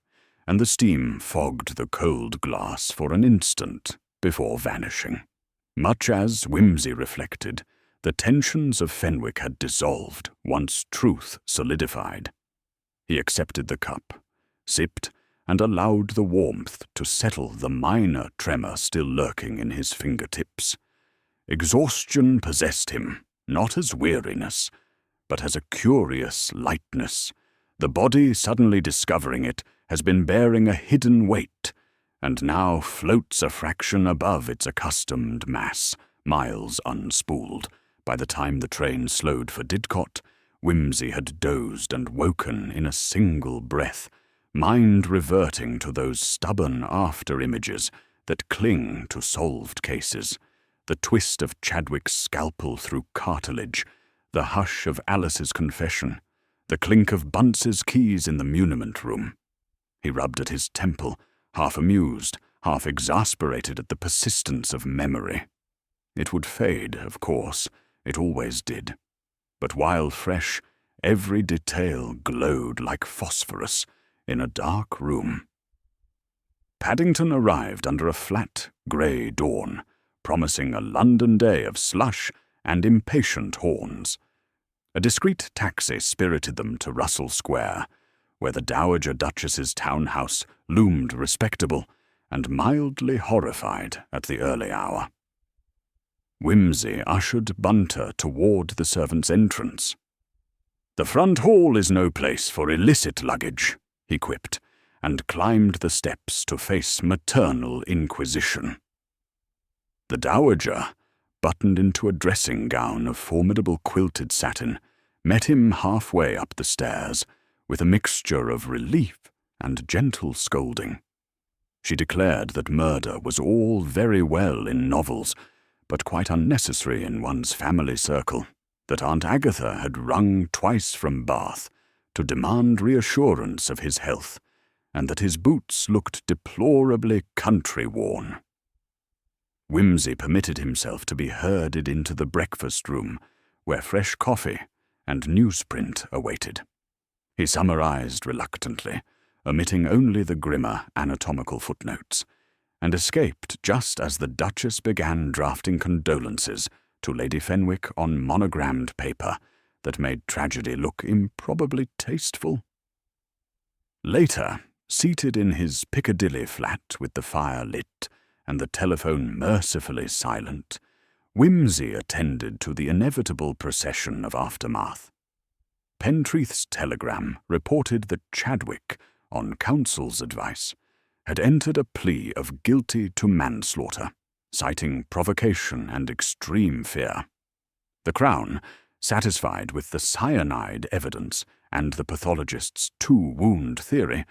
and the steam fogged the cold glass for an instant before vanishing. Much as, Whimsy reflected, the tensions of Fenwick had dissolved once truth solidified. He accepted the cup, sipped, and allowed the warmth to settle the minor tremor still lurking in his fingertips. Exhaustion possessed him, not as weariness, but as a curious lightness. The body, suddenly discovering it, has been bearing a hidden weight, and now floats a fraction above its accustomed mass, miles unspooled. By the time the train slowed for Didcot, Whimsy had dozed and woken in a single breath, mind reverting to those stubborn after-images that cling to solved cases, the twist of Chadwick's scalpel through cartilage, the hush of Alice's confession, the clink of Bunce's keys in the muniment room. He rubbed at his temple, half amused, half exasperated at the persistence of memory. It would fade, of course, it always did. But while fresh, every detail glowed like phosphorus in a dark room. Paddington arrived under a flat, grey dawn, promising a London day of slush and impatient horns. A discreet taxi spirited them to Russell Square, where the Dowager Duchess's townhouse loomed respectable and mildly horrified at the early hour. Whimsy ushered Bunter toward the servants' entrance. "The front hall is no place for illicit luggage," he quipped, and climbed the steps to face maternal inquisition. The Dowager, buttoned into a dressing gown of formidable quilted satin, met him halfway up the stairs, with a mixture of relief and gentle scolding. She declared that murder was all very well in novels, but quite unnecessary in one's family circle, that Aunt Agatha had rung twice from Bath to demand reassurance of his health, and that his boots looked deplorably country-worn. Whimsy permitted himself to be herded into the breakfast-room, where fresh coffee and newsprint awaited. He summarized reluctantly, omitting only the grimmer anatomical footnotes, and escaped just as the Duchess began drafting condolences to Lady Fenwick on monogrammed paper that made tragedy look improbably tasteful. Later, seated in his Piccadilly flat with the fire lit and the telephone mercifully silent, Whimsy attended to the inevitable procession of aftermath. Pentreath's telegram reported that Chadwick, on counsel's advice, had entered a plea of guilty to manslaughter, citing provocation and extreme fear. The Crown, satisfied with the cyanide evidence and the pathologist's two-wound theory,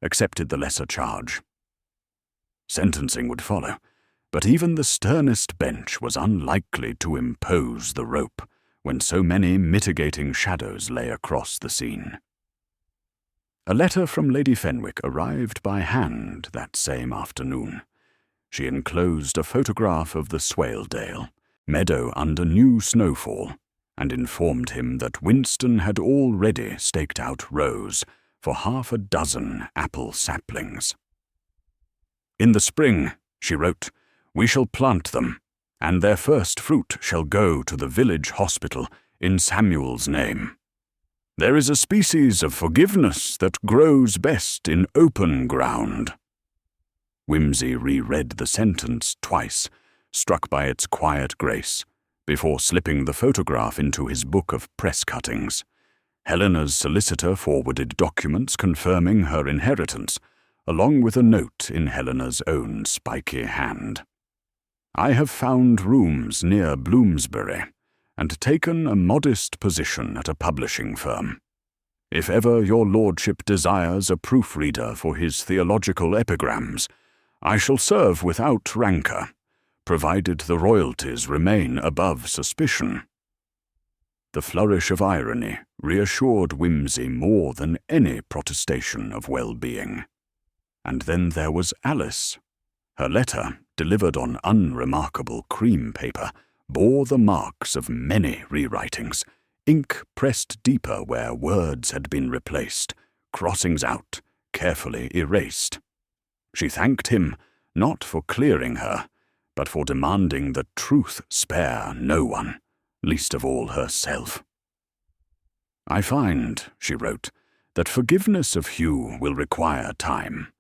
accepted the lesser charge. Sentencing would follow, but even the sternest bench was unlikely to impose the rope when so many mitigating shadows lay across the scene. A letter from Lady Fenwick arrived by hand that same afternoon. She enclosed a photograph of the Swaledale, meadow under new snowfall, and informed him that Winston had already staked out rows for 6 apple saplings. "In the spring," she wrote, "we shall plant them, and their first fruit shall go to the village hospital in Samuel's name. There is a species of forgiveness that grows best in open ground." Whimsy reread the sentence twice, struck by its quiet grace, before slipping the photograph into his book of press cuttings. Helena's solicitor forwarded documents confirming her inheritance, along with a note in Helena's own spiky hand. "I have found rooms near Bloomsbury, and taken a modest position at a publishing firm. If ever your lordship desires a proofreader for his theological epigrams, I shall serve without rancour, provided the royalties remain above suspicion." The flourish of irony reassured Whimsy more than any protestation of well-being. And then there was Alice. Her letter, delivered on unremarkable cream paper, bore the marks of many rewritings, ink pressed deeper where words had been replaced, crossings out, carefully erased. She thanked him, not for clearing her, but for demanding that truth spare no one, least of all herself. "I find," she wrote, "that forgiveness of Hugh will require time,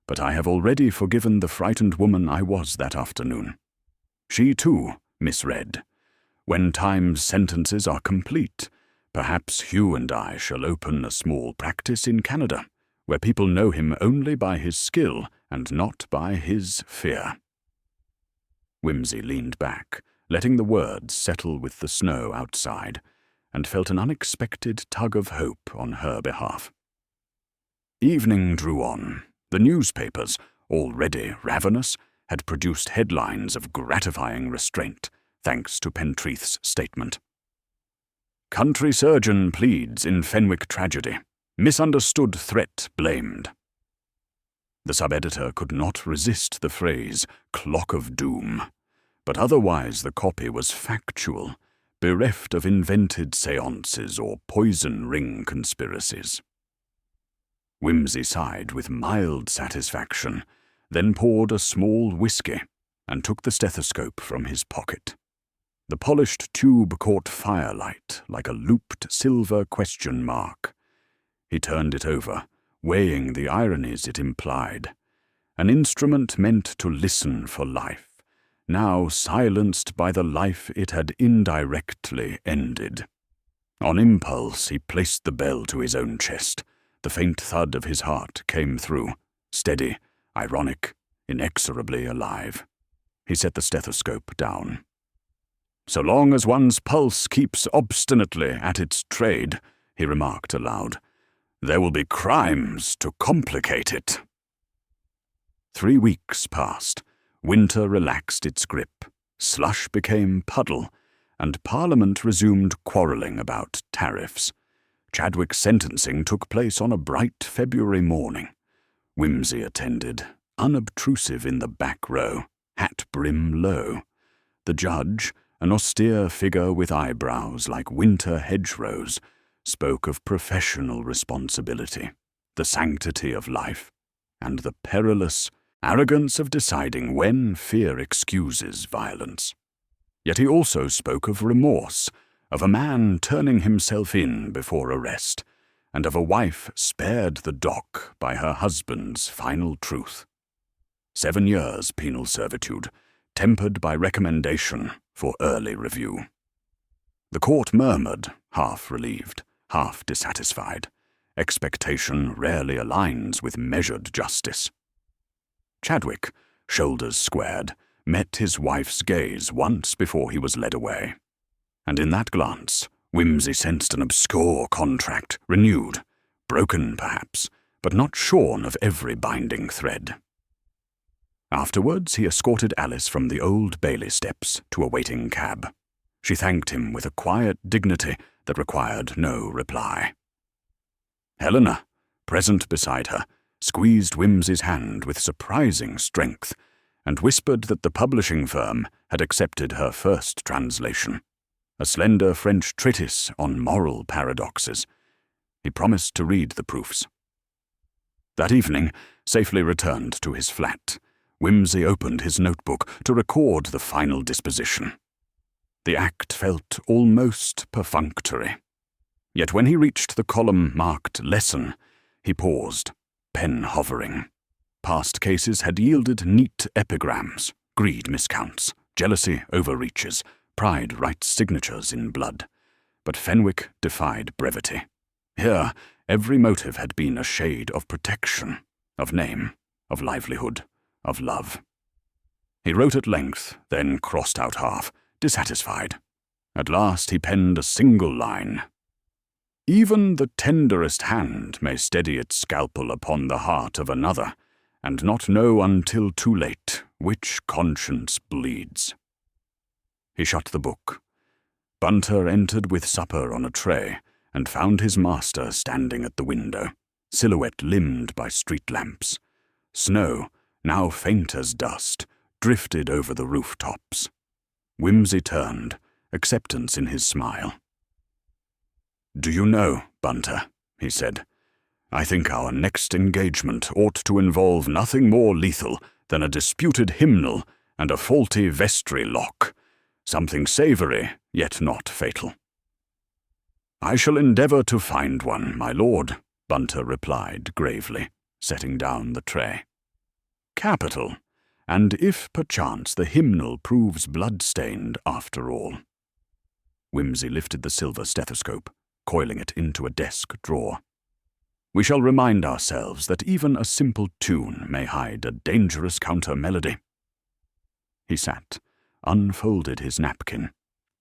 but I have already forgiven the frightened woman I was that afternoon. She, too, misread. When Time's sentences are complete, perhaps Hugh and I shall open a small practice in Canada, where people know him only by his skill and not by his fear." Whimsy leaned back, letting the words settle with the snow outside, and felt an unexpected tug of hope on her behalf. Evening drew on. The newspapers, already ravenous, had produced headlines of gratifying restraint, thanks to Pentreath's statement. "Country surgeon pleads in Fenwick tragedy. Misunderstood threat blamed." The sub-editor could not resist the phrase, "clock of doom," but otherwise the copy was factual, bereft of invented seances or poison ring conspiracies. Whimsy sighed with mild satisfaction, then poured a small whiskey and took the stethoscope from his pocket. The polished tube caught firelight like a looped silver question mark. He turned it over, weighing the ironies it implied. An instrument meant to listen for life, now silenced by the life it had indirectly ended. On impulse, he placed the bell to his own chest. The faint thud of his heart came through, steady, ironic, inexorably alive. He set the stethoscope down. "So long as one's pulse keeps obstinately at its trade," he remarked aloud, "there will be crimes to complicate it." 3 weeks passed. Winter relaxed its grip, slush became puddle, and Parliament resumed quarrelling about tariffs. Chadwick's sentencing took place on a bright February morning. Whimsy attended, unobtrusive in the back row, hat brim low. The judge, an austere figure with eyebrows like winter hedgerows, spoke of professional responsibility, the sanctity of life, and the perilous arrogance of deciding when fear excuses violence. Yet he also spoke of remorse, of a man turning himself in before arrest, and of a wife spared the dock by her husband's final truth. 7 years penal servitude, tempered by recommendation for early review. The court murmured, half relieved, half dissatisfied. Expectation rarely aligns with measured justice. Chadwick, shoulders squared, met his wife's gaze once before he was led away. And in that glance, Whimsy sensed an obscure contract, renewed, broken perhaps, but not shorn of every binding thread. Afterwards, he escorted Alice from the Old Bailey steps to a waiting cab. She thanked him with a quiet dignity that required no reply. Helena, present beside her, squeezed Whimsy's hand with surprising strength, and whispered that the publishing firm had accepted her first translation, a slender French treatise on moral paradoxes. He promised to read the proofs. That evening, safely returned to his flat, Whimsy opened his notebook to record the final disposition. The act felt almost perfunctory. Yet when he reached the column marked Lesson, he paused, pen hovering. Past cases had yielded neat epigrams, greed miscounts, jealousy overreaches, pride writes signatures in blood. But Fenwick defied brevity. Here, every motive had been a shade of protection, of name, of livelihood, of love. He wrote at length, then crossed out half, dissatisfied. At last he penned a single line. Even the tenderest hand may steady its scalpel upon the heart of another, and not know until too late which conscience bleeds. He shut the book. Bunter entered with supper on a tray, and found his master standing at the window, silhouette limned by street lamps. Snow, now faint as dust, drifted over the rooftops. Whimsy turned, acceptance in his smile. "Do you know, Bunter," he said, "I think our next engagement ought to involve nothing more lethal than a disputed hymnal and a faulty vestry lock. Something savoury, yet not fatal." "I shall endeavour to find one, my lord," Bunter replied gravely, setting down the tray. "Capital, and if perchance the hymnal proves blood-stained after all." Whimsy lifted the silver stethoscope, coiling it into a desk drawer. "We shall remind ourselves that even a simple tune may hide a dangerous counter-melody." He sat, unfolded his napkin,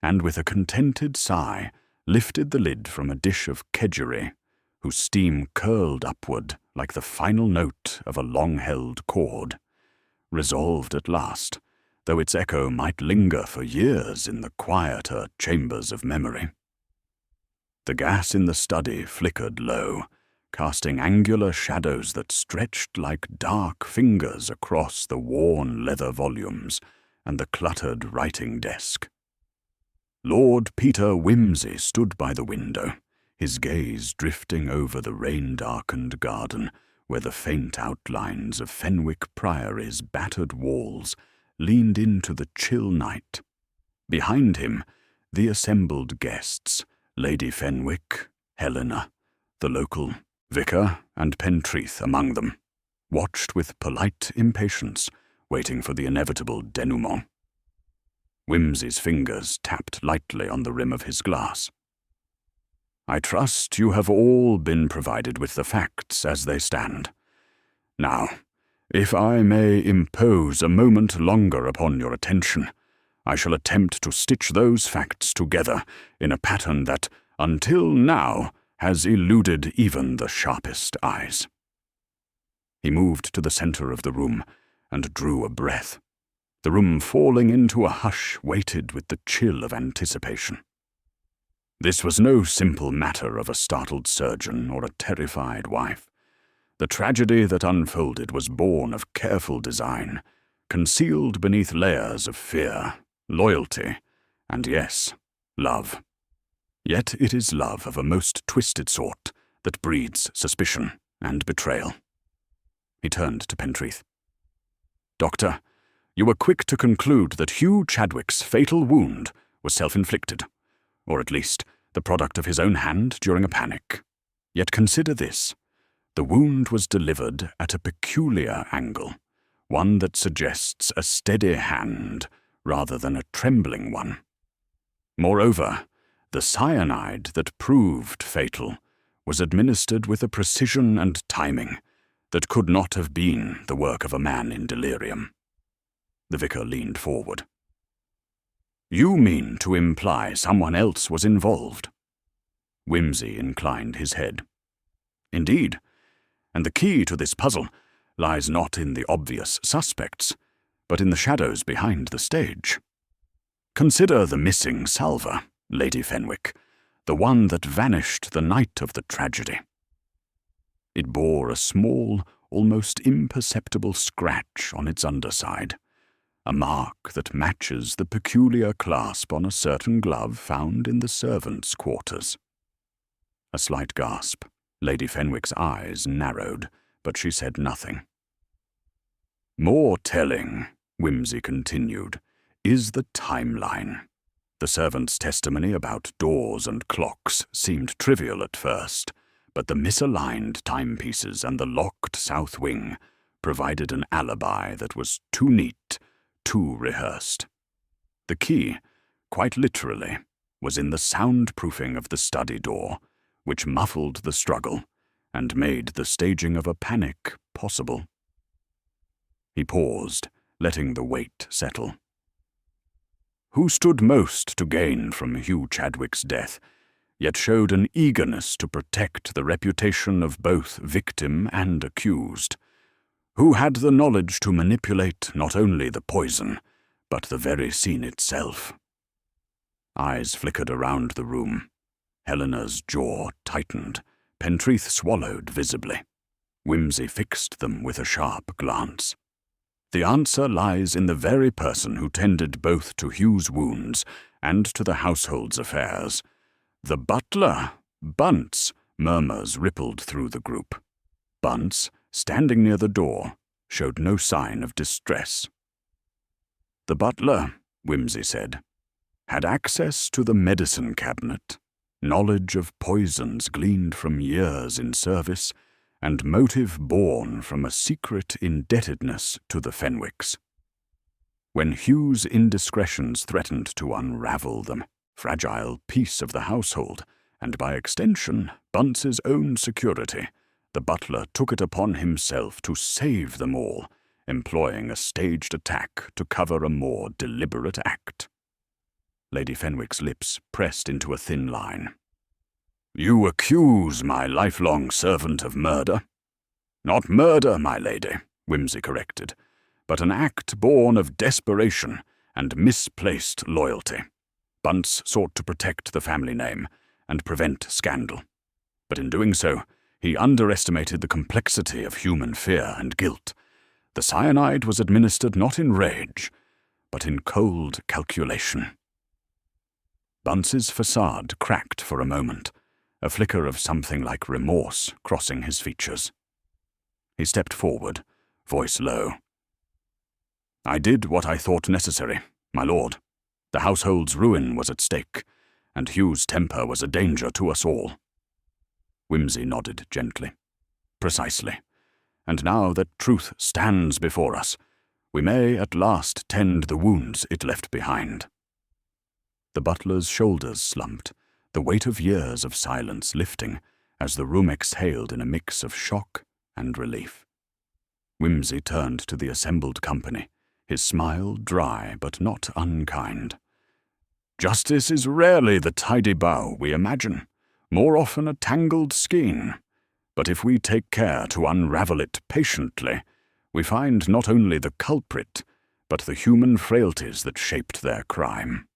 and with a contented sigh lifted the lid from a dish of kedgeree, whose steam curled upward like the final note of a long-held chord, resolved at last, though its echo might linger for years in the quieter chambers of memory. The gas in the study flickered low, casting angular shadows that stretched like dark fingers across the worn leather volumes and the cluttered writing desk. Lord Peter Whimsy stood by the window, his gaze drifting over the rain-darkened garden, where the faint outlines of Fenwick Priory's battered walls leaned into the chill night. Behind him, the assembled guests, Lady Fenwick, Helena, the local vicar, and Pentreath among them, watched with polite impatience, waiting for the inevitable denouement. Whimsy's fingers tapped lightly on the rim of his glass. "I trust you have all been provided with the facts as they stand. Now, if I may impose a moment longer upon your attention, I shall attempt to stitch those facts together in a pattern that, until now, has eluded even the sharpest eyes." He moved to the center of the room and drew a breath. The room, falling into a hush, waited with the chill of anticipation. This was no simple matter of a startled surgeon or a terrified wife. The tragedy that unfolded was born of careful design, concealed beneath layers of fear, loyalty, and yes, love. Yet it is love of a most twisted sort that breeds suspicion and betrayal. He turned to Pentreath. "Doctor, you were quick to conclude that Hugh Chadwick's fatal wound was self-inflicted, or at least the product of his own hand during a panic. Yet consider this. The wound was delivered at a peculiar angle, one that suggests a steady hand rather than a trembling one. Moreover, the cyanide that proved fatal was administered with a precision and timing that could not have been the work of a man in delirium." The vicar leaned forward. "You mean to imply someone else was involved?" Whimsy inclined his head. "Indeed, and the key to this puzzle lies not in the obvious suspects, but in the shadows behind the stage. Consider the missing salver, Lady Fenwick, the one that vanished the night of the tragedy. It bore a small, almost imperceptible scratch on its underside, a mark that matches the peculiar clasp on a certain glove found in the servants' quarters." A slight gasp. Lady Fenwick's eyes narrowed, but she said nothing. More telling, Whimsy continued, is the timeline. The servant's testimony about doors and clocks seemed trivial at first, but the misaligned timepieces and the locked south wing provided an alibi that was too neat, too rehearsed. The key, quite literally, was in the soundproofing of the study door, which muffled the struggle and made the staging of a panic possible. He paused, letting the weight settle. Who stood most to gain from Hugh Chadwick's death, yet showed an eagerness to protect the reputation of both victim and accused? Who had the knowledge to manipulate not only the poison, but the very scene itself? Eyes flickered around the room. Helena's jaw tightened. Pentreath swallowed visibly. Whimsy fixed them with a sharp glance. The answer lies in the very person who tended both to Hugh's wounds and to the household's affairs. The butler, Bunce, murmurs rippled through the group. Bunce, standing near the door, showed no sign of distress. The butler, Whimsy said, had access to the medicine cabinet, knowledge of poisons gleaned from years in service, and motive born from a secret indebtedness to the Fenwicks. When Hugh's indiscretions threatened to unravel the fragile peace of the household, and by extension Bunce's own security, the butler took it upon himself to save them all, employing a staged attack to cover a more deliberate act. Lady Fenwick's lips pressed into a thin line. You accuse my lifelong servant of murder? Not murder, my lady, Whimsy corrected, but an act born of desperation and misplaced loyalty. Bunce sought to protect the family name and prevent scandal, but in doing so, he underestimated the complexity of human fear and guilt. The cyanide was administered not in rage, but in cold calculation. Bunce's facade cracked for a moment, a flicker of something like remorse crossing his features. He stepped forward, voice low. I did what I thought necessary, my lord. The household's ruin was at stake, and Hugh's temper was a danger to us all. Whimsy nodded gently. Precisely. And now that truth stands before us, we may at last tend the wounds it left behind. The butler's shoulders slumped, the weight of years of silence lifting as the room exhaled in a mix of shock and relief. Whimsy turned to the assembled company, his smile dry but not unkind. Justice is rarely the tidy bow we imagine, more often a tangled skein. But if we take care to unravel it patiently, we find not only the culprit, but the human frailties that shaped their crime.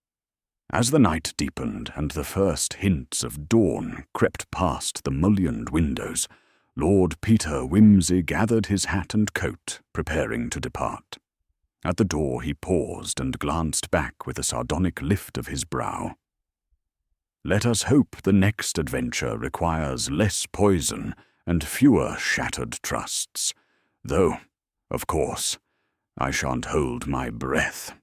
As the night deepened and the first hints of dawn crept past the mullioned windows, Lord Peter Whimsy gathered his hat and coat, preparing to depart. At the door he paused and glanced back with a sardonic lift of his brow. Let us hope the next adventure requires less poison and fewer shattered trusts, though, of course, I shan't hold my breath.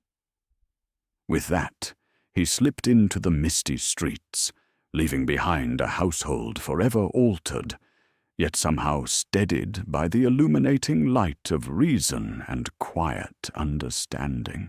With that, he slipped into the misty streets, leaving behind a household forever altered, yet somehow steadied by the illuminating light of reason and quiet understanding.